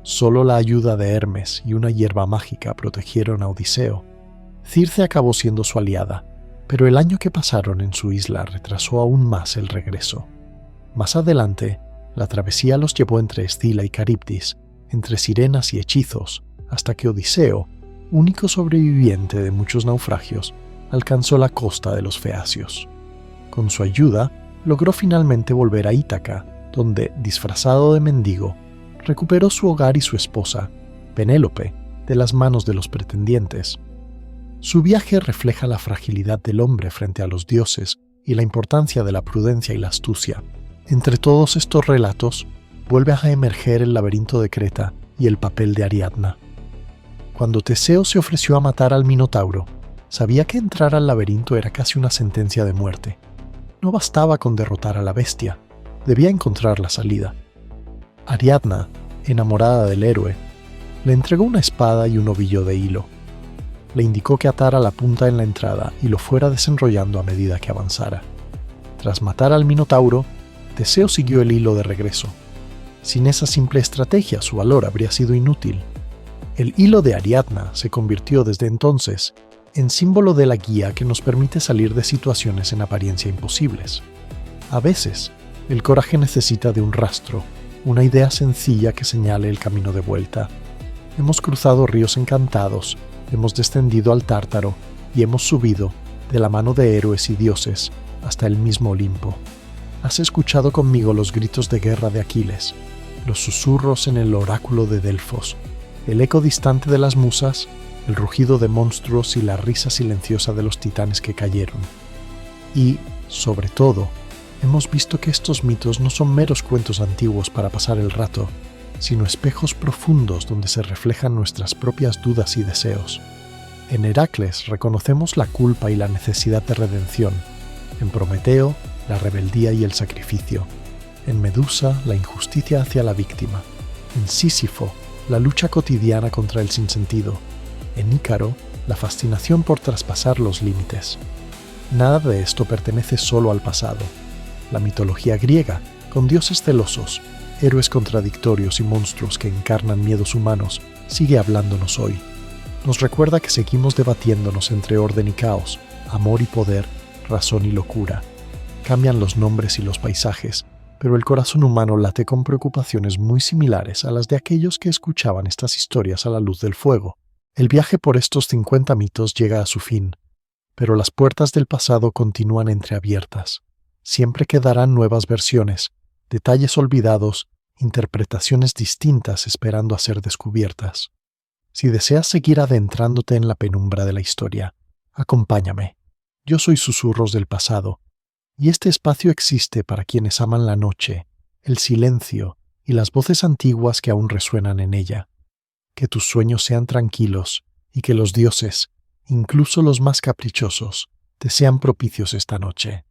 Solo la ayuda de Hermes y una hierba mágica protegieron a Odiseo. Circe acabó siendo su aliada, pero el año que pasaron en su isla retrasó aún más el regreso. Más adelante, la travesía los llevó entre Escila y Caribdis, entre sirenas y hechizos, hasta que Odiseo, único sobreviviente de muchos naufragios, alcanzó la costa de los Feacios. Con su ayuda, logró finalmente volver a Ítaca, donde, disfrazado de mendigo, recuperó su hogar y su esposa, Penélope, de las manos de los pretendientes. Su viaje refleja la fragilidad del hombre frente a los dioses y la importancia de la prudencia y la astucia. Entre todos estos relatos, vuelve a emerger el laberinto de Creta y el papel de Ariadna. Cuando Teseo se ofreció a matar al Minotauro, sabía que entrar al laberinto era casi una sentencia de muerte. No bastaba con derrotar a la bestia, debía encontrar la salida. Ariadna, enamorada del héroe, le entregó una espada y un ovillo de hilo. Le indicó que atara la punta en la entrada y lo fuera desenrollando a medida que avanzara. Tras matar al Minotauro, Teseo siguió el hilo de regreso. Sin esa simple estrategia, su valor habría sido inútil. El hilo de Ariadna se convirtió desde entonces en símbolo de la guía que nos permite salir de situaciones en apariencia imposibles. A veces, el coraje necesita de un rastro, una idea sencilla que señale el camino de vuelta. Hemos cruzado ríos encantados, hemos descendido al Tártaro y hemos subido, de la mano de héroes y dioses, hasta el mismo Olimpo. Has escuchado conmigo los gritos de guerra de Aquiles, los susurros en el oráculo de Delfos, el eco distante de las musas, el rugido de monstruos y la risa silenciosa de los titanes que cayeron. Y, sobre todo, hemos visto que estos mitos no son meros cuentos antiguos para pasar el rato, sino espejos profundos donde se reflejan nuestras propias dudas y deseos. En Heracles reconocemos la culpa y la necesidad de redención. En Prometeo, la rebeldía y el sacrificio. En Medusa, la injusticia hacia la víctima. En Sísifo, la lucha cotidiana contra el sinsentido. En Ícaro, la fascinación por traspasar los límites. Nada de esto pertenece solo al pasado. La mitología griega, con dioses celosos, héroes contradictorios y monstruos que encarnan miedos humanos, sigue hablándonos hoy. Nos recuerda que seguimos debatiéndonos entre orden y caos, amor y poder, razón y locura. Cambian los nombres y los paisajes, pero el corazón humano late con preocupaciones muy similares a las de aquellos que escuchaban estas historias a la luz del fuego. El viaje por estos 50 mitos llega a su fin, pero las puertas del pasado continúan entreabiertas. Siempre quedarán nuevas versiones, detalles olvidados, interpretaciones distintas esperando a ser descubiertas. Si deseas seguir adentrándote en la penumbra de la historia, acompáñame. Yo soy Susurros del Pasado, y este espacio existe para quienes aman la noche, el silencio y las voces antiguas que aún resuenan en ella. Que tus sueños sean tranquilos y que los dioses, incluso los más caprichosos, te sean propicios esta noche.